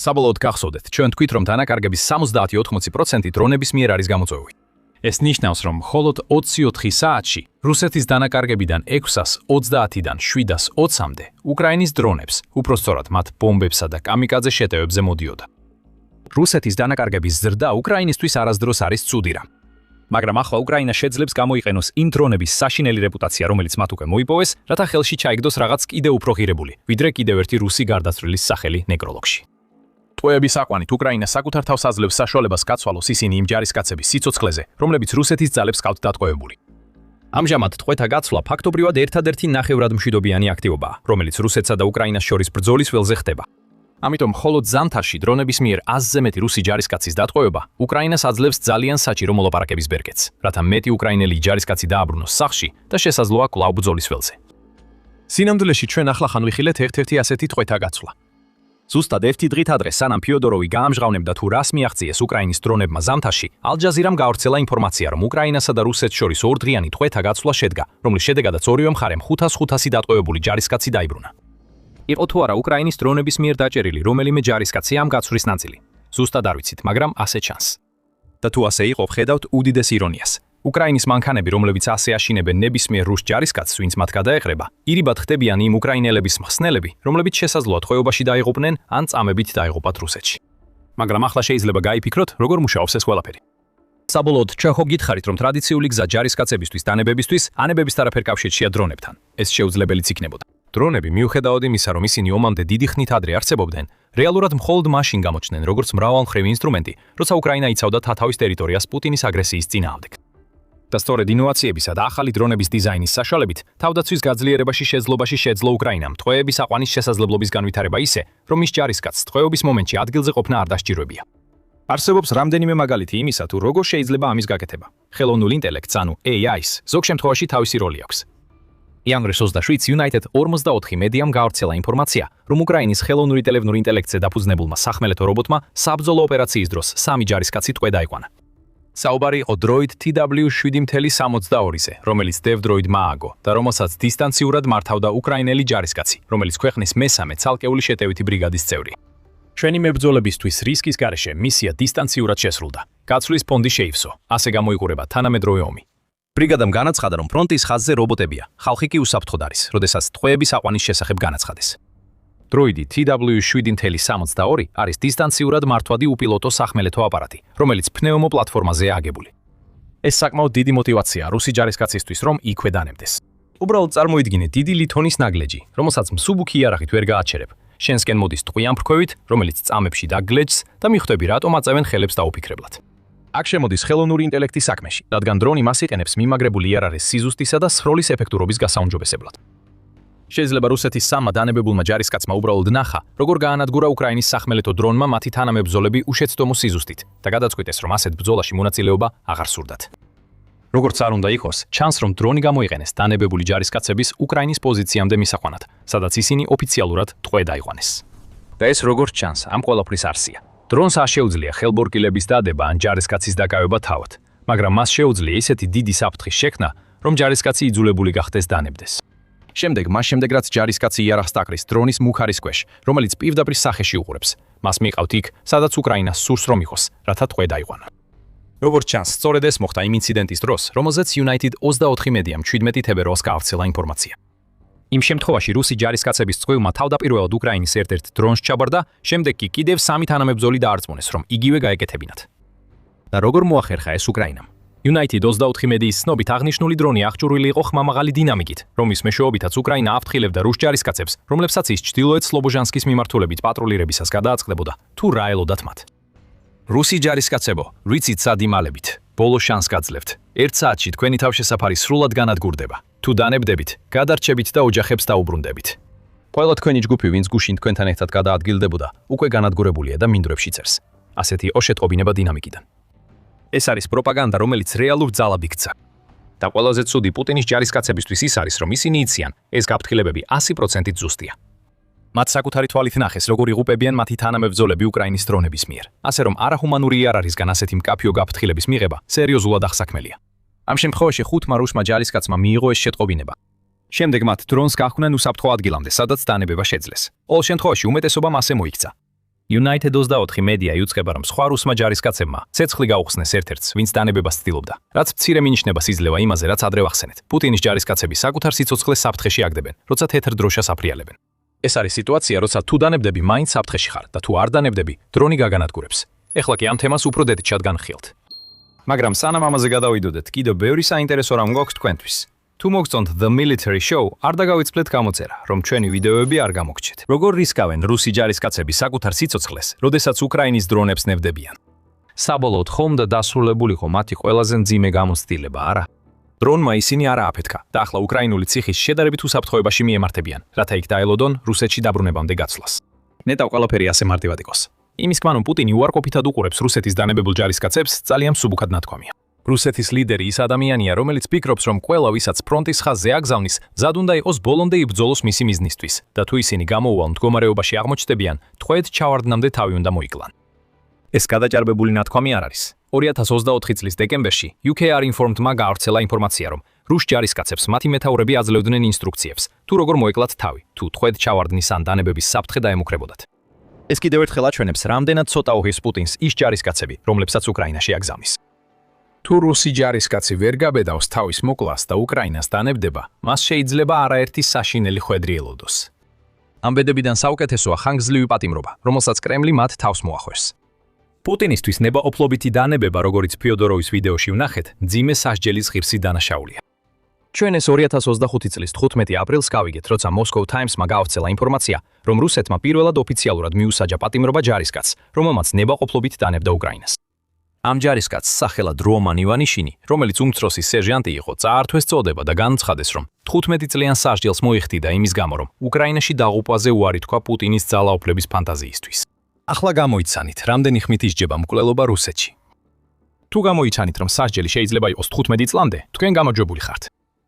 საბოლოოდ გახსოვდეთ, ჩვენ თქვით, რომ დანაკარგების 70-80% დრონების მიერ არის გამოწვეული. ეს ნიშნავს, რომ მხოლოდ 24 საათში რუსეთის დანაკარგებიდან 630-დან 720-მდე უკრაინის დრონებს, უпростоრად მათ ბომბებსა და კამიკაძე შეტევებზე მოდიოდა. რუსეთის დანაკარგების ზრდა უკრაინისთვის არასდროს არის ცუდი რამ. მაგრამ ახლა უკრაინა შეძლებს გამოიყენოს იმ დრონების საშინელი რეპუტაცია, რომელიც მათ უკვე მოიპოვეს, რათა ხელში ჩაიგდოს რაღაც კიდევ უფრო ღირებული, ვიდრე კიდევ ერთი რუსი გარდაცვლილის სახელი ნეკროლოგში. ტყვეების აყვანით უკრაინა საკუთარ თავს აძლევს საშუალებას გაცვალოს ისინი იმ ჯარისკაცების სიცოცხლეზე, რომლებიც რუსეთის ძალებს ყავთ დატყვევებული. ამჟამად ტყვეთა გაცვლა ფაქტობრივად ერთადერთი ნახევრად მშვიდობიანი აქტივობაა, რომელიც რუსეთსა და უკრაინას შორის ბრძოლის ველზე ხდება. ამიტომ მხოლოდ ზამთარში დრონების მიერ 100-ზე მეტი რუსი ჯარისკაცის დატყვევება უკრაინას აძლევს ძალიან საჭირო მოლაპარაკების ბერკეტს, რათა მეტი უკრაინელი ჯარისკაცი დააბრუნოს სახლში და შესაძლოა კვლავ ბრძოლის ველზე. სინამდვილეში ჩვენ ახლა ხანვიხილეთ ერთ-ერთი ასეთი ტყვეთა გაცვლა. ზუსტად ერთი დღით ადრე, სანამ ფიოდოროვი გაამჟღავნებდა თუ რას მიაღწიეს უკრაინის დრონებმა ზამთარში, ალ-ჯაზირამ გავრცელა ინფორმაცია, რომ უკრაინასა და რუსეთს შორის ორდღიანი ტყვეთა გაცვლა შედგა, რომლის შედეგადაც ორივე მხარემ 500-500 დატყვევებული ჯარისკაცი დაიბრუნა. იყო თუ არა უკრაინის დრონების მიერ დაჭერილი რომელიმე ჯარისკაცი ამ გაცვლის ნაწილი. ზუსტად არ ვიცით, მაგრამ ასე ჩანს. და თუ ასე იყო, ვხედავთ უდიდეს ირონიას. უკრაინის მანქანები, რომლებიც ასე აშინებენ ნებისმიერ რუს ჯარისკაცს, ვინც მათ გადაეყრება, ირიბად ხდებიან იმ უკრაინელების მხსნელები, რომლებიც შესაძლოა ტყვეობაში დაიღუპნენ ან წამებით დაიღუპათ რუსეთში. მაგრამ ახლა შეიძლება გაიფიქროთ, როგორ მუშაობს ეს ყველაფერი. საბოლოოდ, ჩვენ ხო გითხარით, რომ ტრადიციული გზა ჯარისკაცებისთვის დანებებისთვის ანებების არაფერ კავშირშია დრონებთან. ეს შეუძლებელიც იქნებოდა. დრონები, მიუხედავად იმისა, რომ ისინი ომამდე დიდი ხნით ადრე არსებობდნენ, რეალურად მხოლოდ მაშინ გამოჩნდნენ, როგორც მრავალმხრივი ინსტრუმენტი, როცა უკრაინა იცავდა თავის ტერიტორიას პუტინის აგრესიის წინააღმდეგ. და სწორედ ინოვაციებისა და ახალი დრონების დიზაინის საშუალებით, თავდაცვის გაძლიერებაში შეძლობაში შეძლო უკრაინამ ტყვეების აყვანის შესაძლებლობის განვითარება ისე, რომ მის ჯარისკაცს ტყვეობის მომენტში ადგილზე ყოფნა არ დასჭიროებია. არსებობს რამდენიმე მაგალითი იმისა, თუ როგორ შეიძლება ამის გაკეთება. ხელოვნურ ინტელექტს, ანუ AI-ს, ზოგ შემთხვევაში თავისი როლი აქვს. იანვრე 27 United 44 მედიამ გავრცელა ინფორმაცია, რომ უკრაინის ხელოვნურ ინტელექტზე დაფუძნებულმა სახმელეთო რობოტმა საბრძოლო ოპერაციის დროს 3 ჯარისკაცი ტყვე დაიყვანა. საუბარი იყო დროიდ TW7.62-ზე, რომელიც დევდროიდმა ააგო და რომელსაც დისტანციურად მართავდა უკრაინელი ჯარისკაცი, რომელიც ქვეყნის მესამე ცალკეული შეტევითი ბრიგადის წევრი. ჩვენი მებრძოლებისთვის რისკის გარეშე მისია დისტანციურად შესრულდა. გაცვლის ფონდი შეივსო, ასე გამოიყურება თანამედროვე ომი. ბრიგადამ განაცხადა, რომ ფრონტის ხაზზე რობოტებია, ხალხი კი უსაფრთხოდ არის, როდესაც ტყვეების აყვანის შესახებ განაცხადეს. დროიდი TW7.62 არის დისტანციურად მართვადი უპილოტო სახმელეთო აპარატი, რომელიც პნევმო პლატფორმაზეა აგებული. ეს საკმაოდ დიდი мотиваცია რუსი ჯარისკაცისთვის, რომ იქვე დანებდეს. უბრალოდ წარმოიდგინეთ დიდი ლითონის ნაგლეჯი, რომელსაც მსუბუქი იარაღით ვერ გააჩერებ. შენსკენ მოდის ტყვიან ფრქვევით, რომელიც წამებში დაგგლეჯს და მიხვდები, რატომ აწევენ ხელებს დაუფიქრებლად. აქ შემოდის ხელოვნური ინტელექტი საქმეში, რადგან დრონი მას იყენებს მიმაგრებული იარაღის სიზუსტისა და სროლის ეფექტურობის გასაუმჯობესებლად. შეიძლება რუსეთის სამმა დანებებულმა ჯარისკაცმა უბრალოდ ნახა, როგორ გაანადგურა უკრაინის სახმელეთო დრონმა მათი თანამებრძოლები უშეცდომო სიზუსტით და გადაწყვიტეს, რომ ასეთ ბრძოლაში მონაწილეობა აღარ სურდათ. როგორც არ უნდა იყოს, ჩანს, რომ დრონი გამოიყენეს დანებებული ჯარისკაცების უკრაინის პოზიციამდე მისაყვანად, სადაც ისინი ოფიციალურად ტყვე დაიყვანეს. და ეს როგორც ჩანს, ამ ყველაფრის არსია. დრონს არ შეუძლია ხელბორკილების დადება ან ჯარისკაცის დაკავება თავად, მაგრამ მას შეუძლია ისეთი დიდი საფრთხის შექმნა, რომ ჯარისკაცი იძულებული გახდეს დანებდეს. მას შემდეგ რაც ჯარისკაცი იარაღს დაკრის დრონის მუქ არის ქვეშ, რომელიც პირდაპირ სახეში უყურებს. მას მიყავთ იქ, სადაც უკრაინას სურს რომ იყოს, რათა ტყვე დაიყვანა. როგორც ჩანს, სწორედ ეს მოხდა იმ ინციდენტის დროს, რომელზეც United 24 მედიამ 17 თებერვალს გაავრცელა ინფორმაცია. იმ შემთხვევაში რუსი ჯარისკაცების წყვილმა თავდაპირველად უკრაინის ერთ-ერთ დრონს ჩაბარდა, შემდეგ კი კიდევ 3 თანამებრძოლი დაარწმუნეს, რომ იგივე გაეკეთებინათ. და როგორ მოახერხა ეს უკრაინამ? United 24 მედიის ცნობით აღნიშნული დრონი აღჭურვილი იყო ხმამაღალი დინამიკით, რომლის მეშვეობითაც უკრაინა აფრთხილებდა რუს ჯარისკაცებს, რომლებსაც ის ჩრდილოეთ სლობოჟანსკის მიმართულებით პატრულირებისას გადააწყდებოდა, თუ რა ელოდათ მათ. რუსი ჯარისკაცებო, რიცით სად იმალებით, ბოლო შანს გაძლევთ. 1 საათში თქვენი თავშესაფარი სრულად განადგურდება. თუ დანებდებით, გადარჩებით და ოჯახებს დაუბრუნდებით. ყველა თქვენი ჯგუფი, ვინც გუშინ თქვენთან ერთად გადაადგილდებოდა, უკვე განადგურებულია და მინდვრებში წერს. ასეთი იყო შეტყობინება დინამიკიდან. ეს არის პროპაგანდა, რომელიც რეალურ ძალად იქცა. და ყველაზე ცუდი პუტინის ჯარისკაცებისთვის ის არის, რომ ისინი იციან, ეს გაფრთხილებები 100%-ით ზუსტია. მათ საკუთარი თვალით ნახეს, როგორ იღუპებიან მათი თანამებრძოლები უკრაინის დრონების მიერ. ასე რომ არახუმანური იარაღისგან ასეთი მკაფიო გაფრთხილების მიღება სერიოზულად აღსაქმელია. ამ შემთხვევაში 5 რუსმა ჯარისკაცმა მიიღო ეს შეტყობინება. შემდეგ მათ დრონს გაჰქვნენ უსაფრთხო ადგილამდე, სადაც დანებება შეძლეს. ყოველ შემთხვევაში უმეტესობამ ასე მოიქცა. United 24 მედია იუწყება, რომ სხვა რუსმა ჯარისკაცებმა ცეცხლი გაუხსნეს ერთ-ერთს, ვინც დანებებას ცდილობდა, რაც მცირე მინიშნებას იძლევა იმაზე, რაც ადრე ვახსენეთ. პუტინის ჯარისკაცები საკუთარ სიცოცხლეს საფრთხეში აგდებენ, როცა თეთრ დროშას აფრიალებენ. ეს არის სიტუაცია, როცა თუ დანებდები, მაინც საფრთხეში ხარ და თუ არ დანებდები, დრონი გაგანადგურებს. ეხლა კი ამ თემას უფრო დეტალურად განხილთ. მაგრამ სანამ ამაზე გადავიდოდეთ, კიდევ ბევრი საინტერესო რამ გვაქვს თქვენთვის. თუ მოგწონთ The Military Show, არ დაგავიწყდეთ გამოწერა, რომ ჩვენი ვიდეოები არ გამოგჩეთ. როგორ რისკავენ რუსი ჯარისკაცები საკუთარ სიცოცხლეს, როდესაც უკრაინის დრონებს ნებდებიან? საბოლოოდ ხომ და დასრულებული ხო მათი ყველაზე მძიმე გამოცდილება, არა? დრონმა ისინი არ ააფეთქა და ახლა უკრაინული ციხის შედარებით უსაფრთხოებაში მიემართებიან, რათა იქ დაელოდონ რუსეთში დაბრუნებამდე გაცვლას. ნეტავ ყველაფერი ასე მარტივად იყოს. იმის თქმა, რომ პუტინი უარყოფითად უყურებს რუსეთის დანებებულ ჯარისკაცებს, ძალიან მსუბუქად ნათქვამია. რუსეთის ლიდერი ის ადამიანია, რომელიც ფიქრობს, რომ ყველა, ვისაც ფრონტის ხაზზე აგზავნის, მზად უნდა იყოს ბოლომდე იბრძოლოს მისი მიზნისთვის და თუ ისინი გამოუვალ მდგომარეობაში აღმოჩნდებიან, ტყვედ ჩავარდნამდე თავი უნდა მოიკლან. ეს გადაჭარბებული ნათქვამი არ არის. 2024 წლის დეკემბერში UKR Informed-მა გაავრცელა ინფორმაცია, რომ რუს ჯარისკაცებს მათი მეთაურები აძლევდნენ ინსტრუქციებს, თუ როგორ მოეკლათ თავი, თუ ტყვედ ჩავარდნის ან დანებების საფრთხე დაემუქრებოდათ. ეს კიდევ ერთხელ აჩვენებს, რამდენად ცოტა უღირს პუტინს ის ჯარისკაცები, რომლებსაც უკრაინაში აგზავნის. თუ რუსი ჯარისკაცი ვერ გაბედავს თავის მოკლას და უკრაინას დანებდება, მას შეიძლება არაერთი საშინელი ხვედრი ელოდოს. ამ ბედებიდან საუკეთესოა ხანგრძლივი პატიმრობა, რომელსაც კრემლი მათ თავს მოახვევს. პუტინისთვის ნებაყოფლობითი დანებება, როგორიც ფიოდოროვის ვიდეოში ვნახეთ, მძიმე სასჯელის ღირსი დანაშაულია. ჩვენ ეს 2025 წლის 15 აპრილს გავიგეთ, როცა Moscow Times-მა გაავრცელა ინფორმაცია, რომ რუსეთმა პირველად ოფიციალურად მიუსაჯა პატიმრობა ჯარისკაცს, რომელმაც ნებაყოფლობით დანებდა უკრაინას. ამ ჯარისკაცს სახელად რომან ივანიშინი, რომელიც უმცროსი სერჟანტი იყო, წაართვეს წოდება და განცხადეს, რომ 15 წლიან სასჯელს მოიხდიდა იმის გამო, რომ უკრაინაში დაღუპვაზე უარი თქვა პუტინის ძალაუფლების ფანტაზიისთვის. ახლა გამოიცანით, რამდენი ხმით ისჯება მკვლელობა რუსეთში. თუ გამოიცანით, რომ სასჯელი შეიძლება იყოს 15 წლამდე, თქვენ გამარჯვებული ხართ.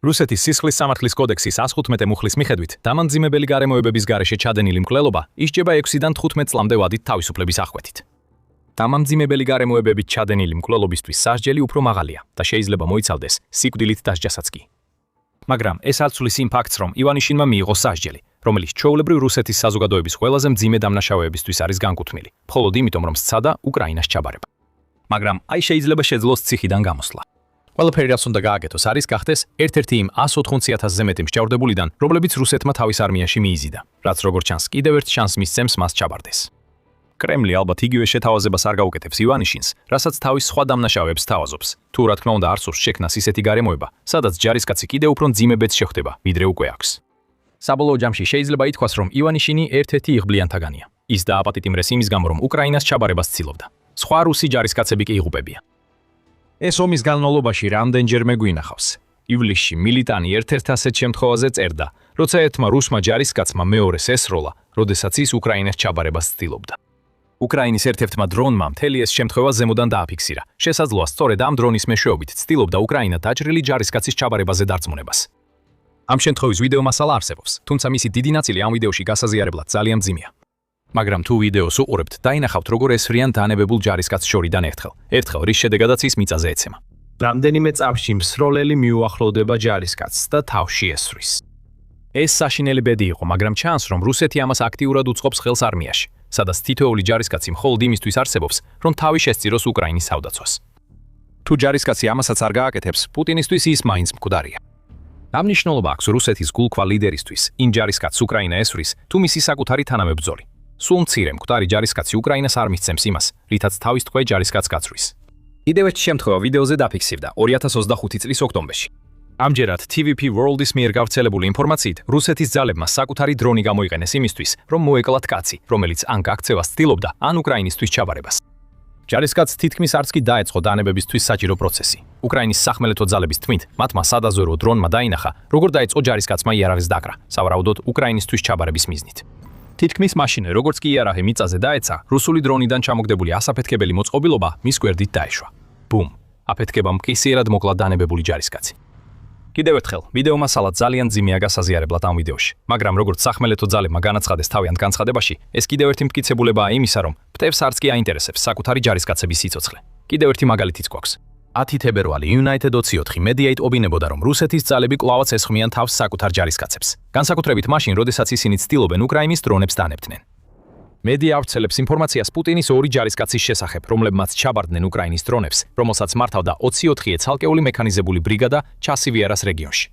რუსეთის სისხლის სამართლის კოდექსის 115 მუხლის მიხედვით, დამამძიმებელი გარემოებების გარეშე ჩადენილი მკვლელობა ისჯება 6-დან 15 წლამდე ვადით თავისუფლების აღკვეთით. დამამძიმებელი გარემოებებით ჩადენილი მკვლელობისთვის სასჯელი უფრო მაღალია და შეიძლება მოიცავდეს სიკვდილით დასჯასაც კი. მაგრამ ეს არ ცვლის იმ ფაქტს, რომ ივანიშინმა მიიღო სასჯელი, რომელიც ჩვეულებრივ რუსეთის საზოგადოების ყველაზე მძიმე დამნაშავეებისთვის არის განკუთვნილი, მხოლოდ იმიტომ, რომ სცადა უკრაინას ჩაბარება. მაგრამ აი შეიძლება შეძლოს ციხიდან გამოსვლა. ყველაფერი, რაც უნდა გააკეთოს, არის გახდეს ერთ-ერთი იმ 180,000-ზე მეტი მსჯავრდებულიდან, რომლებიც რუსეთმა თავის არმიაში მიიზიდა, რაც როგორც ჩანს, კიდევ ერთ შანსს მისცემს მას ჩაბარდეს. კრემლი ალბათ იგივე შეთავაზებას არ გაუკეთებს ივანიშინს, რასაც თავის სხვა დამნაშავეებს თავაზობს. თუ რა თქმა უნდა არ სურს შექმნას ისეთი გარემოება, სადაც ჯარისკაცი კიდევ უფრო მძიმე ბედს შეხვდება, ვიდრე უკვე აქვს. საბოლოო ჯამში შეიძლება ითქვას, რომ ივანიშინი ერთ-ერთი იღბლიანთაგანია. ის დააპატიტიმრეს იმის გამო, რომ უკრაინას ჩაბარებას ცდილობდა. სხვა რუსი ჯარისკაცები კი იღუპებია. ეს ომის განმავლობაში რამდენჯერმე გვინახავს. ივლისში მილიტანი ერთ-ერთ ასეთ შემთხვევაზე წერდა, როცა ერთმა რუსმა ჯარისკაცმა მეორეს ესროლა, როდესაც ის უკრაინას ჩაბარებას ცდილობდა. უკრაინის ერთ-ერთმა დრონმა მთელი ეს შემთხვევა ზემოდან დააფიქსირა. შესაძლოა სწორედ ამ დრონის მეშვეობით ცდილობდა უკრაინა დაჭრილი ჯარისკაცის ჩაბარებაზე დარწმუნებას. ამ შემთხვევის ვიდეო მასალა არსებობს, თუმცა მისი დიდი ნაწილი ამ ვიდეოში გასაზიარებლად ძალიან მძიმეა. მაგრამ თუ ვიდეოს უყურებთ, დაინახავთ, როგორ ესვრიან დანებებულ ჯარისკაცს შორიდან ერთხელ, რის შედეგადაც ის მიწაზე ეცემა. რამდენიმე წამში მსროლელი მიუახლოვდება ჯარისკაცს და თავში ესვრის. ეს საშინელი ბედი იყო, მაგრამ ჩანს, რომ რუსეთი ამას აქტიურად უწყობს ხელს არმიაში, სადაც თითოეული ჯარისკაცი მხოლოდ იმისთვის არსებობს, რომ თავი შესწიროს უკრაინის თავდაცვას. თუ ჯარისკაცი ამასაც არ გააკეთებს, პუტინისთვის ის მაინც მკვდარია. ამ მნიშვნელობა აქვს რუსეთის გულქვალ ლიდერისთვის, იმ ჯარისკაცს უკრაინა ესვრის, თუ მისი საკუთარი თანამებრძოლი. სულ მცირე მკვდარი ჯარისკაცი უკრაინას არ მისცემს იმას, რითაც თავის ტყვე ჯარისკაცს გაწვრის. კიდევ ერთი შემთხვევა ვიდეოზე დაფიქსირდა 2025 წლის ოქტომბერში. ამჯერად TVP World-ის მიერ გავრცელებული ინფორმაციით, რუსეთის ძალებმა საკუთარი დრონი გამოიყენეს იმისთვის, რომ მოეკლათ კაცი, რომელიც ან გაქცევას ცდილობდა, ან უკრაინისთვის ჩაბარებას. ჯარისკაცს თითქმის არც კი დაეწყო დანებებისთვის საჭირო პროცესი. უკრაინის სახმელეთო ძალების თქმით, მათმა სადაზვერვო დრონმა დაინახა, როგორ დაეწყო ჯარისკაცმა იარაღის დაკრა, სავარაუდოდ უკრაინისთვის ჩაბარების მიზნით. თითქმის მაშინვე, როგორც კი იარაღი მიწაზე დაეცა, რუსული დრონიდან ჩამოგდებული ასაფეთქებელი მოწყობილობა მის გვერდით დაეშვა. ბუმ! აფეთქებამ კისიერად მოკლა დანებებული ჯარისკაცი. კიდევ ერთხელ, ვიდეო მასალა ძალიან მძიმეა გასაზიარებლად ამ ვიდეოში, მაგრამ როგორც სახმელეთო ძალებმა განაცხადეს თავიანთ განცხადებაში, ეს კიდევ ერთი მტკიცებულებაა იმისა, რომ მტევს არც კი აინტერესებს საკუთარი ჯარისკაცების სიცოცხლე. კიდევ ერთი მაგალითიც გვაქვს. 10 თებერვალი United 24 Mediate ობინებოდა, რომ რუსეთის ძალები კვლავაც ესხმიან თავს საკუთარ ჯარისკაცებს. განსაკუთრებით მაშინ, როდესაც ისინი ცდილობენ უკრაინის დრონებს დანებდნენ. მედია ავრცელებს ინფორმაციას პუტინის ორი ჯარისკაცის შესახებ, რომლებმაც ჩაბარდნენ უკრაინის დრონებს, რომელსაც მართავდა 24-ე ცალკეული მექანიზებული ბრიგადა ჩასივიერას რეგიონში.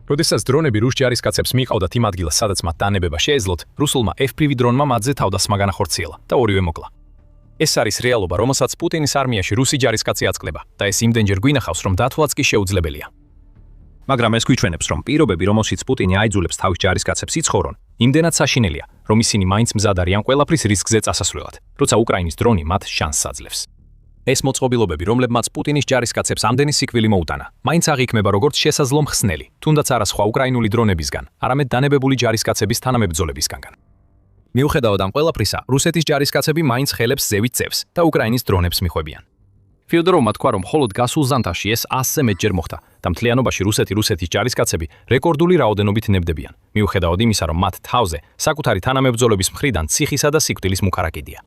როდესაც დრონები რუს ჯარისკაცებს მიჰყავდათ იმ ადგილას, სადაც მათ დანებება შეეძლოთ, რუსულმა FPV დრონმა მათზე თავდასხმა განახორციელა და ორივე მოკლა. ეს არის რეალობა, რომელსაც პუტინის არმიაში რუსი ჯარისკაცი აწყდება და ეს იმდენჯერ გვინახავს, რომ დათვლაც კი შეუძლებელია. მაგრამ ეს გვიჩვენებს, რომ პირობები, რომელშიც პუტინი აიძულებს თავის ჯარისკაცებს იცხოვრონ, იმდენად საშინელია, რომ ისინი მაინც მზად არიან ყველაფრის რისკზე წასასვლელად, როცა უკრაინის დრონი მათ შანსს აძლევს. ეს მოწყობილობები, რომლებმაც პუტინის ჯარისკაცებს ამდენი სიკვდილი მოუტანა, მაინც აღიქმება როგორც შესაძლო მხსნელი, თუნდაც არა სხვა უკრაინული დრონებისგან, არამედ დანებებული ჯარისკაცების თანამებრძოლებისგან. მიუხედავად ამ ყველაფრისა, რუსეთის ჯარისკაცები მაინც ხელებს ზევით წევს და უკრაინის დრონებს მიხვებიან. ფიოდოროვმა თქვა, რომ მხოლოდ გასულ ზამთარში ეს 100-ზე მეტჯერ მოხდა და მთლიანობაში რუსეთის ჯარისკაცები რეკორდული რაოდენობით ნებდებიან, მიუხედავად იმისა, რომ მათ თავზე საკუთარი თანამებრძოლების მხრიდან ციხისა და სიკვდილის მუქარაკიდია.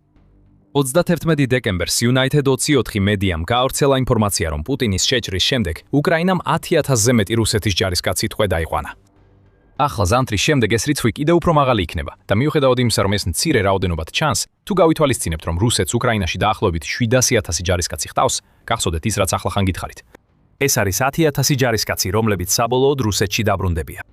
31 დეკემბერს United 24 მედიამ გაავრცელა ინფორმაცია, რომ პუტინის შეჭრის შემდეგ უკრაინამ 10,000-ზე მეტი რუსეთის ჯარისკაცი თვე დაიყვანა. ახლა ზამთრის შემდეგ ეს რიცხვი კიდევ უფრო მაღალი იქნება და მიუხედავად იმისა, რომ ეს მცირე რაოდენობად ჩანს, თუ გავითვალისწინებთ, რომ რუსეთს უკრაინაში დაახლოებით 700,000 ჯარისკაცი ჰყავს, გახსოვდეთ ის, რაც ახლა ხან გითხარით. ეს არის 10,000 ჯარისკაცი, რომლებიც საბოლოოდ რუსეთში დაბრუნდებიან.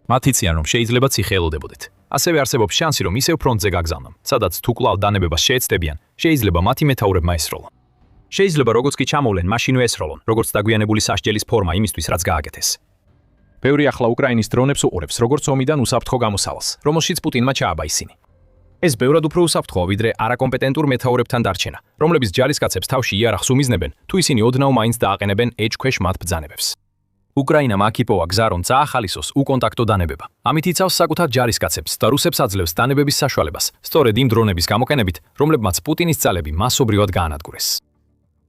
მათ იციან, რომ შეიძლება ციხე ელოდებოდეთ. ასევე არსებობს შანსი, რომ ისევ ფრონტზე გაგზავნონ, სადაც თუ კვლავ დანებებას შეეცდებიან, შეიძლება მათი მეთაურებმა ესროლონ. შეიძლება როგორც კი ჩამოვლენ, მაშინვე ესროლონ, როგორც დაგვიანებული სასჯელის ფორმა იმისთვის, რაც გააკეთეს. ბევრი ახლა უკრაინის დრონებს უყურებს, როგორც ომიდან უსაფრთხო გამოსავალს, რომელშიც პუტინმა ჩააბა ისინი. ეს ბევრად უფრო უსაფრთხოა, ვიდრე არაკომპეტენტურ მეთაურებთან დარჩენა, რომლებიც ჯარისკაცებს თავში იარაღს უმიზნებენ, თუ ისინი ოდნავ მაინც დააყენებენ ეჭქვეშ მათ ბრძანებებს. უკრაინამ აქ იპოვა გზა, რომ წაახალისოს უკონტაქტო დანებება. ამით იცავს საკუთარ ჯარისკაცებს და რუსებს აძლევს დანებების საშუალებას, სწორედ იმ დრონების გამოყენებით, რომლებმაც პუტინის ძალები მასობრივად გაანადგურეს.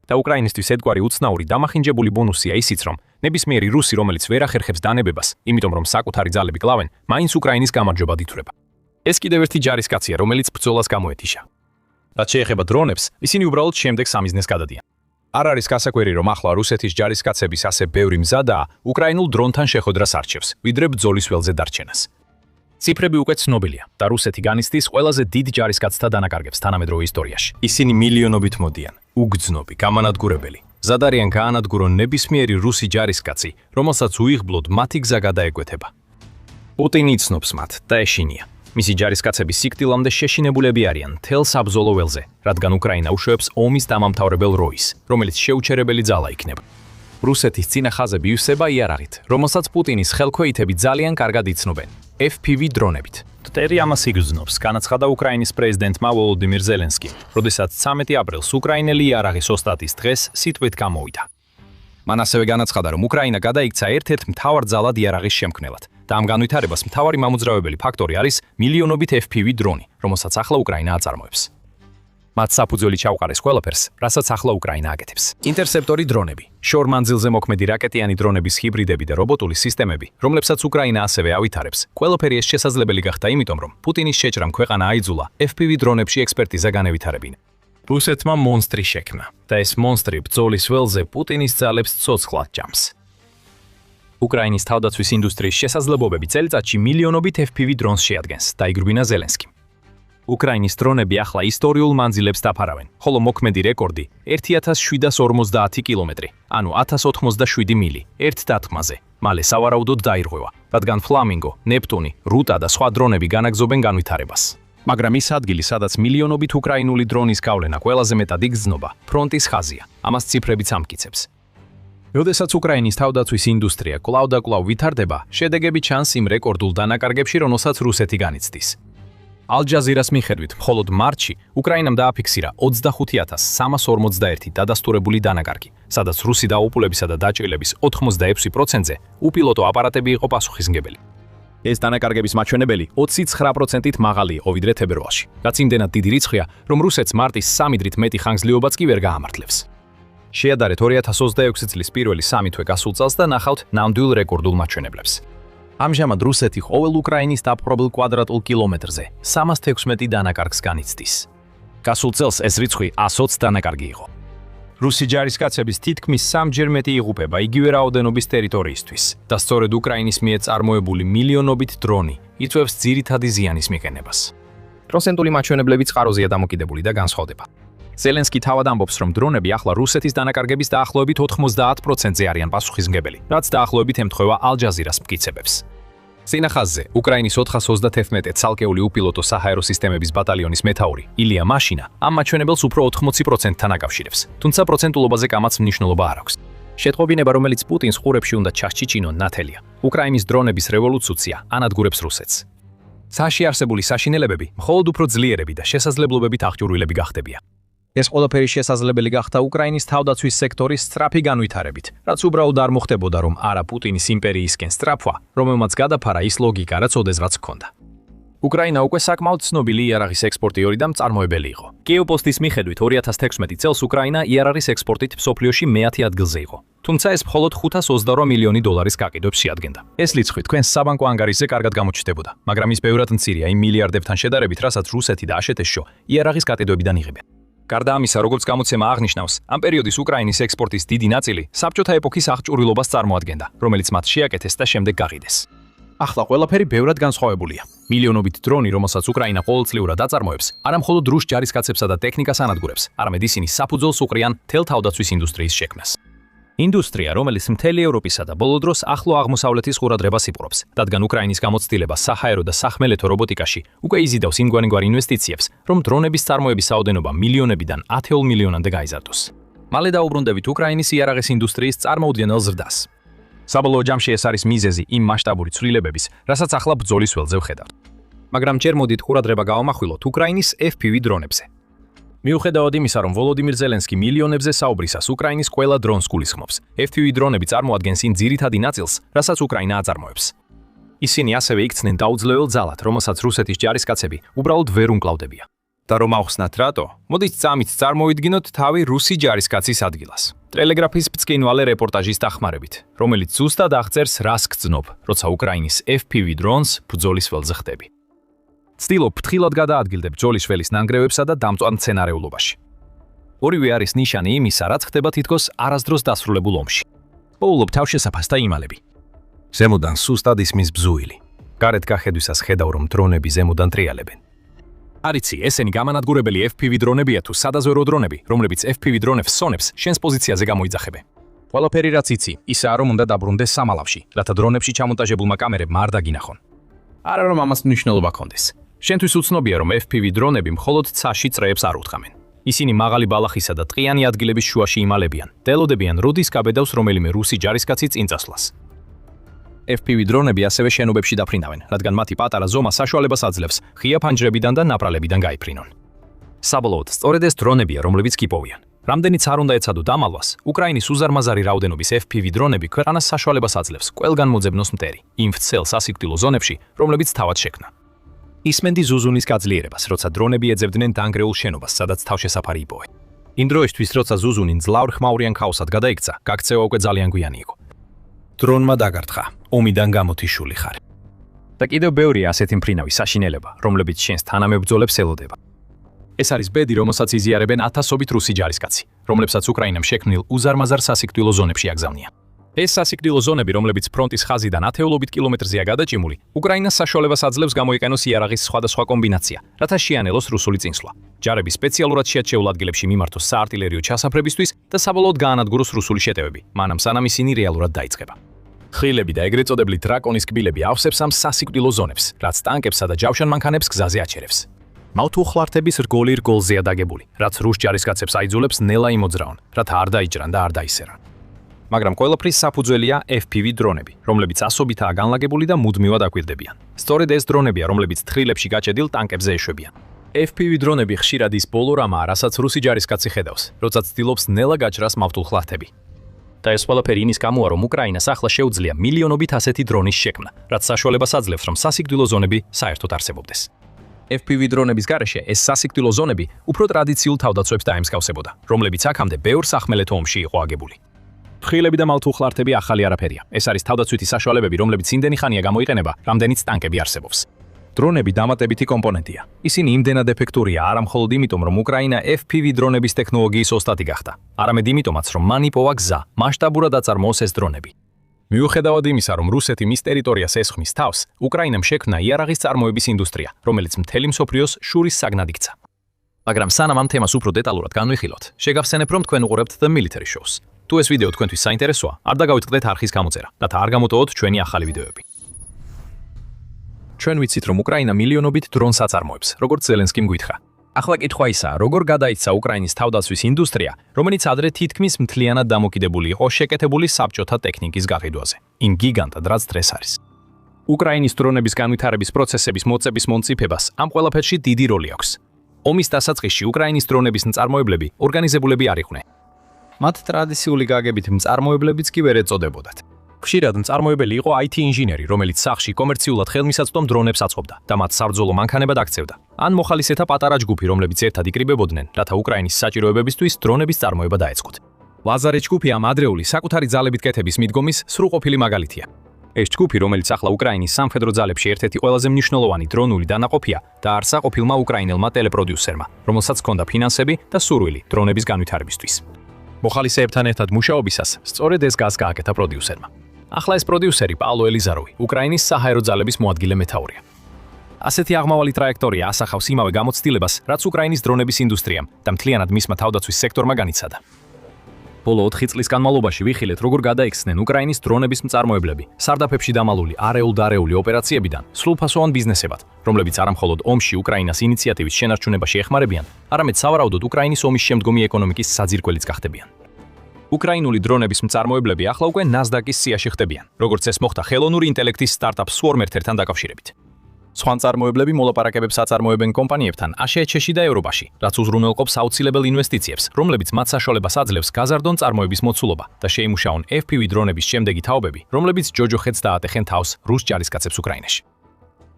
და უკრაინისთვის ერთგვარი უცნაური დამახინჯებული ბონუსია ისიც, რომ ნებისმიერი რუსი, რომელიც ვერ ახერხებს დანებებას, იმიტომ რომ საკუთარი ძალები კლავენ, მაინც უკრაინის გამარჯვებად ითვლება. ეს კიდევ ერთი ჯარისკაცია, რომელიც ბრძოლას გამოეთიშა. რაც შეეხება დრონებს, ისინი უბრალოდ შემდეგ სამიზნეს გადადიან. არ არის გასაკვირი, რომ ახლა რუსეთის ჯარისკაცების ასე ბევრი მზადაა უკრაინულ დრონთან შეხვედრას არჩევს, ვიდრე ბრძოლის ველზე დარჩენას. ციფრები უკვე ცნობილია და რუსეთი განიცდის ყველაზე დიდ ჯარისკაცთა დანაკარგებს თანამედროვე ისტორიაში. ისინი მილიონობით მოდიან, უგრძნობი, გამანადგურებელი. მზად არიან გაანადგურონ ნებისმიერი რუსი ჯარისკაცი, რომელსაც უიღბლოდ მათი გზა გადაეკვეთება. პუტინი იცნობს მათ და ეშინია. მისი ჯარისკაცები სიკვდილამდე შეშინებულები არიან მთელ საბრძოლო ველზე, რადგან უკრაინა უშვებს ომის დამამთავრებელ როის, რომელიც შეუჩერებელი ძალა იქნება. რუსეთის წინა ხაზები ივსება იარაღით, რომელსაც პუტინის ხელქვეითები ძალიან კარგად იცნობენ, FPV დრონებით. მტერი ამას იგრძნობს, განაცხადა უკრაინის პრეზიდენტმა ვოლოდიმირ ზელენსკიმ, როდესაც 13 აპრილს უკრაინელი იარაღის ოსტატის დღეს სიტყვით გამოვიდა. მან ასევე განაცხადა, რომ უკრაინა გადაიქცა ერთ-ერთ მთავარ ძალად იარაღის შემქმნელად და ამ განვითარებას მთავარი მამოძრავებელი ფაქტორი არის მილიონობით FPV დრონი, რომელსაც ახლა უკრაინა აწარმოებს. მათ საფუძველი ჩაუყარეს ყველაფერს, რასაც ახლა უკრაინა აკეთებს. ინტერსეპტორი დრონები, შორმანძილზე მოქმედი რაკეტიანი დრონების ჰიბრიდები და რობოტული სისტემები, რომლებსაც უკრაინა ასევე ავითარებს. ყველაფერი ეს შესაძლებელი გახდა იმიტომ, რომ პუტინის შეჭრამ ქვეყანა აიძულა FPV დრონებში ექსპერტიზა განევითარებინა. რუსეთმა მონსტრი შექმნა და ეს მონსტრი ბრძოლის ველზე პუტინის ძალებს ცოცხლად ჭამს. უკრაინის თავდაცვის ინდუსტრიის შესაძლებლობები წელიწადში მილიონობით FPV დრონს შეადგენს, დაიგრბინა ზელენსკიმ. უკრაინის დრონები ახლა ისტორიულ მანძილებს დაფარავენ, ხოლო მოქმედი რეკორდი 1750 კილომეტრი, ანუ 1087 მილი, ერთ დათმაზე. მალე სავარაუდოდ დაირღვევა, რადგან ფლამინგო, ნეპტუნი, რუტა და სხვა დრონები განაგზობენ განვითარებას. მაგრამ ის ადგილი, სადაც მილიონობით უკრაინული დრონის გავლენა ყველაზე მეტად იგრძნობა, ფრონტის ხაზია. ამას ციფრებიც ამტკიცებს. როდესაც უკრაინის თავდაცვის ინდუსტრია კვლავ და კვლავ ვითარდება, შედეგები ჩანს იმ რეკორდულ დანაკარგებში, რომელსაც რუსეთი განიცდის. ალ-ჯაზირას მიხედვით, მხოლოდ მარტში უკრაინამ დააფიქსირა 25,341 დადასტურებული დანაკარგი, სადაც რუსი დაუპულებისა და დაჭრილების 86%-ზე უპილოტო აპარატები იყო პასუხისმგებელი. ეს დანაკარგების მაჩვენებელი 29%-ით მაღალი იყო ვიდრე თებერვალში, რაც იმდენად დიდი რიცხვია, რომ რუსეთს მარტის 3 დრით მეტი ხანგრძლივობაც კი ვერ გაამართლებს. შეადარეთ 2026 წლის პირველი 3 თვე გასულ წელს და ნახავთ ნამდვილ რეკორდულ მაჩვენებლებს. ამჟამად რუსეთი ყოველ უკრაინის დაპყრობილ კვადრატულ კილომეტრზე 316 დანაკარგს განიცდის. გასულ წელს ეს რიცხვი 120 დანაკარგი იყო. რუსი ჯარისკაცების თითქმის 3-ჯერ მეტი იღუპება იგივე რაოდენობის ტერიტორიისთვის და სწორედ უკრაინის მიერ წარმოებული მილიონობით დრონი იწვევს ძირითადი ზიანის მიყენებას. პროცენტული მაჩვენებლები წყაროზეა დამოკიდებული და განსხვავდება. ზელენსკი თავად ამბობს, რომ დრონები ახლა რუსეთის დანაკარგების დაახლოებით 90%-ზე არიან პასუხისმგებელი, რაც დაახლოებით ემთხვევა ალ-ჯაზირას მტკიცებებს. წინა ხაზზე უკრაინის 431 ცალკეული უპილოტო საჰაერო სისტემების ბატალიონის მეთაური ილია მაშინა ამ მაჩვენებელს უფრო 80%-თან აკავშირებს, თუმცა პროცენტულობაზე კამაც მნიშვნელობა არ აქვს. შეტყობინება, რომელიც პუტინს ყურებში უნდა ჩასჭიჭინონ, ნათელია. უკრაინის დრონების რევოლუცია ანადგურებს რუსეთს. ცაში არსებული საშინელებები მხოლოდ უფრო ძლიერები და შესაძლებლობებით აღჭურვილები გახდებიან. ეს ყველაფერი შესაძლებელი გახდა უკრაინის თავდაცვის სექტორის სწრაფი განვითარებით, რაც უბრალოდ არ მოხდებოდა, რომ არა პუტინის იმპერიისკენ სწრაფვა, რომელმაც გადაფარა ის ლოგიკა, რაც ოდესღაც ჰქონდა. უკრაინა უკვე საკმაოდ ცნობილი იარაღის ექსპორტიორი და მწარმოებელი იყო. Geopost-ის მიხედვით 2016 წელს უკრაინა იარაღის ექსპორტით მსოფლიოში მე-10 ადგილზე იყო. თუმცა ეს მხოლოდ 528 მილიონი დოლარის გაყიდვებს შეადგენდა. ეს რიცხვი თქვენს საბანკო ანგარიშზე კარგად გამოჩნდებოდა, მაგრამ ის ბევრად მცირეა იმ მილიარდებთან შედარებით, რასაც რუსეთი და აშშ იარაღის გაყიდვებიდან იღებენ. გარდა ამისა, როგორც გამოცემა აღნიშნავს, ამ პერიოდის უკრაინის ექსპორტის დიდი ნაწილი საბჭოთა ეპოქის აღჭურვილობას წარმოადგენდა, რომელიც მათ შეაკეთეს და შემდეგ გაყიდეს. ახლა ყველაფერი ბევრად განსხვავებულია. მილიონობით დრონი, რომელსაც უკრაინა ყოველწლიურად აწარმოებს, არა მხოლოდ რუს ჯარისკაცებსა და ტექნიკას ანადგურებს, არამედ ისინი საფუძველს უყრიან მთელ თავდაცვის ინდუსტრიის შექმნას. ინდუსტრია, რომელიც მთელი ევროპისა და ბოლო დროს ახლო აღმოსავლეთის ყურადღებას იპყრობს, რადგან უკრაინის გამოცდილება საჰაერო და სახმელეთო რობოტიკაში უკვე იზიდავს იმგვარ ინვესტიციებს, რომ დრონების წარმოების საოდენობა მილიონებიდან 10 მილიონამდე გაიზარდოს. მალე დაუბრუნდებით უკრაინის იარაღის ინდუსტრიის წარმოუდგენელ ზრდას. საბოლოო ჯამში ეს არის მიზეზი იმ მასშტაბური ცვლილებების, რასაც ახლა ბრძოლის ველზე ვხედავთ. მაგრამ ჯერ მოდით ყურადღება გავამახვილოთ უკრაინის FPV დრონებზე. მიუხედავად იმისა, რომ ვოლოდიმირ ზელენსკი მილიონებზე საუბრისას უკრაინის ყველა დრონს გულისხმობს, FPV დრონები წარმოადგენს იმ ძირითადი ნაწილს, რასაც უკრაინა აწარმოებს. ისინი ასევე იქცნენ დაუძლეველ ძალად, რომელსაც რუსეთის ჯარისკაცები უბრალოდ ვერ უმკლავდებიან. და რომ ავხსნათ რატო, მოდით წამით წარმოვიდგინოთ თავი რუსი ჯარისკაცის ადგილას. ტელეგრაფის ბწკინვალე რეპორტაჟის დახმარებით, რომელიც ზუსტად აღწერს, რას გრძნობ, როცა უკრაინის FPV დრონს ბრძოლის ველზე ხდები. ცდილობ ფრთხილად გადაადგილდებ ბრძოლის ველის ნანგრევებსა და დამწვან სცენარეულობაში. ორივე არის ნიშანი იმისა, რაც ხდება თითქოს არასდროს დასრულებულ ომში. პოულობ თავშესაფრს და იმალები. ზემოდან სუსტად ისმის ბზუილი. გარეთ გახედვისას ხედავ, რომ დრონები ზემოდან ტრიალებენ. არიცი, ესენი გამანადგურებელი FPV დრონებია თუ სადაზვერო დრონები, რომლებიც FPV დრონებს სონებს შენს პოზიციაზე გამოიძახებენ. ყველაფერი რაც იცი, ისაა რომ უნდა დაბრუნდეს სამალავში, რათა დრონებში ჩამონტაჟებულმა კამერებმა არ დაგინახონ. არა რომ ამას მნიშვნელობა ჰქონდეს. შენთვის უცნობია, რომ FPV დრონები მხოლოდ ცაში წრეებს არ უთხრამენ. ისინი მაღალი ბალახისა და ტყიანი ადგილების შუაში იმალებიან, დელოდებიან როდის გაბედავს რომელიმე რუსი ჯარისკაცი წინ წასვლას. FPV დრონები ასევე შენობებში დაფრინავენ, რადგან მათი პატარა ზომა საშუალებას აძლევს ღია ფანჯრებიდან და ნაპრალებიდან გაიფრინონ. საბოლოოდ, სწორედ ეს დრონებია, რომლებიც კიპოვიან. რამდენიც არ უნდა ეცადო დამალვას, უკრაინის უზარმაზარი რაოდენობის FPV დრონები ქვეყანას საშუალებას აძლევს ყველგან მოძებნოს მტერი, იმ ვრცელ სასიკვდილო ზონებში, რომლებიც თავად შექმნა. ისმენდი ზუზუნის გაძლიერებას, როცა დრონები ეძებდნენ დანგრეულ შენობას, სადაც თავშესაფარი იპოვე. იმ დროისთვის, როცა ზუზუნი მძლავრ ხმაურიან ქაოსად გადაიქცა, გაქცევა უკვე ძალიან გვიანი იყო. დრონმა დაგარტყა, ომიდან გამოთიშული ხარ. და კიდევ ბევრია ასეთი მფრინავი საშინელება, რომლებიც შენს თანამებრძოლებს ელოდება. ეს არის ბედი, რომელსაც იზიარებენ ათასობით რუსი ჯარისკაცი, რომლებსაც უკრაინამ შექმნილ უზარმაზარ სასიკვდილო ზონებში აგზავნია. ეს სასიკვდილო ზონები, რომლებიც ფრონტის ხაზიდან ათეულობით კილომეტრზეა გადაჭიმული, უკრაინას საშუალებას აძლევს გამოიყენოს იარაღის სხვადასხვა კომბინაცია, რათა შეანელოს რუსული წინსვლა. ჯარები სპეციალურად შეარჩეულ ადგილებში მიმართოს საარტილერიო ჩასაფრებისთვის და საბოლოოდ გაანადგუროს რუსული შეტევები, მანამ სანამ ისინი რეალურად დაიწყება. ხილები და ეგრეთ წოდებული დრაკონის კბილები ავსებს ამ სასიკვდილო ზონებს, რაც ტანკებსა და ჯავშან მანქანებს გზაზე აჩერებს. მავთუხლართების რგოლი რგოლზეა დაგებული, რაც რუს ჯარისკაცებს აიძულებს ნელა იმოძრაონ, რათა არ დაიჭრან და არ დაისერან. მაგრამ ყველაფრის საფუძველია FPV დრონები, რომლებიც ასობითაა განლაგებული და მუდმივად აკვირდებიან. სწორედ ეს დრონებია, რომლებიც თხრილებში გაჭედილ ტანკებზე ეშვებიან. FPV დრონები ხშირად ის ბოლო რამაა, რასაც რუსი ჯარისკაცი ხედავს, როცა ცდილობს ნელა გაჭრას მავთულხლართები. და ეს ყველაფერი იმის გამოა, რომ უკრაინას ახლა შეუძლია მილიონობით ასეთი დრონის შექმნა, რაც საშუალებას აძლევს, რომ სასიკვდილო ზონები საერთოდ არსებობდეს. FPV დრონების გარეშე ეს სასიკვდილო ზონები უფრო ტრადიციულ თავდაცვებს დაემსგავსებოდა, რომლებიც აქამდე ბევრ სახმელეთო ომში იყო აგებული. ფრხილები და მავთუხლართები ახალი არაფერია. ეს არის თავდაცვითი საშუალებები, რომლებიც იმდენი ხანია გამოიყენება, რამდენიც ტანკები არსებობს. დრონები დამატებითი კომპონენტია. ისინი იმდენად ეფექტურია არა მხოლოდ იმიტომ, რომ უკრაინა FPV დრონების ტექნოლოგიის ოსტატი გახდა, არამედ იმიტომაც, რომ მან იპოვა გზა მასშტაბურად აწარმოოს ეს დრონები. მიუხედავად იმისა, რომ რუსეთი მის ტერიტორიას ესხმის თავს, უკრაინამ შექმნა იარაღის წარმოების ინდუსტრია, რომელიც მთელი მსოფლიოს შურის საგნად იქცა. მაგრამ სანამ ამ თემას უფრო დეტალურად განვიხილოთ, შეგახსენებ, რომ თქვენ უყურებთ The Military Shows. თუ ეს ვიდეო თქვენთვის საინტერესოა, არ დაგავიწყდეთ არხის გამოწერა, რათა არ გამოტოვოთ ჩვენი ახალი ვიდეოები. ჩვენ ვიცით, რომ უკრაინა მილიონობით დრონს აწარმოებს, როგორც ზელენსკიმ გითხრა. ახლა კითხვა ისაა, როგორ გადაიქცა უკრაინის თავდაცვის ინდუსტრია, რომელიც ადრე თითქმის მთლიანად დამოკიდებული იყო შეკეთებული საბჭოთა ტექნიკის გაყიდვაზე. იმ გიგანტად, რაც დღეს არის. უკრაინის დრონების განვითარების პროცესების მოწების მომწიფებას ამ ყველაფერში დიდი როლი აქვს. ომის დასაწყისში უკრაინის დრონების მწარმოებლები ორგანიზებულები არ იყვნენ. მათ ტრადიციული გაგებით მწარმოებლებიც კი ვერ ეწოდებოდათ. ხშირად მწარმოებელი იყო IT ინჟინერი, რომელიც სახში კომერციულად ხელმისაწვდომ დრონებს აწყობდა და მათ საბრძოლო მანქანებად აქცევდა. ან მოხალისეთა პატარა ჯგუფი, რომლებიც ერთად იკრიბებოდნენ, რათა უკრაინის საჭიროებებისთვის დრონების წარმოება დაეწყოთ. ლაზარე ჯგუფი ამ ადრეული საკუთარი ძალებით კეთების მიდგომის სრულყოფილი მაგალითია. ეს ჯგუფი, რომელიც ახლა უკრაინის სამხედრო ძალებში ერთ-ერთი ყველაზე მნიშვნელოვანი დრონული დანაყოფია, დაარსა ყოფილმა უკრაინელმა ტელეპროდიუსერმა, რომელსაც ჰქონდა ფინანსები და სურვილი დრონების განვითარებისთვის. მოხალისეებთან ერთად მუშაობისას სწორედ ეს გაზ გააკეთა პროდიუსერმა. ახლა ეს პროდიუსერი პავლო ელიზაროვი, უკრაინის საჰაერო ძალების მოადგილე მეთაურია. ასეთი აღმავალი ტრაექტორია ასახავს იმავე გამოცდილებას, რაც უკრაინის დრონების ინდუსტრიამ და მთლიანად მისმა თავდაცვის სექტორმა განიცადა. ბოლო 4 წლის განმავლობაში ვიხილეთ, როგორ გადაიქცნენ უკრაინის დრონების მწარმოებლები სარდაფებში დამალული არეულ-დარეული ოპერაციებიდან სრულფასოვან ბიზნესებად, რომლებიც არამხოლოდ ომში უკრაინას ინიციატივის შენარჩუნებაში ეხმარებიან, არამედ სავარაუდოდ უკრაინის ომის შემდგომი ეკონომიკის საძირკველიც გახდებიან. უკრაინული დრონების მწარმოებლები ახლა უკვე NASDAQ-ის სიაში ხდებიან, როგორც ეს მოხდა ხელოვნური ინტელექტის სტარტაპ Swarmerterთან დაკავშირებით. სხვა მწარმოებლები მოლაპარაკებებს აწარმოებენ კომპანიებთან ASEAN-ში და ევროპაში, რაც უზრუნველყოფს აუცილებელ ინვესტიციებს, რომლებიც მათ საშუალებას აძლევს გაზარდონ წარმოების მოცულობა და შეიმუშაონ FPV დრონების შემდეგი თაობები, რომლებიც ჯოჯოხეთს დაატეხენ თავს რუს ჯარისკაცებს უკრაინაში.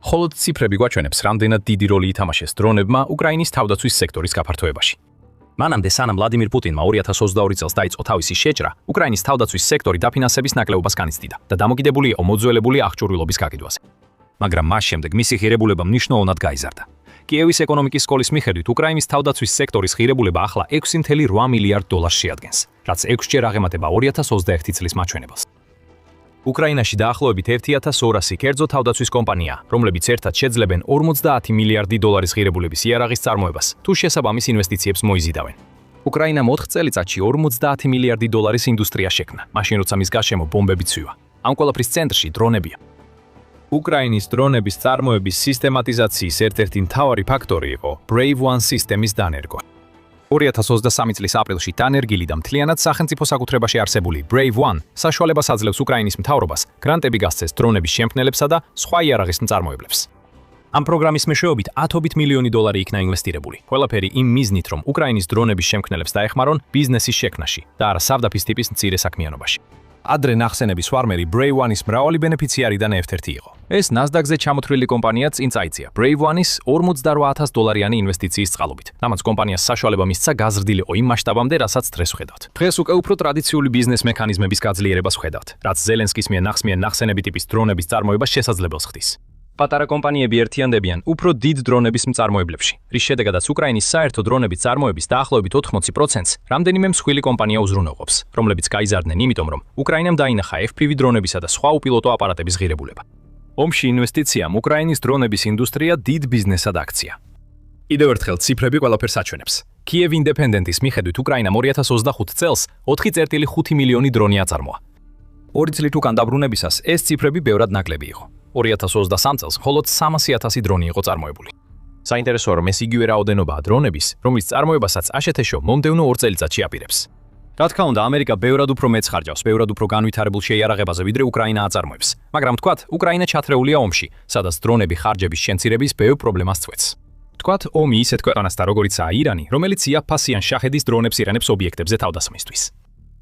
ხოლოდ ციფრები გვაჩვენებს, რამდენად დიდი როლი ითამაშეს დრონებმა უკრაინის თავდაცვის სექტორის გაფართოებაში. მანამდე სანამ ვლადიმირ პუტინმა 2022 წელს დაიწყო თავისი შეჭრა, უკრაინის თავდაცვის სექტორი დაფინანსების ნაკლებობას განიცდიდა და დამოკიდებული იყო მოძველებული აღჭურვილობის გაკიდვაზე. მაგრამ მას შემდეგ მისი ღირებულება მნიშვნელოვნად გაიზარდა. კიევის ეკონომიკის სკოლის მიხედვით, უკრაინის თავდაცვის სექტორის ღირებულება ახლა 6.8 მილიარდ დოლარს შეადგენს, რაც 6-ჯერ აღემატება 2021 წლის მაჩვენებელს. უკრაინაში დაახლოებით 1200 კერძო თავდაცვის კომპანია, რომლებიც ერთად შეძლებენ 50 მილიარდი დოლარის ღირებულების იარაღის წარმოებას, თუ შესაბამის ინვესტიციებს მოიზიდავენ. უკრაინამ 4 წელიწადში 50 მილიარდი დოლარის ინდუსტრია შექმნა, მაშინ როცა მის გარშემო ბომბები ცვივა. ამ ყველაფრის ცენტრში დრონებია. უკრაინის დრონების წარმოების სისტემატიზაციის ერთ-ერთი მთავარი ფაქტორი იყო Brave One სისტემის დანერგვა. 2023 წლის აპრილში დანერგილი და მთლიანად სახელმწიფო საკუთრებაში არსებული Brave One საშუალებას აძლევს უკრაინის მთავრობას გრანტები გასცეს დრონების შემქმნელებსა და სხვა იარაღის მწარმოებლებს. ამ პროგრამის მეშვეობით 10 მილიონი დოლარი იქნა ინვესტირებული. ყველაფერი იმ მიზნით, რომ უკრაინის დრონების შემქმნელებს დაეხმარონ ბიზნესის შექმნაში და არა სავდაფის ტიპის მცირე საქმიანობაში. ადრე ნახსენების Swarmer-ი Brave One-ის მრავალი ბენეფიციარიდან ერთ-ერთი იყო. ეს NASDAQ-ზე ჩამოთვლილი კომპანია წინ წაიწია Brave One-ის 48,000 დოლარიანი ინვესტიციის წყალობით. რამაც კომპანიას საშუალება მისცა გაზრდილიყო იმ მასშტაბამდე, რასაც დღეს ვხედავთ. დღეს უკვე უფრო ტრადიციული ბიზნეს მექანიზმების გაძლიერებას ვხედავთ, რაც ზელენსკის მიერ ნახსენები ტიპის დრონების წარმოებას შესაძლებელს ხდის. პატარა კომპანიები ერთიანდებიან უფრო დიდ დრონების მწარმოებლებში, რის შედეგადაც უკრაინის საერთო დრონების წარმოების დაახლოებით 80%-ს რამდენიმე მსხვილი კომპანია უზრუნველყოფს, რომლებიც გაიზარდნენ იმიტომ, რომ უკრაინამ დაინახა FPV დრონებისა და სხვა უპილოტო აპარატების ღირებულება. ომში ინვესტიციამ უკრაინის დრონების ინდუსტრია დიდ ბიზნესად აქცია. კიდევ ერთხელ ციფრები ყველაფერს აჩვენებს. Kiev Independent-ის მიხედვით უკრაინამ 2025 წელს 4.5 მილიონი დრონი აწარმოა. 2 წლით უკან დაბრუნებისას ეს ციფრები ბევრად ნაკლები იყო. 2023 წელს მხოლოდ 300,000 დრონი იყო წარმოებული. საინტერესოა, რომ ეს იგივე რაოდენობაა დრონების, რომლის წარმოებასაც ASEAN მომდევნო 2 წელიწადში აპირებს. რა თქმა უნდა, ამერიკა ბევრად უფრო მეც ხარჯავს, ბევრად უფრო განვითარებულ შეიარაღებაზე, ვიდრე უკრაინა აწარმოებს. მაგრამ თქვათ, უკრაინა ჩათრეულია ომში, სადაც დრონები ხარჯების შემცირების ბევრ პრობლემას წვეთს. თქვათ, ომი ისეთ ქვეყანასთან, როგორიცაა ირანი, რომელიც იაფფასიან შაჰედის დრონებს ირანებს ობიექტებზე თავდასხმისთვის.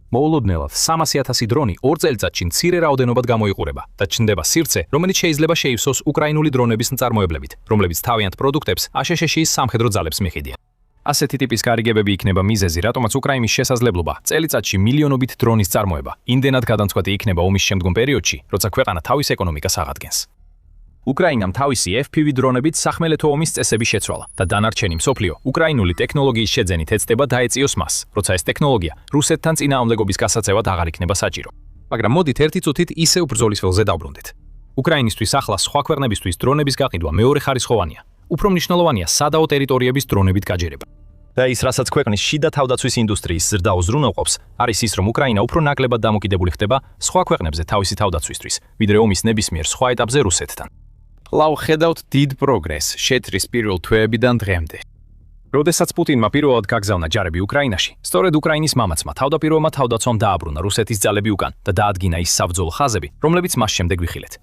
მოულოდნელად 300,000 დრონი 2 წელიწადში მცირე რაოდენობად გამოიყურება და ჩნდება სივრცე, რომელიც შეიძლება შეივსოს უკრაინული დრონების მწარმოებლებით, რომლებიც თავიანთ პროდუქტებს ASEAN-ის სამხედრო ძალებს მიყიდიან. ასეთი ტიპის გარიგებები იქნება მიზეზი, რატომაც უკრაინის შესაძლებლობა წელიწადში მილიონობით დრონის წარმოება იმდენად გადამწყვეტი იქნება ომის შემდგომ პერიოდში, როცა ქვეყანა თავის ეკონომიკას აღადგენს. უკრაინამ თავისი FPV დრონებით სახმელეთო ომის წესები შეცვალა და დანარჩენი მსოფლიო უკრაინული ტექნოლოგიის შეძენით ეცდება დაეწიოს მას, როცა ეს ტექნოლოგია რუსეთთან წინააღმდეგობის გასაცევად აღარ იქნება საჭირო. მაგრამ მოდით ერთი წუთით ისევ ბრძოლის ველზე დავბრუნდეთ. უკრაინისთვის ახლა სხვა ქვეყნებისთვის დრონების გაყიდვა მეორე ხარისხოვანია. უფრო მნიშვნელოვანია სადაო ტერიტორიების დრონებით გაჯერება. და ის, რასაც ქვეყნის შიდა თავდაცვის ინდუსტრიის ზრდა უზრუნველყოფს, არის ის, რომ უკრაინა უფრო ნაკლებად დამოკიდებული ხდება სხვა ქვეყნებზე თავისი თავდაცვისთვის, ვიდრე ომის ნებისმიერ სხვა ეტაპზე რუსეთთან. ლავ ხედავთ დიდ პროგრესს შეჭრის პირველ თვეებიდან დღემდე. როდესაც პუტინმა პირველად გაგზავნა ჯარები უკრაინაში, სწორედ უკრაინის მამაცმა თავდაპირველმა თავდაცვამ დააბრუნა რუსეთის ძალები უკან და დაადგინა ის საბრძოლო ხაზები, რომლებიც მას შემდეგ ვიხილეთ.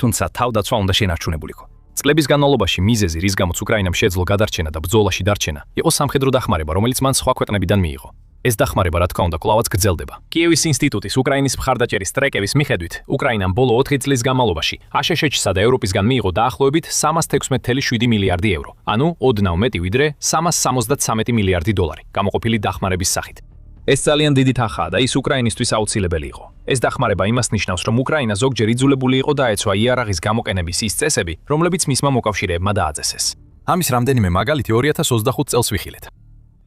თუმცა თავდაცვა უნდა შენარჩუნებულიყო. წლების განმავლობაში მიზეზი, რის გამოც უკრაინამ შეძლო გადარჩენა და ბრძოლაში დარჩენა, იყო სამხედრო დახმარება, რომელიც მან სხვა ქვეყნებიდან მიიღო. ეს დახმარება რა თქმა უნდა კვლავაც გრძელდება. კიევის ინსტიტუტის უკრაინის მხარდაჭერის ტრეკების მიხედვით, უკრაინამ ბოლო 4 წლის განმავლობაში აშშ-სა და ევროპისგან მიიღო დაახლოებით 316.7 მილიარდი ევრო, ანუ ოდნავ მეტი ვიდრე 373 მილიარდი დოლარი, გამოყოფილი დახმარების სახით. ეს ძალიან დიდი თანხაა და ის უკრაინისთვის აუცილებელი იყო. ეს დახმარება იმას ნიშნავს, რომ უკრაინა ზოგჯერ იძულებული იყო დაეცვა იარაღის გამოყენების ის წესები, რომლებიც მისმა მოკავშირეებმა დააწესეს. ამის რამდენიმე მაგალითი 2025 წელს ვიხილეთ.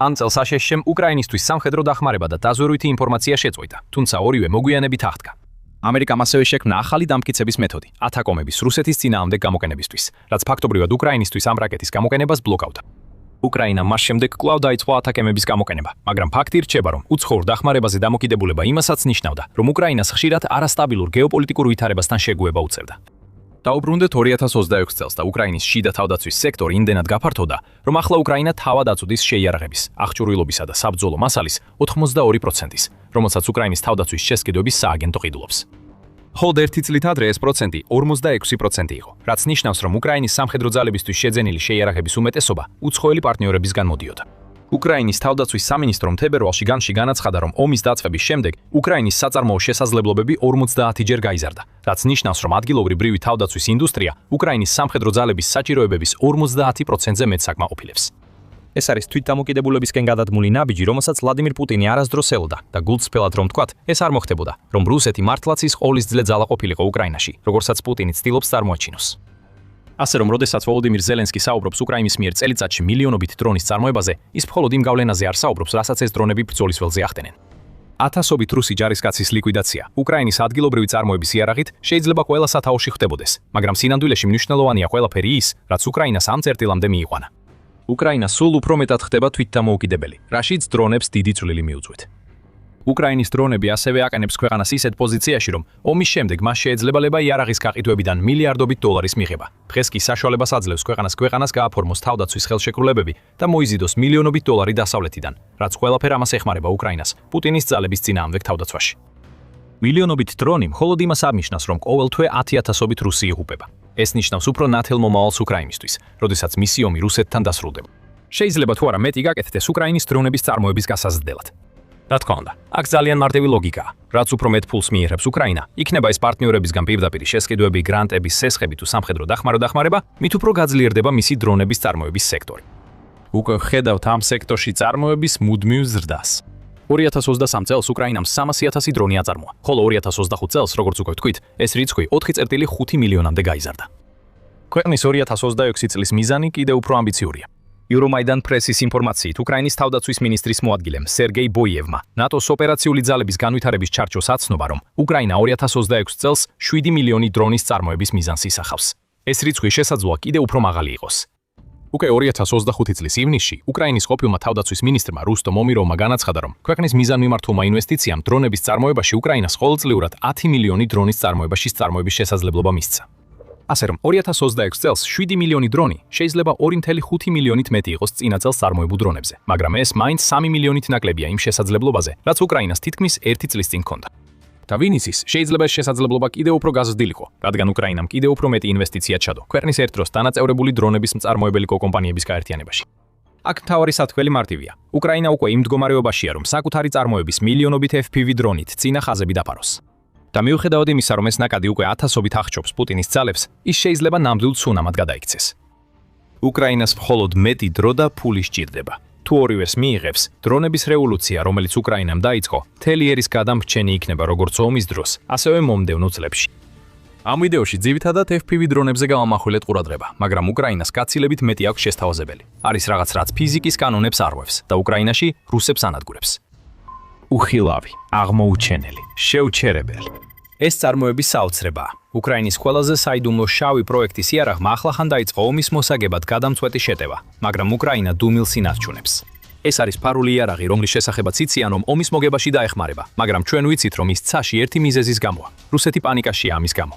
ამ წელს აშშ-მ უკრაინისთვის სამხედრო დახმარება და დაზვერვითი ინფორმაცია შეწყვიტა, თუმცა ორივე მოგვიანებით აღდგა. ამერიკამ ასევე შექმნა ახალი დამტკიცების მეთოდი, ათაკომების რუსეთის წინააღმდეგ გამოყენებისთვის, რაც ფაქტობრივად უკრაინისთვის ამ რაკეტის გამოყენებას ბლოკავდა. უკრაინამ მას შემდეგ კვლავ დაიწყო ათაკემების გამოყენება, მაგრამ ფაქტი რჩება, რომ უცხოურ დახმარებაზე დამოკიდებულება იმასაც ნიშნავდა, რომ უკრაინას ხშირად არასტაბილურ გეოპოლიტიკურ ვითარებასთან შეგუება უწევდა. დაუბრუნდეთ 2026 წელს და უკრაინის შიდა თავდაცვის სექტორი იმდენად გაფართოვდა, რომ ახლა უკრაინა თავად აწუდის შეიარაღების, აღჭურვილობისა და საბრძოლო მასალის 82%-ის, რომელსაც უკრაინის თავდაცვის შესყიდვების სააგენტო ყიდულობს. ხოლო ერთი წლით ადრე ეს პროცენტი 46% იყო, რაც ნიშნავს, რომ უკრაინის სამხედრო ძალებისთვის შეძენილი შეიარაღების უმეტესობა უცხოელი პარტნიორებისგან მოდიოდა. უკრაინის თავდაცვის სამინისტრომ თებერვალში განში განაცხადა, რომ ომის დაწყების შემდეგ უკრაინის საწარმოო შესაძლებლობები 50-ჯერ გაიზარდა, რაც ნიშნავს, რომ ადგილობრივი ბრივი თავდაცვის ინდუსტრია უკრაინის სამხედრო ძალების საჭიროებების 50%-ზე მეტს აკმაყოფილებს. ეს არის თვითდამოკიდებულებისკენ გადადგმული ნაბიჯი, რომელსაც ვლადიმირ პუტინი არასდროს ელოდა და გულწრფელად რომ თქვათ, ეს არ მოხდებოდა, რომ რუსეთი მართლაც ის ყოვლისძლე ძალა ყოფილიყო უკრაინაში, როგორცაც პუტინი ცდილობს წარმოაჩინოს. ასე რომ, როდესაც ვოლოდიმირ ზელენსკი საუბრობს უკრაინის მიერ წელიწადში მილიონობით დრონის წარმოებაზე, ის მხოლოდ იმ გავლენაზე არ საუბრობს, რასაც ეს დრონები ბრძოლის ველზე ახდენენ. ათასობით რუსი ჯარისკაცის ლიკვიდაცია უკრაინის ადგილობრივი წარმოების იარაღით შეიძლება ყველა სათაოში ხდებოდეს, მაგრამ სინამდვილეში მნიშვნელოვანია ყველაფერი ის, რაც უკრაინას ამ წერტილამდე მიიყვანა. უკრაინა სულ უფრო მეტად ხდება თვითდამოუკიდებელი, რაშიც დრონებს დიდი წვლილი მიუძღვით. უკრაინის დრონები ასევე აყენებს ქვეყანას ისეთ პოზიციაში, რომ ომის შემდეგ მას შეეძლება იარაღის გაყიდვებიდან მილიარდობით დოლარის მიღება. დღეს კი საშუალებას აძლევს ქვეყანას გააფორმოს თავდაცვის ხელშეკრულებები და მოიზიდოს მილიონობით დოლარი დასავლეთიდან, რაც ყველაფერ ამას ეხმარება უკრაინას პუტინის ძალების წინააღმდეგ თავდაცვაში. მილიონობით დრონი მხოლოდ იმას აღნიშნავს, რომ ყოველ თვე 10,000-ობით რუსი იღუპება. ეს ნიშნავს უფრო ნათელ მომავალს უკრაინისთვის, როდესაც მისი ომი რუსეთთან დასრულდება. შეიძლება თუ არა მეტი გაკეთდეს უკრაინის დრონების წარმოების გასაზრდელად. რა თქმა უნდა, აქ ძალიან მარტივი ლოგიკაა. რაც უფრო მეტ ფულს მიიღებს უკრაინა, იქნება ეს პარტნიორებისგან პირდაპირი შესყიდვები, გრანტების, სესხები თუ სამხედრო დახმარება, მით უფრო გაძლიერდება მისი დრონების წარმოების სექტორი. უკვე ხედავთ ამ სექტორში წარმოების მუდმივ ზრდას. 2023 წელს უკრაინამ 300,000 დრონი აწარმოა, ხოლო 2025 წელს, როგორც უკვე ვთქვით, ეს რიცხვი 4,5 მილიონამდე გაიზარდა. ქვეყნის 2026 წლის მიზანი კიდევ უფრო ამბიციურია. Euromaidan პრესის ინფორმაციით, უკრაინის თავდაცვის მინისტრის მოადგილემ სერგეი ბოიევმა ნატოს ოპერაციული ძალების განვითარების ჩარჩოს აცნობა, რომ უკრაინა 2026 წელს 7 მილიონი დრონის წარმოების მიზანს ისახავს. ეს რიცხვი შესაძლოა კიდევ უფრო მაღალი იყოს. უკვე 2025 წლის ივნისში უკრაინის ყოფილმა თავდაცვის მინისტრმა რუსტომ ომიროვმა განაცხადა, რომ ქვეყნის მიზანმიმართულმა ინვესტიციამ დრონების წარმოებაში უკრაინას ყოველწლიურად 10 მილიონი დრონის წარმოებაში წარმოების შესაძლებლობა მისცა. ასე რომ 2026 წელს 7 მილიონი დრონი შეიძლება 2.5 მილიონით მეტი იყოს წინა წელს წარმოებულ დრონებზე, მაგრამ ეს მაინც 3 მილიონით ნაკლებია იმ შესაძლებლობაზე, რაც უკრაინას თითქმის 1 წლის წინ ჰქონდა. და ვინ იცის, შეიძლება ეს შესაძლებლობა კიდევ უფრო გაზრდილიყო, რადგან უკრაინამ კიდევ უფრო მეტი ინვესტიცია ჩადო ქვეყნის ერთ დროს დანაწევრებული დრონების მწარმოებელი კომპანიების გაერთიანებაში. აქ მთავარი სათქმელი მარტივია. უკრაინა უკვე იმ მდგომარეობაშია, რომ საკუთარი წარმოების მილიონობით FPV დრონით წინა ხაზები დაფაროს. და მიუხედავად იმისა, რომ ეს ნაკადი უკვე ათასობით აღჭობს პუტინის ძალებს, ის შეიძლება ნამდვილ ცუნამად გადაიქცეს. უკრაინას მხოლოდ მეტი დრო და ფული სჭირდება. თუ ორივეს მიიღებს, დრონების რევოლუცია, რომელიც უკრაინამ დაიწყო, მთელი ერის გადამრჩენი იქნება როგორც ომის დროს, ასევე მომდევნო წლებში. ამ ვიდეოში ძირითადად FPV დრონებზე გავამახვილეთ ყურადღება, მაგრამ უკრაინას გაცილებით მეტი აქვს შესთავაზებელი. არის რაღაც, რაც ფიზიკის კანონებს არღვევს და უკრაინაში რუსებს ანადგურებს. უხილავი, აღმოუჩენელი, შეუჩერებელი. ეს წარმოების საოცრებაა. უკრაინის ყველაზე საიდუმლო შავი პროექტის იარაღმა ახლახან დაიწყო ომის მოსაგებად გადამწყვეტი შეტევა, მაგრამ უკრაინა დუმილს ინარჩუნებს. ეს არის ფარული იარაღი, რომლის შესახებაც იციან, რომ ომის მოგებაში დაეხმარება, მაგრამ ჩვენ ვიცით, რომ ის ცაში ერთი მიზეზის გამოა. რუსეთი პანიკაშია ამის გამო.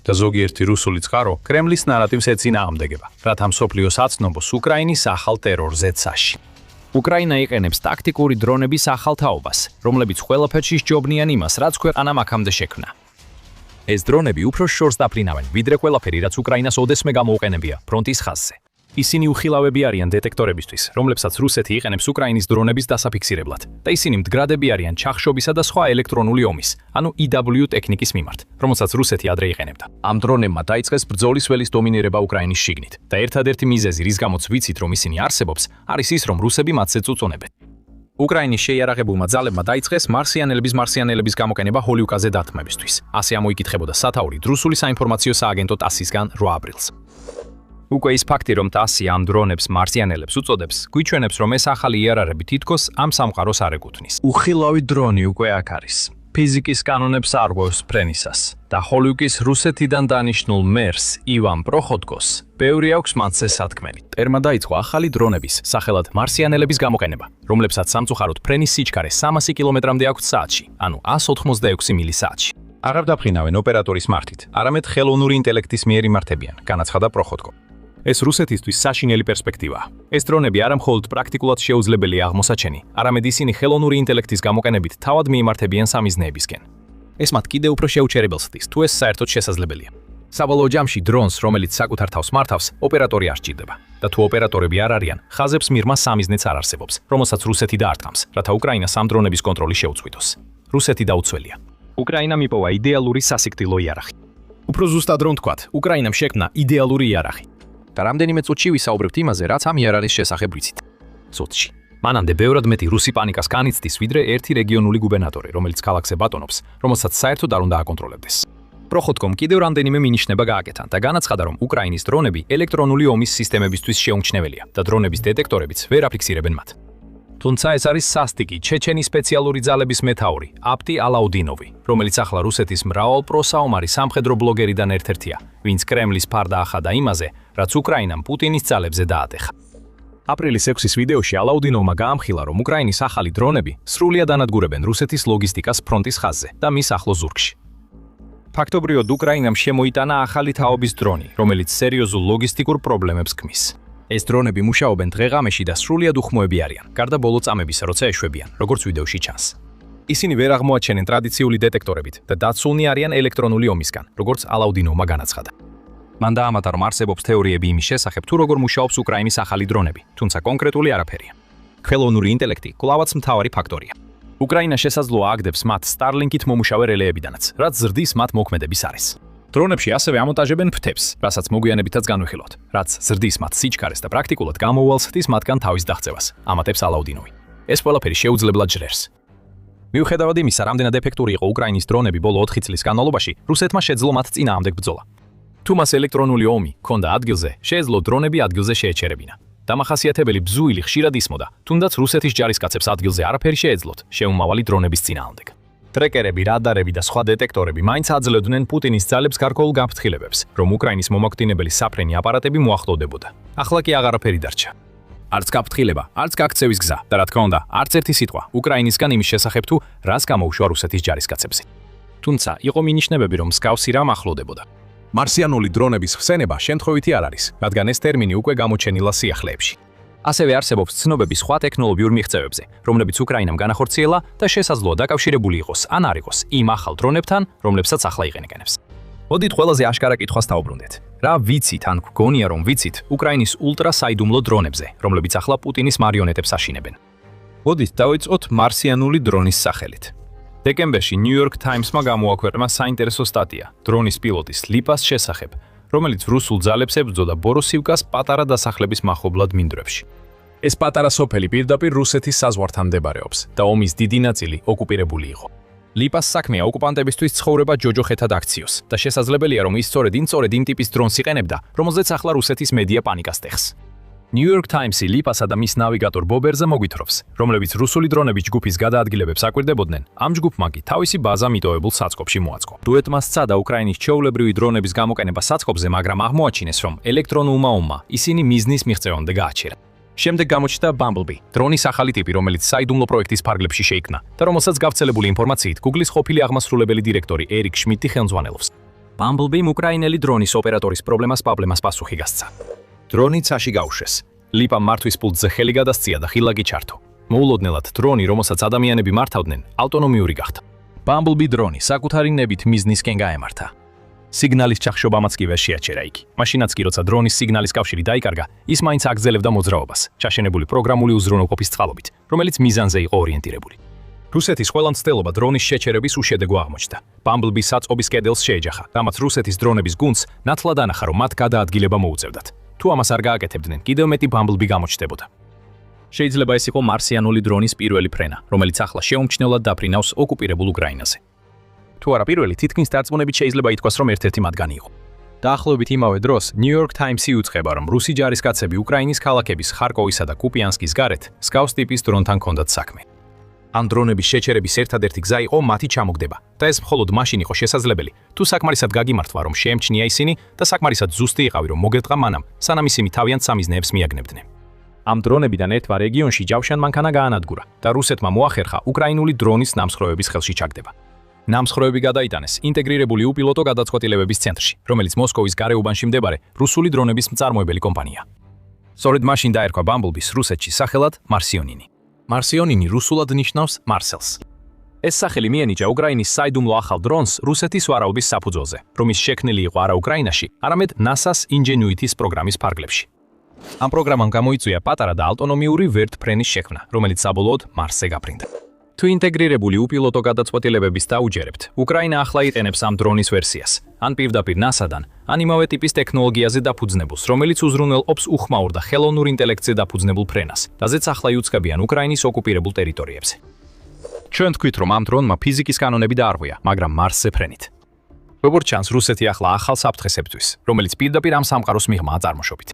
და ზოგიერთი რუსული წყარო კრემლის ნარატივს ეწინააღმდეგება, რათა მსოფლიოს აცნობს უკრაინის ახალ ტერორზე ცაში. უკრაინა იყენებს ტაქტიკური დრონების ახალ თაობას, რომლებიც ყველაფერში სჯობნიან იმას, რაც ქვეყანამ აქამდე შექმნა. ეს დრონები უფრო შორს დაფრინავენ, ვიდრე ყველაფერი, რაც უკრაინას ოდესმე გამოუყენებია ფრონტის ხაზზე. ისინი უხილავები არიან დეტექტორებისთვის, რომლებსაც რუსეთი იყენებს უკრაინის დრონების დასაფიქსირებლად და ისინი მდგრადები არიან ჩახშობისა და სხვა ელექტრონული ომის, ანუ EW ტექნიკის მიმართ, რომელსაც რუსეთი ადრე იყენებდა. ამ დრონებმა დაიწყეს ბრძოლის ველის დომინირება უკრაინის შიგნით და ერთადერთი მიზეზი, რის გამოც ვიცით, რომ ისინი არსებობს, არის ის, რომ რუსები მათზე წუწუნებენ. უკრაინის შეიარაღებულმა ძალებმა დაიწყეს მარსიანელების გამოყენება ჰოლიუკაზე დათმობისთვის. ასე ამოიკითხებოდა სათაური რუსული საინფორმაციო სააგენტო TASS-ისგან 8 აპრილს. უკვე ის ფაქტი, რომ TASS-ი ამ დრონებს მარსიანელებს უწოდებს, გვიჩვენებს, რომ ეს ახალი იარაღები თითქოს ამ სამყაროს არ ეკუთვნის. უხილავი დრონი უკვე აქ არის. ფიზიკის კანონებს არღვევს ფრენისას და ჰოლიუკის რუსეთიდან დანიშნულ მერს ივან პროხოდკოს ბევრი აქვს მათზე სათქმელი. ტერმა დაიწყო ახალი დრონების, სახელად მარსიანელების გამოყენება, რომლებსაც სამწუხაროდ ფრენის სიჩქარე 300 კილომეტრამდე აქვთ საათში, ანუ 186 მილი საათში. აღარ დაფრინავენ ოპერატორის მართით, არამედ ხელოვნური ინტელექტის მიერ იმართებიან, განაცხადა პროხოდკო. ეს რუსეთისთვის საშინელი პერსპექტივაა. ეს დრონები არა მხოლოდ პრაქტიკულად შეუძლებელია აღმოსაჩენი, არამედ ისინი ხელოვნური ინტელექტის გამოყენებით თავად მიიმართებიან სამიზნეებისკენ. ეს მათ კიდევ უფრო შეუჩერებელს ხდის, თუ ეს საერთოდ შესაძლებელია. საბოლოო ჯამში დრონს, რომელიც საკუთარ თავს მართავს, ოპერატორი არ სჭირდება. და თუ ოპერატორები არ არიან, ხაზებს მიღმა სამიზნეც არ არსებობს, რომელსაც რუსეთი დაარტყამს, რათა უკრაინას ამ დრონების კონტროლი შეუწყვიტოს. რუსეთი დაუცველია. უკრაინამ იპოვა იდეალური სასიკვდილო იარაღი. უფრო ზუსტად რომ ვთქვათ, უკრაინამ შექმნა იდეალური იარაღი. და რამდენიმე წუთში ვისაუბრებთ იმაზე, რაც ამ იარაღის შესახებ ვიცით. წუთში. მანამდე ბევრად მეტი რუსი პანიკას განიცდის, ვიდრე ერთი რეგიონული გუბერნატორი, რომელიც ქალაქზე ბატონობს, რომელსაც საერთოდ არ უნდა აკონტროლებდეს. პროხოდკომ კიდევ რამდენიმე მინიშნება გააკეთა და განაცხადა, რომ უკრაინის დრონები ელექტრონული ომის სისტემებისთვის შეუმჩნეველია და დრონების დეტექტორებიც ვერ აფიქსირებენ მათ. თუმცა ეს არის სასტიკი ჩეჩენის სპეციალური ძალების მეთაური, აპტი ალაუდინოვი, რომელიც ახლა რუსეთის მრავალ პროსაომარი სამხედრო ბლოგერიდან ერთ-ერთია, ვინც კრემლის ფარდა ახადა იმაზე, რაც უკრაინამ პუტინის ძალებზე დაატეხა. აპრილის 6-ის ვიდეოში ალაუდინოვმა გაამხილა, რომ უკრაინის ახალი დრონები სრულიად ანადგურებენ რუსეთის ლოგისტიკას ფრონტის ხაზზე და მის ახლო ზურგში. ფაქტობრივად უკრაინამ შემოიტანა ახალი თაობის დრონი, რომელიც სერიოზულ ლოგისტიკურ პრობლემებს ქმნის. ეს დრონები მუშაობენ დღე-ღამეში და სრულიად უხმოები არიან, გარდა ბოლო წამებისა, როცა ეშვებიან, როგორც ვიდეოში ჩანს. ისინი ვერ აღმოაჩენენ ტრადიციული დეტექტორებით და დაცულნი არიან ელექტრონული ომისგან, როგორც ალაუდინოვმა განაცხადა. მან დაამატა, რომ არსებობს თეორიები იმის შესახებ, თუ როგორ მუშაობს უკრაინის ახალი დრონები, თუმცა კონკრეტული არაფერია. ხელოვნური ინტელექტი კვლავაც მთავარი ფაქტორია. უკრაინა შესაძლოა აგდებს მათ Starlink-ით მომუშავე რელეებიდანაც, რაც ზრდის მათ მოქმედების არის. დრონებში ასევე ამონტაჟებენ ფრთებს, რასაც მოგვიანებითაც განვიხილოთ, რაც ზრდის მათ სიჩქარეს და პრაქტიკულად გამოუვალს ხდის მათგან თავის დაღწევას, ამატებს ალაუდინოვი. ეს ყველაფერი შეუძლებლად ჟრერს. მიუხედავად იმისა, რამდენად ეფექტური იყო უკრაინის დრონები ბოლო 4 წლის განმავლობაში, რუსეთმა შეძლო მათ წინააღმდეგ ბრძოლა. თუ მას ელექტრონული ომი ჰქონდა ადგილზე, შეეძლო დრონები ადგილზე შეეჩერებინა. დამახასიათებელი ბზუილი ხშირად ისმოდა, თუნდაც რუსეთის ჯარისკაცებს ადგილზე არაფერი შეეძლოთ შეუმავალი დრონების წინააღმდეგ. ტრეკერები, რადარები და სხვა დეტექტორები მაინც აძლევდნენ პუტინის ძალებს გარკვეულ გაფრთხილებებს, რომ უკრაინის მომაკვდინებელი საფრენი აპარატები მოახლოვდებოდა. ახლა კი აღარაფერი დარჩა. არც გაფრთხილება, არც გაქცევის გზა და რა თქმა უნდა, არც ერთი სიტყვა უკრაინისგან იმის შესახებ თუ რას გამოუშვა რუსეთის ჯარისკაცებზე. თუმცა იყო მინიშნებები, რომ მსგავსი რამ ახლოვდებოდა. მარსიანული დრონების ხსენება შემთხვევითი არ არის, რადგან ეს ტერმინი უკვე გამოჩენილა სიახლეებში. ასევე არსებობს ცნობები სხვა ტექნოლოგიურ მიღწევებზე, რომლებიც უკრაინამ განახორციელა და შესაძლოა დაკავშირებული იყოს ან არ იყოს იმ ახალ დრონებთან, რომლებსაც ახლა იყენებს. მოდით ყველაზე აშკარა კითხვას დავუბრუნდეთ. რა ვიცით ან გგონია რომ ვიცით უკრაინის ულტრასაიდუმლო დრონებზე, რომლებიც ახლა პუტინის მარიონეტებს აშინებენ? მოდით დავიწყოთ მარსიანული დრონის სახელით. დეკემბერში New York Times-მა გამოაქვეყნა საინტერესო სტატია დრონის პილოტის ლიპას შესახებ, რომელიც რუსულ ძალებს ებრძოდა ბოროსივკას პატარა დასახლების მახლობლად მინდვრებში. ეს პატარა სოფელი პირდაპირ რუსეთის საზღვართან მდებარეობს და ომის დიდი ნაწილი ოკუპირებული იყო. ლიპას საქმეა ოკუპანტებისთვის ცხოვრება ჯოჯოხეთად აქციოს და შესაძლებელია რომ ის სწორედ იმ ტიპის დრონს იყენებდა, რომელზეც ახლა რუსეთის მედია პანიკას ტეხს. New York Times-ი ლიპასა და მის ნავიგატორ ბობერზე მოგვითხრობს, რომლებიც რუსული დრონების ჯგუფის გადაადგილებებს აკვირდებოდნენ, ამ ჯგუფმა კი თავისი ბაზა მიტოვებულ საწყობში მოაწყო. დუეტმა სცადა უკრაინის ჩვეულებრივი დრონების გამოყენება საწყობზე, მაგრამ აღმოაჩინეს, რომ ელექტრონულმა ომმა ისინი მიზნის მიღწევამდე გააჩერა. შემდეგ გამოჩნდა Bumblebee, დრონის ახალი ტიპი, რომელიც საიდუმლო პროექტის ფარგლებში შეიქმნა და რომელსაც გავრცელებული ინფორმაციით Google-ის ყოფილი აღმასრულებელი დირექტორი ერიკ შმიდტი ხელმძღვანელობს. Bumblebee უკრაინელი დრონის ოპერატორის პრობლემას პასუხი გასცა. დრონი ცაში გაუშვეს. ლიპამ მართვის პულტზე ხელი გადასწია და ხილაკი ჩართო. მოულოდნელად დრონი, რომელსაც ადამიანები მართავდნენ, ავტონომიური გახდა. Bumblebee დრონი საკუთარი ნებით მიზნისკენ გაემართა. სიგნალის ჩახშობამაც კი ვერ შეაჩერა იგი. მაშინაც კი როცა დრონის სიგნალის კავშირი დაიკარგა, ის მაინც აგრძელებდა მოძრაობას, ჩაშენებული პროგრამული უზრუნველყოფის წყალობით, რომელიც მიზანზე იყო ორიენტირებული. რუსეთის ყველა მცდელობა დრონის შეჩერების უშედეგო აღმოჩნდა. Bumblebee საწყობის კედელს შეეჯახა, რამაც რუსეთის დრონების გუნდს ნათლად ანახა, რომ მათ გადაადგილება მოუწევდათ. თუ ამას არ გააკეთებდნენ, კიდევ მეტი Bumblebee გამოჩნდებოდა. შეიძლება ეს იყო მარსიანული დრონის პირველი ფრენა, რომელიც ახლა შეუმჩნევლად დაფრინავს ოკუპირებულ უკრაინაზე. თუ არა პირველი, თითქმის დარწმუნებით შეიძლება ითქვას, რომ ერთ-ერთი მათგანი იყო. დაახლოებით იმავე დროს New York Times-ი უწყება, რომ რუსი ჯარისკაცები უკრაინის ქალაქების ხარკოვისა და კუპიანსკის გარეთ მსგავს ტიპის დრონთან ჰქონდათ საქმე. ამ დრონების შეჩერების ერთადერთი გზა იყო მათი ჩამოგდება და ეს მხოლოდ მაშინ იყო შესაძლებელი, თუ საკმარისად გაგიმართვა, რომ შეემჩნია ისინი და საკმარისად ზუსტი იყავი, რომ მოგეტყა მანამ, სანამ ისინი თავიანთ სამიზნეებს მიაგნებდნენ. ამ დრონებიდან ერთმა რეგიონში ჯავშან მანქანა გაანადგურა და რუსეთმა მოახერხა უკრაინული დრონის ნამსხვრევების ხელში ჩაგდება. ნამსხვრევები გადაიტანეს ინტეგრირებული უპილოტო გადაწყვეტილებების ცენტრში, რომელიც მოსკოვის გარეუბანში მდებარე რუსული დრონების მწარმოებელი კომპანია. სწორედ მაშინ დაერქვა Bumblebee-ს რუსეთში სახელად მარსიონინი. მარსიონინი რუსულად ნიშნავს მარსელს. ეს სახელი მიენიჭა უკრაინის საიდუმლო ახალ დრონს რუსეთის ვარაუდის საფუძველზე, რომის შექმნილი იყო არა უკრაინაში, არამედ NASA-ს Ingenuity-ის პროგრამის ფარგლებში. ამ პროგრამამ გამოიწვია პატარა და ავტონომიური ვერტფრენის შექმნა, რომელიც საბოლოოდ მარსზე გაფრინდა. თუ ინტეგრირებული უპილოტო გადაწყვეტილებების დაუჯერებთ, უკრაინა ახლა იყენებს ამ დრონის ვერსიას, ან პირდაპირ NASA-დან, ან იმავე ტიპის ტექნოლოგიაზე დაფუძნებულს, რომელიც უზრუნველყოფს უხმაურ და ხელოვნურ ინტელექტზე დაფუძნებულ ფრენას, რაზეც ახლა იუწყებიან უკრაინის ოკუპირებულ ტერიტორიებზე. ჩვენ თქვით, რომ ამ დრონმა ფიზიკის კანონები დაარღვია, მაგრამ მარსზე ფრენით. როგორც ჩანს, რუსეთი ახლა ახალ საფრთხეს ებრძვის, რომელიც პირდაპირ ამ სამყაროს მიღმაა წარმოშობით.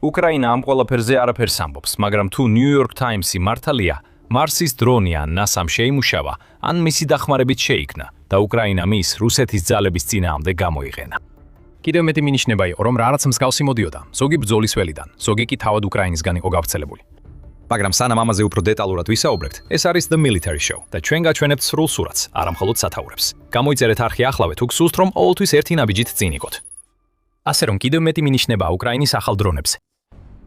უკრაინა ამ ყველაფერზე არაფერს ამბობს, მაგრამ თუ New York Times-ი მართალია, მარსის დრონი ან NASA-მ შეიმუშავა, ან მისი დახმარებით შეიქმნა და უკრაინა მის რუსეთის ძალების წინააღმდეგ გამოიყენა. კიდევ მეტი მინიშნება იყო, რომ რაღაც მსგავსი მოდიოდა, ზოგი ბრძოლის ველიდან, ზოგი კი თავად უკრაინისგან იყო გავრცელებული. მაგრამ სანამ ამაზე უფრო დეტალურად ვისაუბრებთ, ეს არის The Military Show და ჩვენ გაჩვენებთ სრულ სურათს, არა მხოლოდ სათაურებს. გამოიწერეთ არხი ახლავე თუ გსურთ, რომ ყოველთვის ერთი ნაბიჯით წინ იყოთ. ასე რომ კიდევ მეტი მინიშნება უკრაინის ახალ დრონებზე.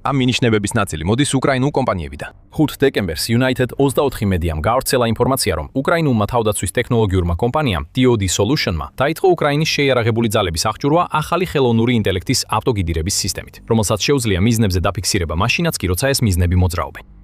ამ მინიშნებების ნაწილი მოდის უკრაინულ კომპანიებიდან. 5 დეკემბერს United 24 მედიამ გავრცელა ინფორმაცია, რომ უკრაინულმა თავდაცვის ტექნოლოგიურმა კომპანიამ DoD Solution-მა დაიწყო უკრაინის შეიარაღებული ძალების აღჭურვა ახალი ხელოვნური ინტელექტის ავტოგიდირების სისტემით, რომელსაც შეუძლია მიზნებზე დაფიქსირება მაშინაც კი, როცა ეს მიზნები მოძრაობენ.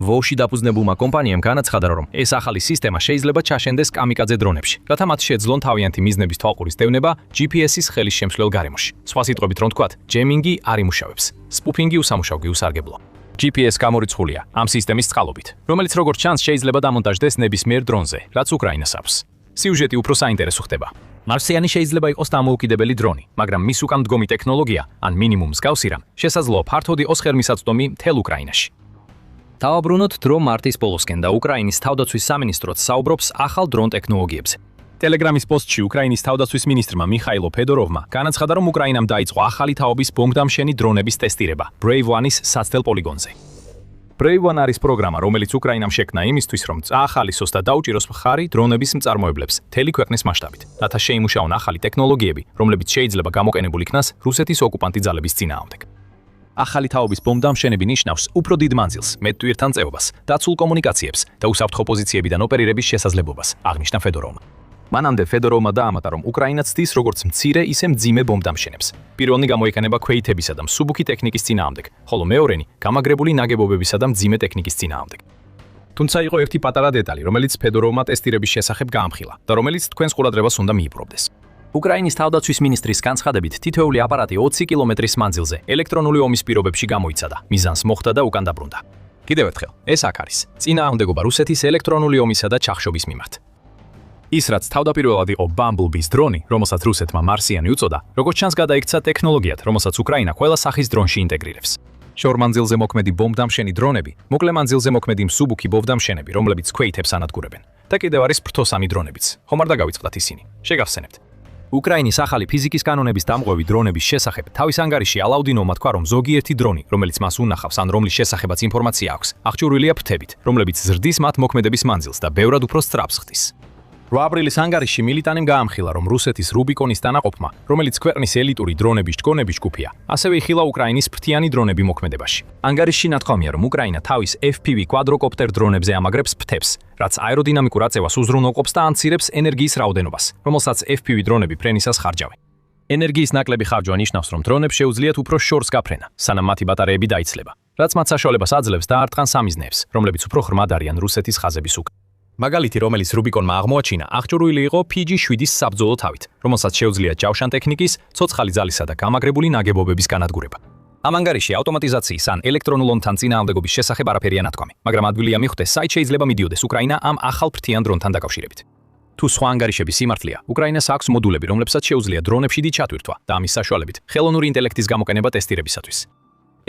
ვოუში დაფუძნებულმა კომპანიამ განაცხადა, რომ ეს ახალი სისტემა შეიძლება ჩაშენდეს კამიკაძე დრონებში, რათა მათ შეეძლონ თავიანთი მიზნების თვალყურის დევნება GPS-ის ხელის შემსვლელ გარემოში. სხვა სიტყვებით რომ თქვათ, ჯემინგი არ იმუშავებს, სპუფინგი უსამუშაო კი უსარგებლოა. GPS გამორიცხულია ამ სისტემის წყალობით, რომელიც როგორც ჩანს შეიძლება დამონტაჟდეს ნებისმიერ დრონზე, რაც უკრაინას აქვს. სიუჟეტი უფრო საინტერესო ხდება. მარსიანი შეიძლება იყოს დამოუკიდებელი დრონი, მაგრამ მის უკან მდგომი ტექნოლოგია, ან მინიმუმ მსგავსი რამ, შესაძლოა ფართოდი ოსხერმისაწვდომი მთელ უკრაინაში. დავაბრუნოთ დრო მარტის ბოლოსკენ და უკრაინის თავდაცვის სამინისტროც საუბრობს ახალ დრონ ტექნოლოგიებზე. ტელეგრამის პოსტში უკრაინის თავდაცვის მინისტრმა მიხაილო ფედოროვმა განაცხადა, რომ უკრაინამ დაიწყო ახალი თაობის ბომბდამშენი დრონების ტესტირება Brave One-ის საცდელ პოლიგონზე. Brave One არის პროგრამა, რომელიც უკრაინამ შექმნა იმისთვის, რომ წაახალისოს და დაუჭიროს მხარი დრონების მწარმოებლებს მთელი ქვეყნის მასშტაბით, რათა შეიმუშაონ ახალი ტექნოლოგიები, რომლებიც შეიძლება გამოყენებულ იქნას რუსეთის ოკუპანტი ძალების წინააღმდეგ. ახალი თაობის ბომბდამშენები ნიშნავს უფრო დიდ მანძილს, მეტ ტვირთან წეობას, დაცულ კომუნიკაციებს და უსაფრთხო პოზიციებიდან ოპერირების შესაძლებლობას, აღნიშნა ფედოროვმა. მანამდე ფედოროვმა დაამატა, რომ უკრაინა ცდის როგორც მცირე, ისე მძიმე ბომბდამშენებს. პირველი გამოიყენება ქვეითებისა და მსუბუქი ტექნიკის წინააღმდეგ, ხოლო მეორენი გამაგრებული ნაგებობებისა და მძიმე ტექნიკის წინააღმდეგ. თუმცა იყო ერთი პატარა დეტალი, რომელიც ფედოროვმა ტესტირების შესახებ გაამხილა და რომელიც თქვენს ყურადღებას უნდა მიიპყრობდეს. უკრაინის თავდაცვის მინისტრის განცხადებით, თითოეული აპარატი 20 კილომეტრის მანძილზე ელექტრონული ომის პირობებში გამოიცადა, მიზანს მოხდა და უკან დაბრუნდა. კიდევ ერთხელ, ეს აქ არის წინააღმდეგობა რუსეთის ელექტრონული ომისა და ჩახშობის მიმართ. ის რაც თავდაპირველად იყო Bumblebee-ის დრონი, რომელსაც რუსეთმა მარსიანი უწოდა, როგორც ჩანს გადაიქცა ტექნოლოგიად, რომელსაც უკრაინა ყველა სახის დრონში ინტეგრირებს. შორ მანძილზე მოქმედი ბომბდამშენი დრონები, მოკლე მანძილზე მოქმედი მსუბუქი ბომბდამშენები, რომლებიც ქვეითებს ანადგურებენ. და კიდევ არის ფრთოსამი დრონებიც. ხომ არ დაგავიწყდათ ისინი? შეგახსენებთ. უკრაინის ახალი ფიზიკის კანონების დამღვევი დრონების შესახებ თავის ანგარიში ალაუდინოვმა თქვა, რომ ზოგიერთი დრონი, რომელიც მას უნახავს ან რომლის შესახებაც ინფორმაცია აქვს, აღჭურვილია ფრთებით, რომლებიც ზრდის მათ მოქმედების მანძილს და ბევრად უფრო სწრაფს ხდის. 8 აპრილის ანგარიში მილიტანიმ გაამხილა, რომ რუსეთის რუბიკონის დანაყოფმა, რომელიც ქვეყნის ელიტური დრონების ჯგონების ჯგუფია, ასევე იხილა უკრაინის ფრთიანი დრონები მოქმედებაში. ანგარიშში ნათქვამია, რომ უკრაინა თავის FPV კვადროკოპტერ დრონებზე ამაგრებს ფრთებს, რაც აეროდინამიკურ აწევას უზრუნველყოფს და ამცირებს ენერგიის რაოდენობას, რომელსაც FPV დრონები ფრენისას ხარჯავენ. ენერგიის ნაკლები ხარჯვა ნიშნავს, რომ დრონებს შეუძლიათ უფრო შორს გაფრენა, სანამ მათი ბატარეები დაიცლება, რაც მათ საშუალებას აძლევს დაარტყან სამიზნეებს, რომლებიც უფრო ღრმად არიან რუსეთის ხაზების უკან. მაგალითი, რომელიც რუბიკონმა აღმოაჩინა, აღჭურვილი იყო PG-7-ის საბრძოლო თავით, რომელსაც შეუძლია ჯავშან ტექნიკის, ცოცხალი ძალისა და გამაგრებული ნაგებობების განადგურება. ამ ანგარიში ავტომატიზაციის ან ელექტრონულ ომთან წინააღმდეგობის შესახებ არაფერია ნათქვამი, მაგრამ ადვილია მიხვდეს, საით შეიძლება მიდიოდეს უკრაინა ამ ახალ ფრთიან დრონთან დაკავშირებით. თუ სხვა ანგარიშების სიმართლეა, უკრაინას აქვს მოდულები, რომლებსაც შეუძლია დრონებში დიდ ჩათვირთვა და ამის საშუალებით ხელოვნური ინტელექტის გამოყენება ტესტირებისათვის.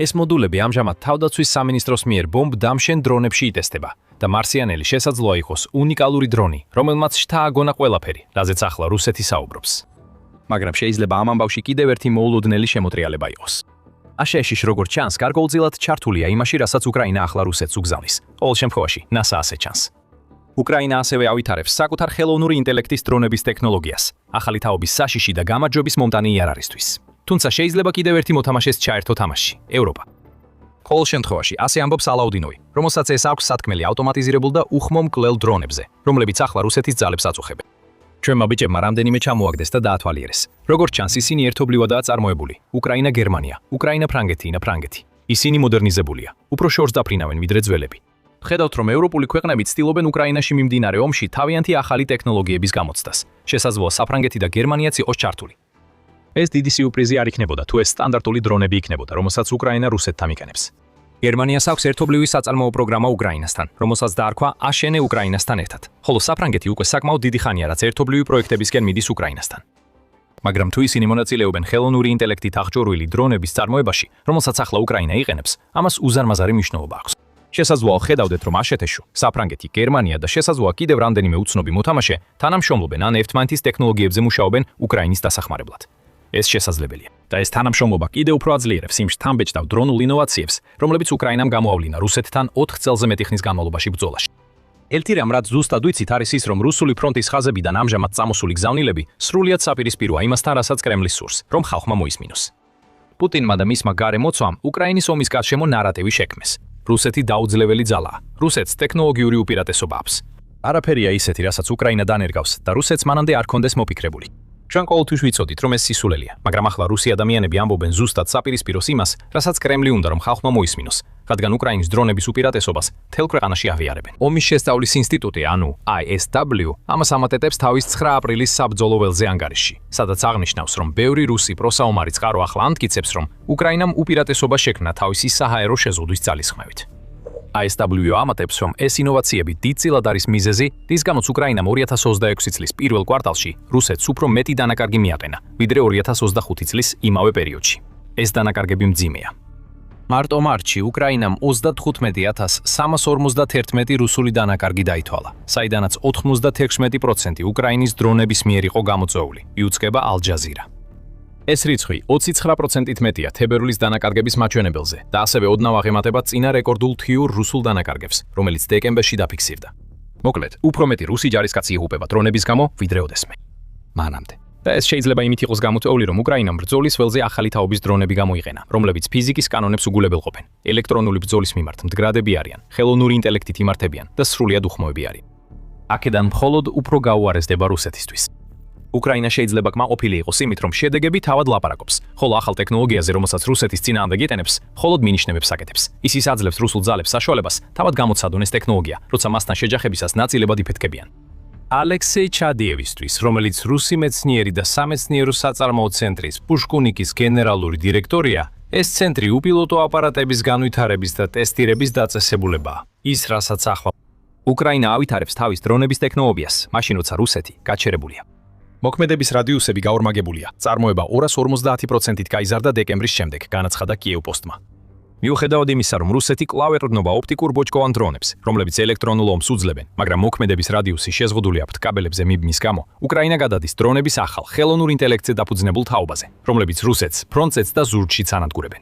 ეს მოდულები ამჟამად თავდაცვის სამინისტროს მიერ ბომბ-დამშენ დრონებში იტესტება და მარსიანელი შესაძლოა იყოს უნიკალური დრონი, რომელმაც შთააგონა ყველაფერი, რაზეც ახლა რუსეთი საუბრობს. მაგრამ შეიძლება ამ ამბავში კიდევ ერთი მოულოდნელი შემოტრიალება იყოს. აშშ-ის როგორც ჩანს, გარკვეულწილად ჩართულია იმაში, რასაც უკრაინა ახლა რუსეთს უგზავნის. ყოველ შემთხვევაში, NASA ასე ჩანს. უკრაინა ასევე ავითარებს საკუთარ ხელოვნური ინტელექტის დრონების ტექნოლოგიას, ახალი თაობის საშიში და გამარჯვების მომტანი იარარისთვის. თუმცა შეიძლება კიდევ ერთი მოთამაშეს ჩაერთო თამაშში, ევროპა. ყოველ შემთხვევაში, ასე ამბობს ალაუდინოვი, რომელსაც ეს აქვს სათქმელი ავტომატიზირებულ და უხმო მკვლელ დრონებზე, რომლებიც ახლა რუსეთის ძალებს აწუხებენ. ჩვენმა ბიჭებმა რამდენიმე ჩამოაგდეს და დაათვალიერეს. როგორც ჩანს, ისინი ერთობლივადაა წარმოებული: უკრაინა, გერმანია, უკრაინა, ფრანგეთი. ისინი მოდერნიზებულია, უფრო შორს დაფრინავენ ვიდრე ძველები. ხედავთ, რომ ევროპული ქვეყნები ცდილობენ უკრაინაში მიმდინარე ომში თავიანთი ახალი ტექნოლოგიების გამოცდას. შესაძლოა საფრანგეთი და გერმანიაც იყოს ჩართული. ეს დიდი სიურპრიზი არ იქნებოდა, თუ ეს სტანდარტული დრონები იქნებოდა, რომელსაც უკრაინა რუსეთთან მიყენებს. გერმანიას აქვს ერთობლივი საწარმოო პროგრამა უკრაინასთან, რომელსაც დაარქვა აშენე უკრაინასთან ერთად. ხოლო საფრანგეთი უკვე საკმაოდ დიდი ხანია, რაც ერთობლივი პროექტებისკენ მიდის უკრაინასთან. მაგრამ თუ ისინი მონაწილეობენ ხელოვნური ინტელექტით აღჭურვილი დრონების წარმოებაში, რომელსაც ახლა უკრაინა იყენებს, ამას უზარმაზარი მნიშვნელობა აქვს. შესაძლოა ხედავდეთ, რომ აშეთეშუ საფრანგეთი, გერმანია და შესაძლოა კიდევ რამდენიმე უცნობი მოთამაშე თანამშრომლობენ ან ერთმანეთის ტექნოლოგიებზე მუშაობენ უკრაინის დასახმარებლად. ეს შესაძლებელია და ეს თანამშრომლობა კიდევ უფრო აძლიერებს იმ შთამბეჭდავ დრონულ ინოვაციებს, რომლებიც უკრაინამ გამოავლინა რუსეთთან 4 წელზე მეტი ხნის განმავლობაში ბრძოლაში. ერთი რამ, რაც ზუსტად ვიცით, არის ის, რომ რუსული ფრონტის ხაზებიდან ამჟამად წამოსული გზავნილები სრულიად საპირისპიროა იმასთან, რასაც კრემლი სურს, რომ ხალხმა მოისმინოს. პუტინმა და მისმა გარემოცვამ უკრაინის ომის გარშემო ნარატივი შექმნეს. რუსეთი დაუძლეველი ძალაა. რუსეთს ტექნოლოგიური უპირატესობა აქვს. არაფერია ისეთი, რასაც უკრაინა დანერგავს და რუსეთს მანამდე არ ქონდეს მოფიქრებული. ჩვენ ყოველთვის ვიცოდით, რომ ეს სისულელია, მაგრამ ახლა რუსი ადამიანები ამბობენ ზუსტად საპირისპიროს იმას, რასაც კრემლი უნდა, რომ ხალხმა მოისმინოს, რადგან უკრაინის დრონების უპირატესობას მთელ ქვეყანაში აღიარებენ. ომის შესწავლის ინსტიტუტი, ანუ ISW, ამას ამატებს თავის 9 აპრილის საბრძოლო ველზე ანგარიშში, სადაც აღნიშნავს, რომ ბევრი რუსი პროსაომარი წყარო ახლა ამტკიცებს, რომ უკრაინამ უპირატესობა შექმნა თავისი საჰაერო შეზღუდვის ძალისხმევით. ISW ამატებს, რომ ეს ინოვაციები დიდწილად არის მიზეზი, რის გამოც უკრაინამ 2026 წლის პირველ კვარტალში რუსეთს უფრო მეტი დანაკარგი მიაყენა, ვიდრე 2025 წლის იმავე პერიოდში. ეს დანაკარგები მძიმეა. მარტო მარტში უკრაინამ 35351 რუსული დანაკარგი დაითვალა, საიდანაც 96% უკრაინის დრონების მიერ იყო გამოწვეული, იუწება ალ-ჯაზირა. ეს რიცხვი 29%-ით მეტია თებერვლის დანაკარგების მაჩვენებელზე და ასევე ოდნავ აღემატება წინა რეკორდულ თიურ რუსულ დანაკარგებს, რომელიც დეკემბერში დაფიქსირდა. მოკლედ, უფრო მეტი რუსი ჯარისკაცი იღუპება დრონების გამო, ვიდრე ოდესმე. მანამდე. და ეს შეიძლება იმით იყოს გამოწვეული, რომ უკრაინამ ბრძოლის ველზე ახალი თაობის დრონები გამოიყენა, რომლებიც ფიზიკის კანონებს უგულებელყოფენ, ელექტრონული ბრძოლის მიმართ მდგრადები არიან, ხელოვნური ინტელექტით იმართებიან და სრულიად უხმოები არიან. აქედან მხოლოდ უფრო გაუარესდება რუსეთისთვის. უკრაინა შეიძლება კმაყოფილი იყოს იმით, რომ შედეგები თავად ლაპარაკობს, ხოლო ახალ ტექნოლოგიაზე, რომელსაც რუსეთის წინააღმდეგ იტენებს, მხოლოდ მინიშნებებს აკეთებს. ის აძლევს რუსულ ძალებს საშუალებას თავად გამოცადონ ეს ტექნოლოგია, როცა მასთან შეჯახებისას ნაწილებად იფეთქებიან. ალექსეი ჩადიევისთვის, რომელიც რუსი მეცნიერი და სამეცნიერო საწარმოო ცენტრის პუშკუნიკის გენერალური დირექტორია, ეს ცენტრი უპილოტო აპარატების განვითარების და ტესტირების დაწესებულებაა. ის, რასაც ახლა უკრაინა ავითარებს თავის დრონების ტექნოლოგიას, მაშინ როცა რუსეთი გაჩერებულია. მოქმედების რადიუსები გაორმაგებულია. წარმოება 250%-ით გაიზარდა დეკემბრის შემდეგ, განაცხადა კიევ-პოსტმა. მიუხედავად იმისა, რომ რუსეთი კვლავ ეყრდნობა ოპტიკურ ბოჭკოვან დრონებს, რომლებიც ელექტრონულ ომს უძლებენ, მაგრამ მოქმედების რადიუსი შეზღუდული აქვთ კაბელებზე მიბმის გამო, უკრაინა გადადის დრონების ახალ ხელოვნურ ინტელექტზე დაფუძნებულ თაობაზე, რომლებიც რუსეთს ფრონტზეც და ზურგშიც ანადგურებენ.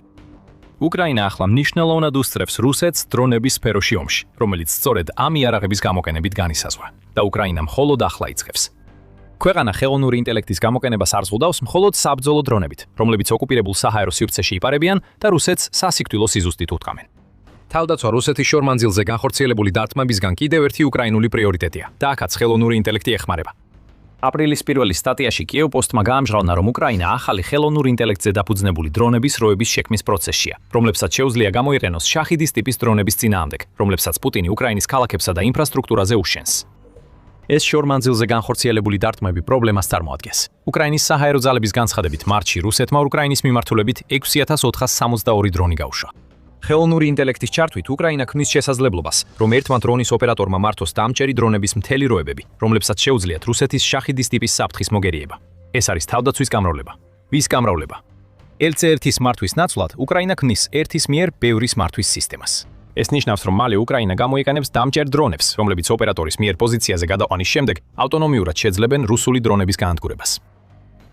უკრაინა ახლა მნიშვნელოვნად უსწრებს რუსეთს დრონების სფეროში ომში, რომელიც სწორედ ამ იარაღების გამოყენებით განისაზღვრა და უკრაინა მხოლოდ ახლა იწყებს. ქვეყანა ხელოვნური ინტელექტის გამოყენებას არ ზღუდავს მხოლოდ საბრძოლო დრონებით, რომლებიც ოკუპირებულ საჰაერო სივრცეში იპარებიან და რუსეთს სასიკვდილო სიზუსტით უთხრამენ. თავდაცვა რუსეთის შორმანძილზე განხორციელებული დარტყმებისგან კიდევ ერთი უკრაინული პრიორიტეტია და აქაც ხელოვნური ინტელექტი ეხმარება. აპრილის პირველი სტატიაში კიევ-პოსტმა გაამჟღავნა, რომ უკრაინა ახალი ხელოვნურ ინტელექტზე დაფუძნებული დრონების როების შექმნის პროცესშია, რომლებსაც შეუძლია გამოიყენოს შაჰიდის ტიპის დრონების წინააღმდეგ, რომლებსაც პუტინი უკრაინის ქალაქებსა და ინფრასტრუქტურაზე უშენს. ეს შორმანძილზე განხორციელებული დარტყმები პრობლემას წარმოადგენს. უკრაინის საჰაერო ძალების განცხადებით, მარტში რუსეთმა უკრაინის მიმართულებით 6462 დრონი გაუშვა. ხელოვნური ინტელექტის ჩართვით უკრაინა ქმნის შესაძლებლობას, რომ ერთმა დრონის ოპერატორმა მართოს დამჭერი დრონების მთელი როებები, რომლებსაც შეუძლიათ რუსეთის შაჰიდის ტიპის საფრთხის მოგერიება. ეს არის თავდაცვის გამრავლება. ვის გამრავლება? LC1-ის მართვის ნაცვლად უკრაინა ქმნის ერთის მიერ ბევრის მართვის სისტემას. ეს ნიშნავს, რომ მალე უკრაინა გამოიყენებს დამჭერ დრონებს, რომლებიც ოპერატორის მიერ პოზიციაზე გადაყვანის შემდეგ ავტონომიურად შეძლებენ რუსული დრონების გაანადგურებას.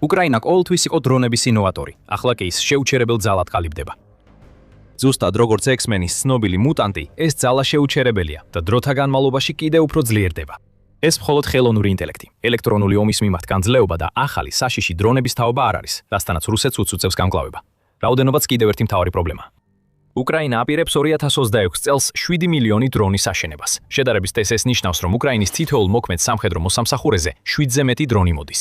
უკრაინა ყოველთვის იყო დრონების ინოვატორი, ახლა კი ის შეუჩერებელ ძალად ყალიბდება. ზუსტად როგორც X-Men-ის ცნობილი მუტანტი, ეს ძალა შეუჩერებელია და დროთა განმავლობაში კიდევ უფრო ძლიერდება. ეს მხოლოდ ხელოვნური ინტელექტი, ელექტრონული ომის მიმართ განძლეობა და ახალი საშიში დრონების თაობა არ არის, რასთანაც რუსეთს უწუწევს გამკლავება. რაოდენობაც კიდევ ერთი მთავარი პრობლემა. უკრაინა აპირებს 2026 წელს 7 მილიონი დრონის აშენებას. შედარების ეს ნიშნავს, რომ უკრაინის თითოეულ მოქმედ სამხედრო მოსამსახურეზე 7-ზე მეტი დრონი მოდის.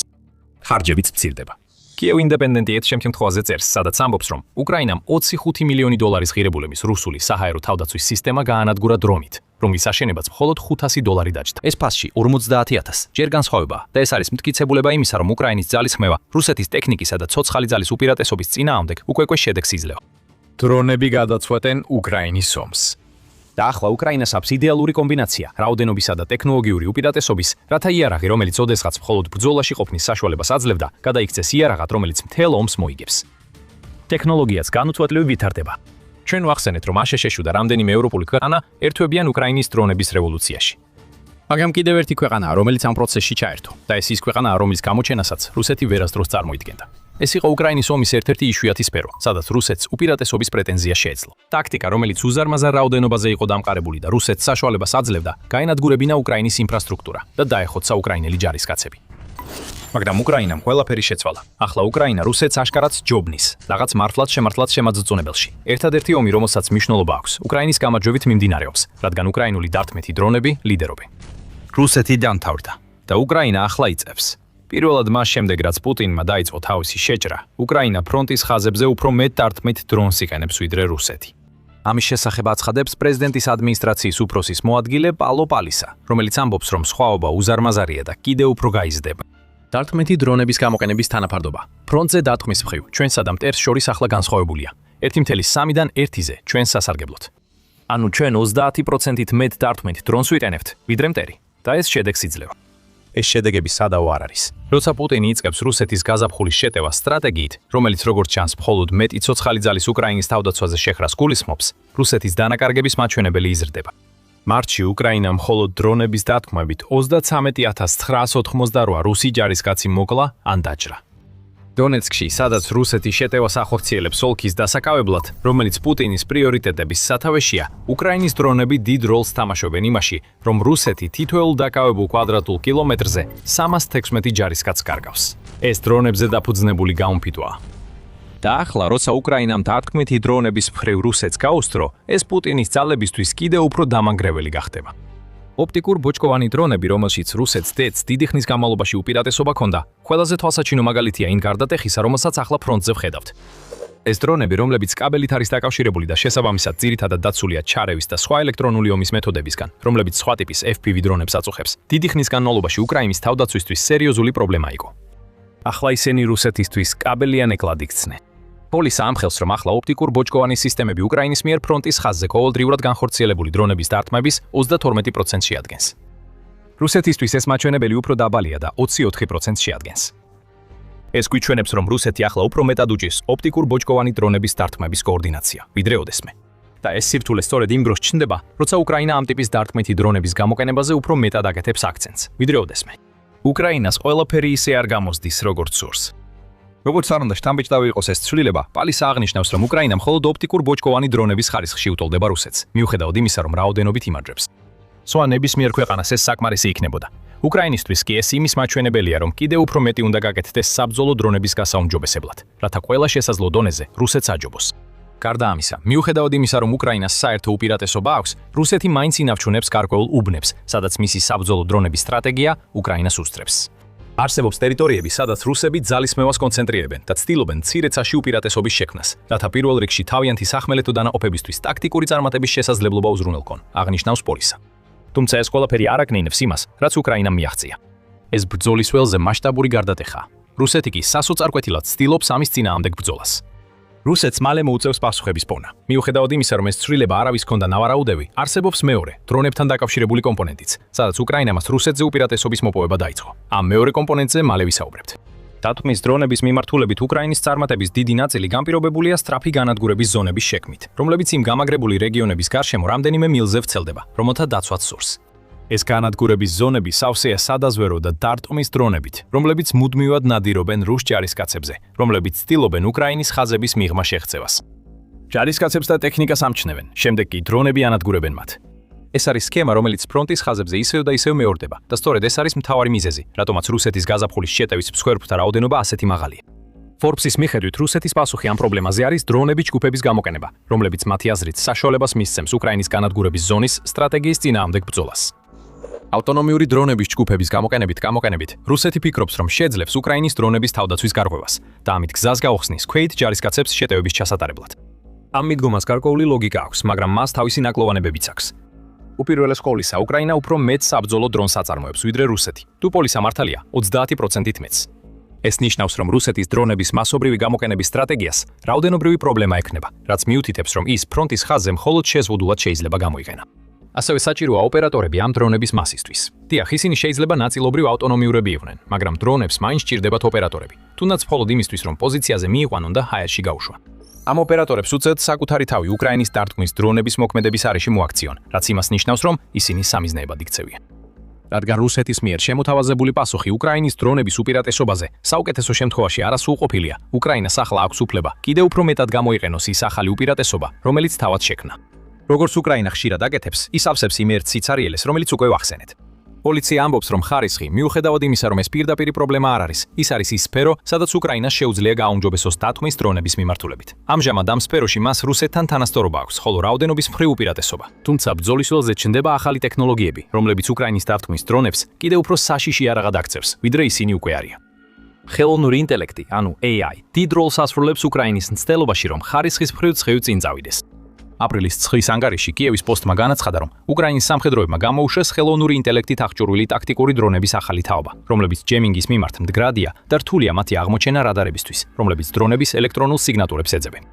ხარჯებიც მცირდება. კიევ ინდეპენდენტი ერთ შემთხვევაზე წერს, სადაც ამბობს, რომ უკრაინამ 25 მილიონი დოლარის ღირებულების რუსული საჰაერო თავდაცვის სისტემა გაანადგურა დრონით, რომლის აშენებაც მხოლოდ $500 დაჯდა. ეს ფასში 50,000 ჯერ განსხვავებაა და ეს არის მტკიცებულება იმისა, რომ უკრაინის ძალის ხმევა რუსეთის ტექნიკისა და ცოცხალი ძალის უპირატესობის წინააღმდეგ უკვე შედეგს იძლევა. დრონები გადაწყვეტენ უკრაინის ომს. და ახლა უკრაინას აქვს იდეალური კომბინაცია რაოდენობისა და ტექნოლოგიური უპირატესობის, რათა იარაღი, რომელიც ოდესღაც მხოლოდ ბრძოლაში ყოფნის საშუალებას აძლევდა, გადაიქცეს იარაღად, რომელიც მთელ ომს მოიგებს. ტექნოლოგიაც განუწყვეტლივი ვითარდება. ჩვენ ვახსენეთ, რომ აშშ-ში და რამდენიმე ევროპული ქვეყანა ერთვებიან უკრაინის დრონების რევოლუციაში. მაგრამ კიდევ ერთი ქვეყანაა, რომელიც ამ პროცესში ჩაერთო და ეს ის ქვეყანაა, რომლის გამოჩენასაც რუსეთი ვერასდროს წარმოიდგენდა. ეს იყო უკრაინის ომის ერთ-ერთი იშვიათი სფერო, სადაც რუსეთს უპირატესობის პრეტენზია შეეძლო. ტაქტიკა, რომელიც უზარმაზარ რაოდენობაზე იყო დამყარებული და რუსეთს საშუალებას აძლევდა, გაენადგურებინა უკრაინის ინფრასტრუქტურა და დაეხოცა უკრაინელი ჯარისკაცები. მაგრამ უკრაინამ ყველაფერი შეცვალა. ახლა უკრაინა რუსეთს აშკარად ჯობნის, რაღაც მართლაც შემართლად შემაძწუნებელში. ერთადერთი ომი, რომელსაც მნიშვნელობა აქვს, უკრაინის გამარჯვებით მიმდინარეობს, რადგან უკრაინული დარტყმითი დრონები ლიდერობენ. რუსეთი დამთავრდა და უკრაინა ახლა იწევს. პირველად მას შემდეგ, რაც პუტინმა დაიწყო თავისი შეჭრა, უკრაინა ფრონტის ხაზებზე უფრო მეტ დარტყმით დრონს იყენებს ვიდრე რუსეთი. ამის შესახებ აცხადებს პრეზიდენტის ადმინისტრაციის უფროსის მოადგილე პალო პალისა, რომელიც ამბობს, რომ სხვაობა უზარმაზარია და კიდევ უფრო გაიზრდება. დარტყმითი დრონების გამოყენების თანაფარდობა ფრონტზე დარტყმის მხრივ ჩვენსა და მტერს შორის ახლა განსხვავებულია. 1.3-დან 1-ზე ჩვენს სასარგებლოდ. ანუ ჩვენ 30%-ით მეტ დარტყმით დრონს ვიყენებთ, ვიდრე მტერი და ეს შედეგს იძლევა. ეს შედეგები სადაო არ არის. როცა პუტინი იწყებს რუსეთის გაზაფხულის შეტევას სტრატეგიით, რომელიც როგორც ჩანს, მხოლოდ მეტი ცოცხალი ძალის უკრაინის თავდაცვაზე შეხრას გულისხმობს, რუსეთის დანაკარგების მაჩვენებელი იზრდება. მარტში უკრაინა მხოლოდ დრონების დათქმებით 33988 რუსი ჯარისკაცი მოკლა ან დაჭრა. დონეცკში, სადაც რუსეთი შეტევას ახორციელებს ოლქის დასაკავებლად, რომელიც პუტინის პრიორიტეტების სათავეშია, უკრაინის დრონები დიდ როლს თამაშობენ იმაში, რომ რუსეთი თითოეულ დაკავებულ კვადრატულ კილომეტრზე 316 ჯარისკაცს კარგავს. ეს დრონებზე დაფუძნებული გაუმფიტვაა. და ახლა, როცა უკრაინამ დარტყმითი დრონების მხრივ რუსეთს გაუსწრო, ეს პუტინის ძალებისთვის კიდევ უფრო დამანგრეველი გახდება. ოპტიკურ ბოჭკოვანი დრონები, რომელშიც რუსეთს დედს დიდი ხნის განმავლობაში უპირატესობა ჰქონდა, ყველაზე თვალსაჩინო მაგალითია იმ გარდატეხისა, რომელსაც ახლა ფრონტზე ვხედავთ. ეს დრონები, რომლებიც კაბელით არის დაკავშირებული და შესაბამისად ძირითადად დაცულია ჩარევის და სხვა ელექტრონული ომის მეთოდებისგან, რომლებიც სხვა ტიპის FPV დრონებს აწუხებს, დიდი ხნის განმავლობაში უკრაინის თავდაცვისთვის სერიოზული პრობლემა იყო. ახლა ისინი რუსეთისთვის კაბელიან ეკლად იქცნენ. პოლისა ამხელს, რომ ახლა ოპტიკურ ბოჭკოვანი სისტემები უკრაინის მიერ ფრონტის ხაზზე ყოველდღიურად განხორციელებული დრონების დარტყმების 32% შეადგენს. რუსეთისთვის ეს მაჩვენებელი უფრო დაბალია და 24% შეადგენს. ეს გვიჩვენებს, რომ რუსეთი ახლა უფრო მეტად უჭირს ოპტიკურ ბოჭკოვანი დრონების დარტყმების კოორდინაცია, ვიდრე ოდესმე. და ეს სირთულე სწორედ იმ დროს ჩნდება, როცა უკრაინა ამ ტიპის დარტყმითი დრონების გამოყენებაზე უფრო მეტად აკეთებს აქცენტს, ვიდრე ოდესმე. უკრაინას ყველაფერი ისე არ გამოსდის, როგორც სურს. როგორც არ უნდა შთამბეჭდავი იყოს ეს ცვლილება, პალისა აღნიშნავს, რომ უკრაინა მხოლოდ ოპტიკურ ბოჭკოვანი დრონების ხარისხში უტოლდება რუსეთს, მიუხედავად იმისა, რომ რაოდენობით იმარჯვებს. სხვა ნებისმიერ ქვეყანას ეს საკმარისი იქნებოდა. უკრაინისთვის კი ეს იმის მაჩვენებელია, რომ კიდევ უფრო მეტი უნდა გაკეთდეს საბრძოლო დრონების გასაუმჯობესებლად, რათა ყველა შესაძლო დონეზე რუსეთს აჯობოს. გარდა ამისა, მიუხედავად იმისა, რომ უკრაინას საერთო უპირატესობა აქვს, რუსეთი მაინც ინარჩუნებს გარკვეულ უბნებს, სადაც მისი საბრძოლო დრონების სტრატეგია უკრაინას უსწრებს. არსებობს ტერიტორიები, სადაც რუსები ძალისმევას კონცენტრირებენ და ცდილობენ მცირე ცაში უპირატესობის შექმნას, რათა პირველ რიგში თავიანთი სახმელეთო დანაყოფებისთვის ტაქტიკური წარმატების შესაძლებლობა უზრუნველყონ, აღნიშნავს პოლისა. თუმცა ეს ყველაფერი არ აკნინებს იმას, რაც უკრაინამ მიაღწია. ეს ბრძოლის ველზე მასშტაბური გარდატეხაა. რუსეთი კი სასოწარკვეთილად ცდილობს ამის წინააღმდეგ ბრძოლას. რუსეთს მალე მოუწევს პასუხების პოვნა. მიუხედავად იმისა, რომ ეს ცვლილება არავის ჰქონდა ნავარაუდევი, არსებობს მეორე, დრონებთან დაკავშირებული კომპონენტიც, სადაც უკრაინამაც რუსეთზე უპირატესობის მოპოვება დაიწყო. ამ მეორე კომპონენტზე მალე ვისაუბრებთ. დათმის დრონების მიმართულებით უკრაინის წარმატების დიდი ნაწილი განპირობებულია სწრაფი განადგურების ზონების შექმნით, რომლებიც იმ გამაგრებული რეგიონების გარშემო რამდენიმე მილზე ვრცელდება, რომელთა დაცვაც სურს. ეს განადგურების ზონები სავსეა სადაზვერო და დარტყმის დრონებით, რომლებიც მუდმივად ნადირობენ რუს ჯარისკაცებზე, რომლებიც ცდილობენ უკრაინის ხაზების მიღმა შეღწევას. ჯარისკაცებს და ტექნიკას ამჩნევენ, შემდეგ კი დრონები ანადგურებენ მათ. ეს არის სქემა, რომელიც ფრონტის ხაზებზე ისევ და ისევ მეორდება და სწორედ ეს არის მთავარი მიზეზი, რატომაც რუსეთის გაზაფხულის შეტევის მსხვერპლთა რაოდენობა ასეთი მაღალია. Forbes-ის მიხედვით რუსეთის პასუხი ამ პრობლემაზე არის დრონების ჯგუფების გამოყენება, რომლებიც მათი აზრით საშუალებას მისცემს უკრაინის განადგურების ზონის სტრატეგიის წინააღმდეგ ბრძოლას. ავტონომიური დრონების ჯგუფების გამოყენებით რუსეთი ფიქრობს, რომ შეძლებს უკრაინის დრონების თავდაცვის გარღვევას და ამით გზას გაუხსნის ქვეით ჯარისკაცებს შეტევების ჩასატარებლად. ამ მიდგომას გარკვეული ლოგიკა აქვს, მაგრამ მას თავისი ნაკლოვანებებიც აქვს. უპირველეს ყოვლისა, უკრაინა უფრო მეტ საბრძოლო დრონს აწარმოებს, ვიდრე რუსეთი. თუ პოლისა მართალია, 30%-ით მეტს. ეს ნიშნავს, რომ რუსეთის დრონების მასობრივი გამოყენების სტრატეგიას რაოდენობრივი პრობლემა ექნება, რაც მიუთითებს, რომ ის ფრონტის ხაზზე მხოლოდ შეზღუდულად შეიძლება გამოიყენა. ასევე საჭიროა ოპერატორები ამ დრონების მასისთვის. დიახ, ისინი შეიძლება ნაწილობრივ ავტონომიურები იყვნენ, მაგრამ დრონებს მაინც სჭირდებათ ოპერატორები, თუნდაც მხოლოდ იმისთვის, რომ პოზიციაზე მიიყვანონ და ჰაერში გაუშვა. ამ ოპერატორებს უწევთ საკუთარი თავი უკრაინის დარტყმის დრონების მოქმედების არეში მოაქციონ, რაც იმას ნიშნავს, რომ ისინი სამიზნეებად იქცევიან. რადგან რუსეთის მიერ შემოთავაზებული პასუხი უკრაინის დრონების უპირატესობაზე საუკეთესო შემთხვევაში არასრულყოფილია, უკრაინას ახლა აქვს უფლება კიდევ უფრო მეტად გამოიყენოს ის ახალი უპირატესობა, რომელიც თავად შექმნა. როგორც უკრაინა ხშირად აკეთებს, ის ავსებს იმ ერთ სიცარიელეს, რომელიც უკვე ვახსენეთ. პოლიცია ამბობს, რომ ხარისხი, მიუხედავად იმისა, რომ ეს პირდაპირი პრობლემა არ არის, ის არის ის სფერო, სადაც უკრაინას შეუძლია გააუმჯობესოს დათმის დრონების მიმართულებით. ამჟამად ამ სფეროში მას რუსეთთან თანასწორობა აქვს, ხოლო რაოდენობის მხრივ უპირატესობა. თუმცა ბრძოლის ველზე ჩნდება ახალი ტექნოლოგიები, რომლებიც უკრაინის დათმის დრონებს კიდევ უფრო საშიში იარაღად აქცევს, ვიდრე ისინი უკვე არიან. ხელოვნური ინტელექტი, ანუ AI, დიდ როლს ასრულებს უკრაინის მცდელობაში, რომ ხარისხის მხრივ ცხივ წინ წავიდეს. აპრილის 9-ის ანგარიში კიევის პოსტმა განაცხადა, რომ უკრაინის სამხედროებმა გამოუშვეს ხელოვნური ინტელექტით აღჭურვილი ტაქტიკური დრონების ახალი თაობა, რომლებიც ჯემინგის მიმართ მდგრადია და რთულია მათი აღმოჩენა რადარებისთვის, რომლებიც დრონების ელექტრონულ სიგნატურებს ეძებენ.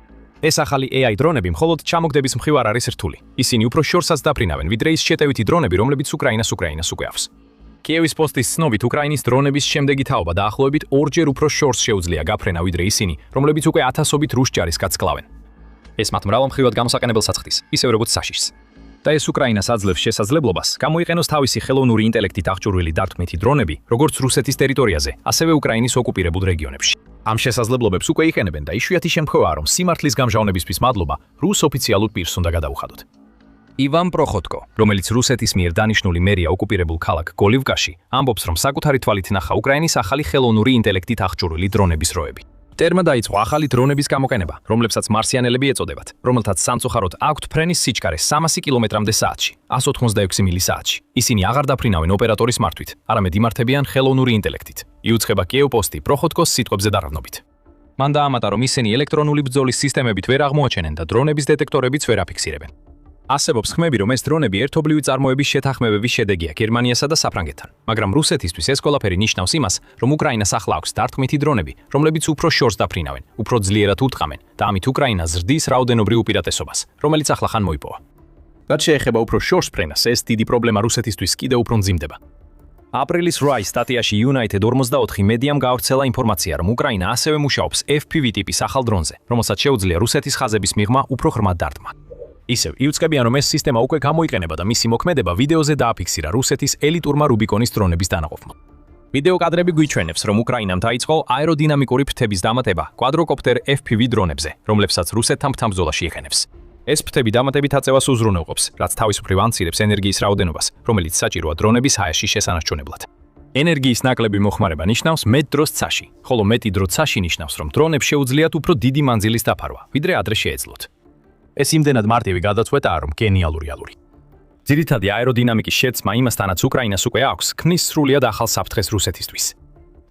ეს ახალი AI დრონები მხოლოდ ჩამოგდების მხრივ არ არის რთული. ისინი უფრო შორსაც დაფრინავენ, ვიდრე ის შეტევითი დრონები, რომლებიც უკრაინას უკვე აქვს. კიევის პოსტის ცნობით, უკრაინის დრონების შემდეგი თაობა დაახლოებით 2-ჯერ უფრო შორს შეუძლია გაფრენა, ვიდრე ისინი, რომლებიც უკვე ათასობით რუს ჯარისკაცს კლავენ. ეს მათ მრავალმხრივად გამოსაყენებელს აცხდის, ისევე როგორც საშიშს. და ეს უკრაინას აძლევს შესაძლებლობას გამოიყენოს თავისი ხელოვნური ინტელექტით აღჭურვილი დარტყმითი დრონები, როგორც რუსეთის ტერიტორიაზე, ასევე უკრაინის ოკუპირებულ რეგიონებში. ამ შესაძლებლობებს უკვე იყენებენ და იშვიათი შემთხვევაა, რომ სიმართლის გამჟავნებისთვის მადლობა რუს ოფიციალურ პირს უნდა გადაუხადოთ. ივან პროხოტკო, რომელიც რუსეთის მიერ დანიშნული მერია ოკუპირებულ ქალაქ გოლივკაში, ამბობს, რომ საკუთარი თვალით ნახა უკრაინის ახალი ხელოვნური ინტელექტით აღჭურვილი დრონების როები. ტერმა დაიწყო ახალი დრონების გამოყენება, რომლებსაც მარსიანელები ეწოდებათ, რომელთაც სამწუხაროდ აქვთ ფრენის სიჩქარე 300 კმ/სთ, 186 მილისაათში. ისინი აღარ დაფრინავენ ოპერატორის მართვით, არამედ იმართებიან ხელოვნური ინტელექტით. იუწყება კიევ პოსტი პროხოტკოს სიტყვებზე დაყრდნობით. მან დაამატა, რომ ისინი ელექტრონული ბრძოლის სისტემებით ვერ აღმოაჩენენ და დრონების დეტექტორებიც ვერ აფიქსირებენ. ასებობს ხმები, რომ ეს დრონები ერთობლივი წარმოების შეთანხმებების შედეგია გერმანიასა და საფრანგეთთან, მაგრამ რუსეთისთვის ეს ყველაფერი ნიშნავს იმას, რომ უკრაინას ახლა აქვს დარტყმითი დრონები, რომლებიც უფრო შორს დაფრინავენ, უფრო ძლიერად ურტყამენ და ამით უკრაინა ზრდის რაოდენობრივ უპირატესობას, რომელიც ახლა ხან მოიპოვა. რაც შეეხება უფრო შორს ფრენას, ეს დიდი პრობლემა რუსეთისთვის კიდევ უფრო მძიმდება. აპრილის 8-ის სტატიაში United 44 მედიამ გაავრცელა ინფორმაცია, რომ უკრაინა ასევე მუშაობს FPV ტიპის ახალ დრონზე, რომელსაც შეუძლია რუსეთის ხაზების მიღმა უფრო ღრმად დარტყმა. ისევ იუწყებიან, რომ ეს სისტემა უკვე გამოიყენება და მისი მოქმედება ვიდეოზე დააფიქსირა რუსეთის ელიტურმა რუბიკონის დრონების დანაყოფმა. ვიდეო კადრები გვიჩვენებს, რომ უკრაინამ დაიწყო აეროდინამიკური ფრთების დამატება კვადროკოპტერ FPV დრონებზე, რომლებსაც რუსეთთან ფთამბრძოლაში იყენებს. ეს ფრთები დამატებით აწევას უზრუნველყოფს, რაც თავისუფლად ამცირებს ენერგიის რაოდენობას, რომელიც საჭიროა დრონების ჰაერში შესანარჩუნებლად. ენერგიის ნაკლები მოხმარება ნიშნავს მეტ დროს ცაში, ხოლო მეტი დრო ცაში ნიშნავს, რომ დრონებს შეუძლიათ უფრო დიდი მანძილის დაფარვა, ვიდრე ადრე შეეძლოთ. ეს იმდენად მარტივი გადაწყვეტაა, რომ გენიალური. ძირითადი აეროდინამიკის შეცმა იმასთანაც უკრაინას უკვე აქვს, ქმნის სრულიად ახალ საფრთხეს რუსეთისთვის.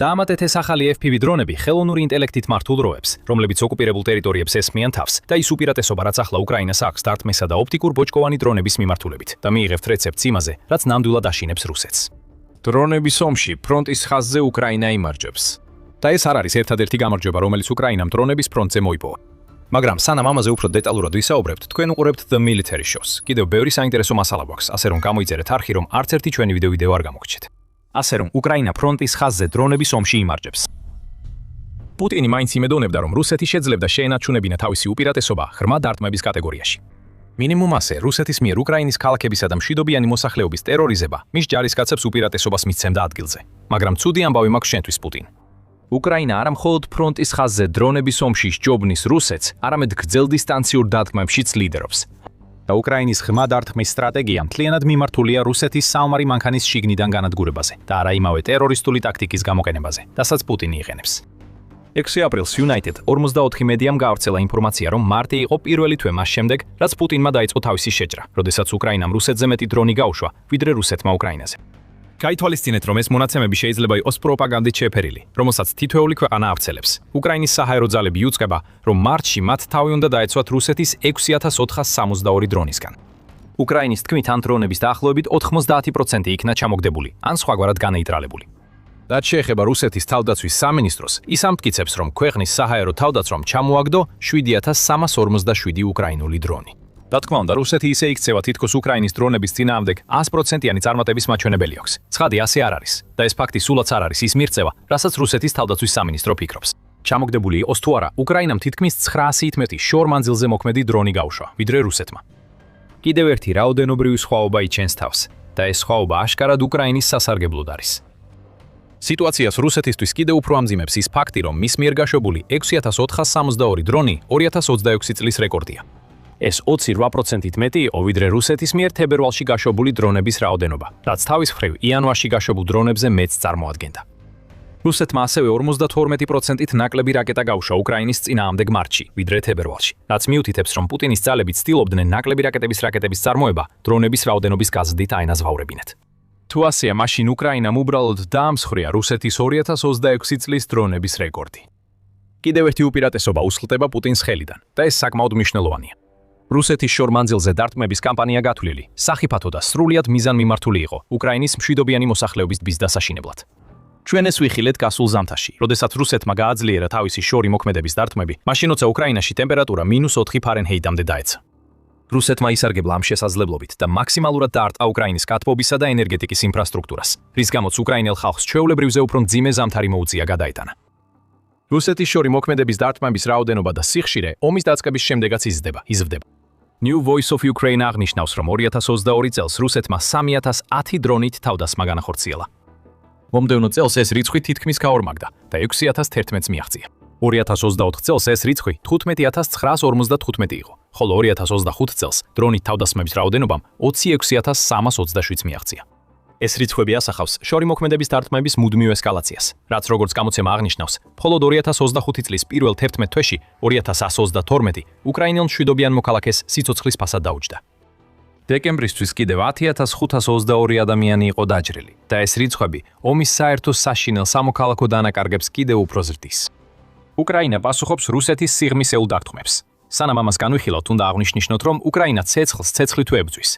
დაამატეთ ეს ახალი FPV დრონები ხელოვნური ინტელექტით მართულ როებს, რომლებიც ოკუპირებულ ტერიტორიებს ესხმიან თავს და ის უპირატესობა, რაც ახლა უკრაინას აქვს დარტმესა და ოპტიკურ ბოჭკოვანი დრონების მიმართულებით და მიიღებთ რეცეპტს იმაზე, რაც ნამდვილად აშინებს რუსეთს. დრონების ომში ფრონტის ხაზზე უკრაინა იმარჯვებს. და ეს არ არის ერთადერთი გამარჯვება, რომელიც უკრაინამ დრონების ფრონტზე მოიპოვა. მაგრამ სანამ ამაზე უფრო დეტალურად ვისაუბრებთ, თქვენ უყურებთ The Military Shows. კიდევ ბევრი საინტერესო მასალა გვაქვს, ასე რომ გამოიწერეთ არხი, რომ არც ერთი ჩვენი ვიდეო არ გამოგჩეთ. ასე რომ უკრაინა ფრონტის ხაზზე დრონების ომში იმარჯვებს. პუტინი მაინც იმედოვნებდა, რომ რუსეთი შეძლებდა შეენარჩუნებინა თავისი უპირატესობა ღრმა დარტმების კატეგორიაში. მინიმუმ ასე, რუსეთის მიერ უკრაინის ქალაქებისა და მშვიდობიანი მოსახლეობის ტერორიზება მის ჯარისკაცებს უპირატესობას მისცემდა ადგილზე. მაგრამ ცუდი ამბავი მაქვს შენთვის პუტინ. უკრაინა არა მხოლოდ ფრონტის ხაზზე დრონების ომში სჯობნის რუსეთს, არამედ გრძელ დისტანციურ დარტყმებშიც ლიდერობს. და უკრაინის ღრმა დარტყმის სტრატეგია მთლიანად მიმართულია რუსეთის საომარი მანქანის შიგნიდან განადგურებაზე და არა იმავე ტერორისტული ტაქტიკის გამოყენებაზე, რასაც პუტინი იყენებს. 6 აპრილს United 44 მედიამ გაავრცელა ინფორმაცია, რომ მარტი იყო პირველი თვე მას შემდეგ, რაც პუტინმა დაიწყო თავისი შეჭრა, როდესაც უკრაინამ რუსეთზე მეტი დრონი გაუშვა, ვიდრე რუსეთმა უკრაინაზე. გაითვალისწინეთ, რომ ეს მონაცემები შეიძლება იყოს პროპაგანდით შეფერილი, რომელსაც თითოეული ქვეყანა ავრცელებს. უკრაინის საჰაერო ძალები იუწყება, რომ მარტში მათ თავი უნდა დაეცვათ რუსეთის 6462 დრონისგან. უკრაინის თქმით, ამ დრონების დაახლოებით 90% იქნა ჩამოგდებული, ან სხვაგვარად განეიტრალებული. რაც შეეხება რუსეთის თავდაცვის სამინისტროს, ის ამტკიცებს, რომ ქვეყნის საჰაერო თავდაცვამ ჩამოაგდო 7347 უკრაინული დრონი. და თქმა უნდა, რუსეთი ისე იქცევა, თითქოს უკრაინის დრონების წინააღმდეგ 100%-იანი წარმატების მაჩვენებელი აქვს. ცხადი ასე არ არის და ეს ფაქტი სულაც არ არის ის მიღწევა, რასაც რუსეთის თავდაცვის სამინისტრო ფიქრობს. ჩამოგდებული იყოს თუ არა, უკრაინამ თითქმის 900-ით მეტი შორ მანძილზე მოქმედი დრონი გაუშვა, ვიდრე რუსეთმა. კიდევ ერთი რაოდენობრივი სხვაობა იჩენს თავს და ეს სხვაობა აშკარად უკრაინის სასარგებლოდ არის. სიტუაციას რუსეთისთვის კიდევ უფრო ამძიმებს ის ფაქტი, რომ მის მიერ გაშვებული 6462 დრონი 2026 წლის რეკორდია. ეს 28%-ით მეტი იყო, ვიდრე რუსეთის მიერ თებერვალში გაშვებული დრონების რაოდენობა, რაც თავის მხრივ იანვარში გაშვებულ დრონებზე მეც წარმოადგენდა. რუსეთმა ასევე 52%-ით ნაკლები რაკეტა გაუშვა უკრაინის წინააღმდეგ მარტში, ვიდრე თებერვალში, რაც მიუთითებს, რომ პუტინის ძალები ცდილობდნენ ნაკლები რაკეტების წარმოება დრონების რაოდენობის გაზრდით აენაზღაურებინათ. თუ ასეა, მაშინ უკრაინამ უბრალოდ დაამსხვრია რუსეთის 2026 წლის დრონების რეკორდი. კიდევ ერთი უპირატესობა უსხლტება პუტინს ხელიდან და ეს საკმაოდ მნიშვნელოვანია. რუსეთის შორმანძილზე დარტყმების კამპანია გათვლილი, სახიფათო და სრულიად მიზანმიმართული იყო უკრაინის მშვიდობიანი მოსახლეობის თვის დასაშინებლად. ჩვენ ეს ვიხილეთ გასულ ზამთარში, როდესაც რუსეთმა გააძლიერა თავისი შორი მოქმედების დარტყმები, მაშინ როცა უკრაინაში ტემპერატურა -4 ფარენჰეიტამდე დაეცა. რუსეთმა ისარგებლა ამ შესაძლებლობით და მაქსიმალურად დაარტყა უკრაინის კათბობისა და ენერგეტიკის ინფრასტრუქტურას, რის გამოც უკრაინელ ხალხს ჩვეულებრივზე უფრო მძიმე ზამთარი მოუწია გადაეტანა. რუსეთის შორი მოქმედების დარტყმების რაოდენობა და სიხშირე ომის დაწყების შემდეგაც იზრდება. New Voice of Ukraine აღნიშნავს, რომ 2022 წელს რუსეთმა 3010 დრონით თავდასხმა განახორციელა. მომდევნო წელს ეს რიცხვი თითქმის გაორმაგდა და 6011-ს მიაღწია. 2024 წელს ეს რიცხვი 15955 იყო, ხოლო 2025 წელს დრონით თავდასხმების რაოდენობამ 26327 მიაღწია. ეს რიცხვები ასახავს შორი მოქმედების დარტყმების მუდმივ ესკალაციას, რაც როგორც გამოცემა აღნიშნავს, მხოლოდ 2025 წლის პირველ 11 თვეში 2122 უკრაინელ მშვიდობიან მოქალაქეს სიცოცხლის ფასად დაუჯდა. დეკემბრისთვის კიდევ 10522 ადამიანი იყო დაჭრილი და ეს რიცხვები ომის საერთო საშინელ სამოქალაქო დანაკარგებს კიდევ უფრო ზრდის. უკრაინა პასუხობს რუსეთის სიღრმისეულ დარტყმებს. სანამ ამას განვიხილავთ, უნდა აღვნიშნოთ, რომ უკრაინა ცეცხლს ცეცხლით ვებძვის.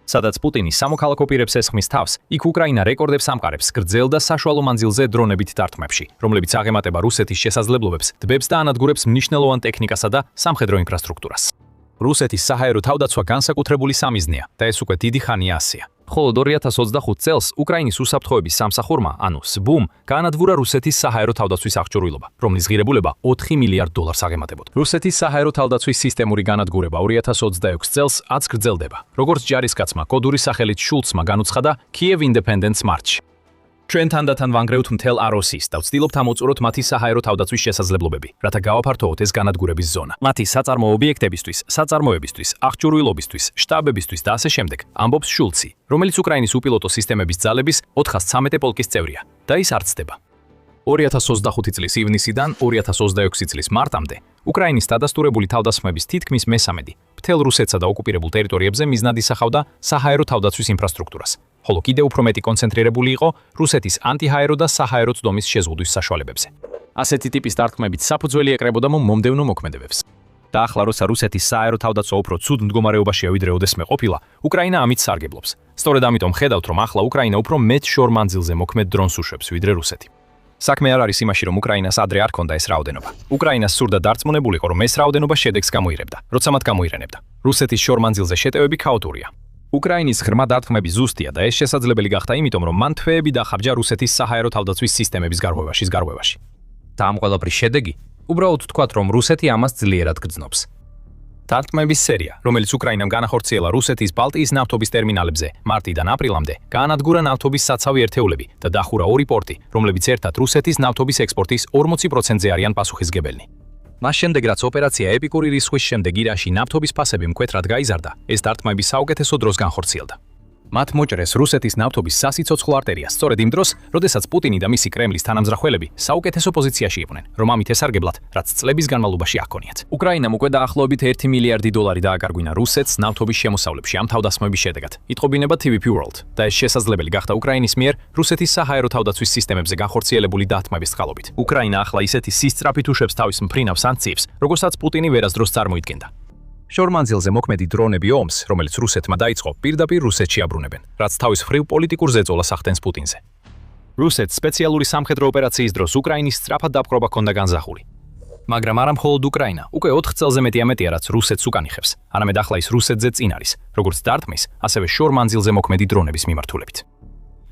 სადაც პუტინი სამოქალაქო პირებს ესხმის თავს, იქ უკრაინა რეკორდებს ამყარებს გრძელ და საშუალო მანძილზე დრონებით დარტყმებში, რომლებიც აღემატება რუსეთის შესაძლებლობებს, დბებს და ანადგურებს მნიშვნელოვან ტექნიკასა და სამხედრო ინფრასტრუქტურას. რუსეთის საჰაერო თავდაცვა განსაკუთრებული სამიზნეა და ეს უკვე დიდი ხანია ასეა. მხოლოდ 2025 წელს უკრაინის უსაფრთხოების სამსახურმა, ანუ SBU-მ, გაანადგურა რუსეთის საჰაერო თავდაცვის აღჭურვილობა, რომლის ღირებულება $4 მილიარდ აღემატებოდა. რუსეთის საჰაერო თავდაცვის სისტემური განადგურება 2026 წელს აც გრძელდება, როგორც ჯარისკაცმა კოდური სახელით შულცმა განუცხადა Kyiv Independence March. ჩვენ თანდათან ვანგრევთ მთელ ROC-ს და ვცდილობთ ამოწუროთ მათი საჰაერო თავდაცვის შესაძლებლობები, რათა გავაფართოვოთ ეს განადგურების ზონა. მათი საწარმო ობიექტებისთვის, საწარმოებისთვის, აღჭურვილობისთვის, შტაბებისთვის და ასე შემდეგ, ამბობს შულცი, რომელიც უკრაინის უპილოტო სისტემების ძალების 413 პოლკის წევრია და ის არ ცდება. 2025 წლის ივნისიდან 2026 წლის მარტამდე უკრაინის დადასტურებული თავდასხმების თითქმის მესამედი მთელ რუსეთსა და ოკუპირებულ ტერიტორიებზე მიზნად ისახავდა საჰაერო თავდაცვის ინფრასტრუქტურას ხოლო კიდევ უფრო მეტი კონცენტრირებული იყო რუსეთის ანტიჰაერო და საჰაერო წვდომის შეზღუდვის საშუალებებზე. ასეთი ტიპის დარტყმებით საფუძველი ეკრებოდა მომდევნო მოქმედებებს. და ახლა როცა რუსეთის საჰაერო თავდაცვა უფრო ცუდ მდგომარეობაშია ვიდრე ოდესმე ყოფილა, უკრაინა ამით სარგებლობს. სწორედ ამიტომ ხედავთ, რომ ახლა უკრაინა უფრო მეტ შორ მანძილზე მოქმედ დრონს უშვებს ვიდრე რუსეთი. საქმე არ არის იმაში, რომ უკრაინას ადრე არ ჰქონდა ეს რაოდენობა. უკრაინას სურდა დარწმუნებულიყო, რომ ეს რაოდენობა შედეგს გამოირებდა, როცა მათ გამოირენებდა. რუსეთის შორ მანძილზე შეტევები ქაოტურია. უკრაინის ღრმა დარტყმები ზუსტია და ეს შესაძლებელი გახდა იმიტომ, რომ მან თვეები დახაბჯა რუსეთის საჰაერო თავდაცვის სისტემების გარღვევაში. და ამ ყველაფრის შედეგი, უბრალოდ ვთქვათ, რომ რუსეთი ამას ძლიერად გრძნობს. დარტყმების სერია, რომელიც უკრაინამ განახორციელა რუსეთის ბალტიის ნავთობის ტერმინალებზე მარტიდან აპრილამდე, გაანადგურა ნავთობის საცავი ერთეულები და დახურა ორი პორტი, რომლებიც ერთად რუსეთის ნავთობის ექსპორტის 40%-ზე არიან პასუხისმგებელნი. მას შემდეგ, რაც ოპერაცია ეპიკური რისხვის შემდეგ ირანში ნავთობის ფასები მკვეთრად გაიზარდა, ეს დარტყმები საუკეთესო დროს განხორციელდა. მათ მოჭრეს რუსეთის ნავთობის სასიცოცხლო არტერია სწორედ იმ დროს, როდესაც პუტინი და მისი კრემლის თანამძრახველები საუკეთესო პოზიციაში იყვნენ, რომ ამით ესარგებლად, რაც წლების განმავლობაში აქონიათ. უკრაინამ უკვე დაახლოებით 1 მილიარდი დოლარი დააკარგვინა რუსეთს ნავთობის შემოსავლებში ამ თავდასხმების შედეგად. იტყობინება TVP World და ეს შესაძლებელი გახდა უკრაინის მიერ რუსეთის საჰაერო თავდაცვის სისტემებზე განხორციელებული დათმების წყალობით. უკრაინა ახლა ისეთი სისწრაფით უშვებს თავის მფრინავ სანქციებს, როგორცაც პუტინი ვერასდროს წარმოიდგენდა. შორმანძილზე მოქმედი დრონები ომს, რომელიც რუსეთმა დაიწყო, პირდაპირ რუსეთში აბრუნებენ, რაც თავის მხრივ პოლიტიკურ ზეწოლას ახდენს პუტინზე. რუსეთს სპეციალური სამხედრო ოპერაციის დროს უკრაინის სწრაფად დაპყრობა ჰქონდა განზახული. მაგრამ არა მხოლოდ უკრაინა, უკვე 4 წელზე მეტია რაც რუსეთს უკანიხებს, არამედ ახლა ის რუსეთზე წინ არის, როგორც დარტყმის, ასევე შორმანძილზე მოქმედი დრონების მიმართულებით.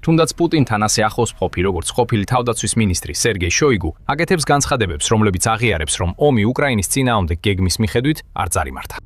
თუნდაც პუტინთან ასე ახლოს ყოფი, როგორც ყოფილი თავდაცვის მინისტრი სერგეი შოიგუ, აკეთებს განცხადებებს, რომლებიც აღიარებს, რომ ომი უკრაინის წინააღმდეგ გეგმის მიხედვით არ წარიმართა.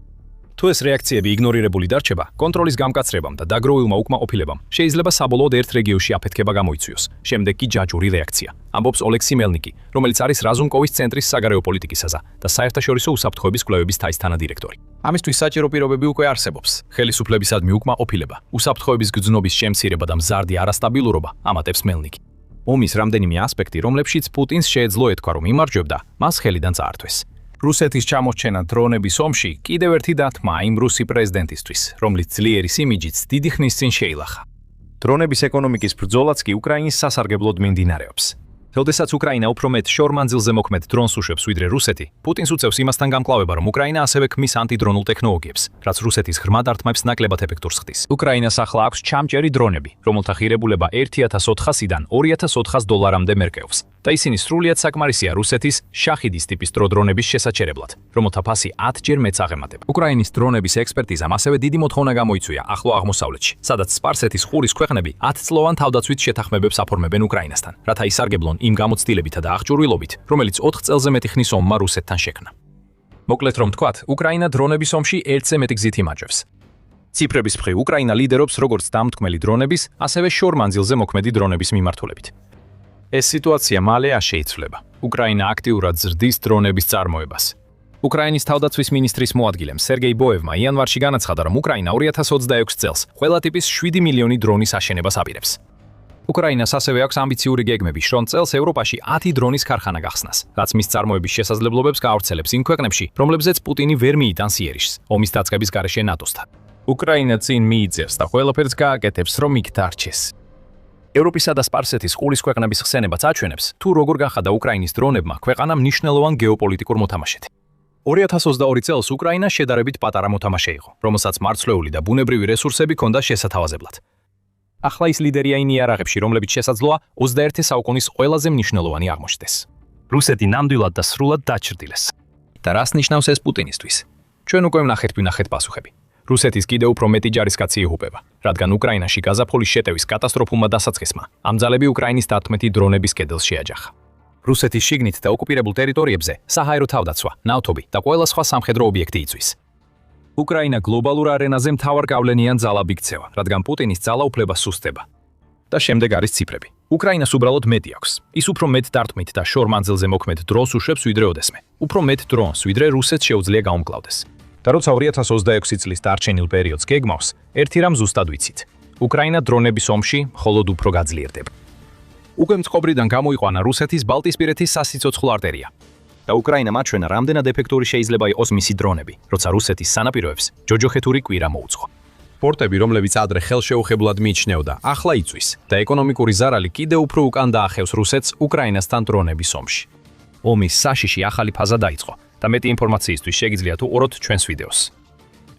თუ ეს რეაქციები იგნორირებული დარჩება, კონტროლის გამკაცრებამ და დაგროვილმა უკმაყოფილებამ შეიძლება საბოლოოდ ერთ რეგიონში აფეთქება გამოიწვიოს. შემდეგ კი ჯაჭვური რეაქცია. ამბობს ოლექსი მელნიკი, რომელიც არის რაზუმკოვის ცენტრის საგარეო პოლიტიკისაზე და საერთაშორისო უსაფრთხოების კვლევების თაის თანადირექტორი. ამისთვის საჭირო პირობები უკვე არსებობს. ხელისუფლებისადმი უკმაყოფილება, უსაფრთხოების გრძნობის შემცირება და მზარდი არასტაბილურობა, ამატებს მელნიკი. ომის რამდენიმე ასპექტი, რომლებშიც პუტინს შეეძლო ეთქვა, რომ იმარჯვებდა, მას ხელიდან წაართვეს. რუსეთის ჩამორჩენა დრონების ომში კიდევ ერთი დათმა იმ რუსი პრეზიდენტისთვის, რომლის ძლიერის იმიჯიც დიდი ხნის წინ შეილახა. დრონების ეკონომიკის ბრძოლაც კი უკრაინის სასარგებლოდ მიმდინარეობს. როდესაც უკრაინა უფრო მეტ შორმანძილზე მოქმედ დრონს უშვებს ვიდრე რუსეთი, პუტინს უწევს იმასთან გამკლავება, რომ უკრაინა ასევე ქმნის ანტიდრონულ ტექნოლოგიებს, რაც რუსეთის ღრმა დარტყმებს ნაკლებად ეფექტურს ხდის. უკრაინას ახლა აქვს ჩამჭერი დრონები, რომელთა ღირებულება 1400-დან 2400 დოლარამდე მერყეობს. და ისინი სრულიად საკმარისია რუსეთის შაჰიდის ტიპის დრონების შესაჩერებლად, რომელთა ფასი 10-ჯერ მეც აღემატება. უკრაინის დრონების ექსპერტიზამ ასევე დიდი მოთხოვნა გამოიწვია ახლო აღმოსავლეთში, სადაც სპარსეთის ყურის ქვეყნები 10-წლოვან თავდაცვით შეთანხმებებს აფორმებენ უკრაინასთან, რათა ისარგებლონ იმ გამოცდილებითა და აღჭურვილობით, რომელიც 4 წელზე მეტი ხნის ომმა რუსეთთან შექმნა. მოკლედ რომ ვთქვათ, უკრაინა დრონების ომში ერთზე მეტი გზით იმარჯვებს. ციფრების მხრივ უკრაინა ლიდერობს როგორც დამთქმელი დრონების, ასევე შორმანძილზე მოქმედი დრონების მიმართულებით. ეს სიტუაცია მალე არ შეიცვლება. უკრაინა აქტიურად ზრდის დრონების წარმოებას. უკრაინის თავდაცვის მინისტრის მოადგილემ სერგეი ბოევმა იანვარში განაცხადა, რომ უკრაინა 2026 წელს ყველა ტიპის 7 მილიონი დრონის აშენებას აპირებს. უკრაინას ასევე აქვს ამბიციური გეგმები შრომ წელს ევროპაში 10 დრონის ქარხანა გახსნას, რაც მის წარმოების შესაძლებლობებს გაავრცელებს იმ ქვეყნებში, რომლებზეც პუტინი ვერ მიიტანს იერიშს, ომის დაწყების გარეშე ნატოსთან. უკრაინა წინ მიიწევს და ყველაფერს გააკეთებს, რომ იქ დარჩეს. ევროპისა და სპარსეთის ყურის ქვეყნების ხსენებაც აჩვენებს, თუ როგორ განხადა უკრაინის დრონებმა ქვეყანამ მნიშვნელოვან გეოპოლიტიკურ მოთამაშედ. 2022 წელს უკრაინა შედარებით პატარა მოთამაშე იყო, რომელსაც მარცვლეული და ბუნებრივი რესურსები ჰქონდა შესათავაზებლად. ახლა ის ლიდერია იმ იარაღებში, რომლებიც შესაძლოა 21 საუკუნის ყველაზე მნიშვნელოვანი აღმოჩნდეს. რუსეთი ნამდვილად და სრულად დაჩრდილეს. და რას ნიშნავს ეს პუტინისთვის? ჩვენ უკვე ვნახეთ პასუხები. რუსეთის კიდევ უფრო მეტი ჯარისკაცი იღუპება, რადგან უკრაინაში გაზაფხულის შეტევის კატასტროფულმა დასაწყისმა ამ ძალები უკრაინის 11 დრონების კედელს შეაჯახა. რუსეთის შიგნით და ოკუპირებულ ტერიტორიებზე საჰაერო თავდაცვა, ნავთობი და ყველა სხვა სამხედრო ობიექტი იწვის. უკრაინა გლობალურ არენაზე მთავარ გავლენიან ძალად იქცევა, რადგან პუტინის ძალაუფლება სუსტდება. და შემდეგ არის ციფრები. უკრაინას უბრალოდ მეტი აქვს. ის უფრო მეტ დარტყმით და შორმანძილზე მოქმედ დრონს უშვებს ვიდრე ოდესმე. უფრო მეტ დრონს ვიდრე რუსეთს შეუძლია გაუმკლავდეს. და როცა 2026 წლის დარჩენილ პერიოდს გეგმავს, ერთი რამ ზუსტად ვიცით. უკრაინა დრონების ომში მხოლოდ უფრო გაძლიერდება. უკვე მწყობრიდან გამოიყვანა რუსეთის ბალტიისპირეთის სასიცოცხლო არტერია. და უკრაინამ აჩვენა, რამდენად ეფექტური შეიძლება იყოს მისი დრონები, როცა რუსეთის სანაპიროებს ჯოჯოხეთური კვირა მოუწყო. პორტები, რომლებიც ადრე ხელშეუხებლად მიიჩნეოდა, ახლა იწვის და ეკონომიკური ზარალი კიდევ უფრო უკან დაახევს რუსეთს უკრაინასთან დრონების ომში. ომის საშიში ახალი ფაზა დაიწყო და მეტი ინფორმაციისთვის შეგიძლიათ უყუროთ ჩვენს ვიდეოს.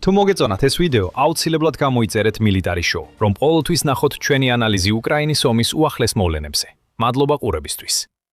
თუ მოგეწონათ ეს ვიდეო, აუცილებლად გამოიწერეთ Military Show, რომ ყოველთვის ნახოთ ჩვენი ანალიზი უკრაინის ომის უახლეს მოვლენებზე. მადლობა ყურებისთვის.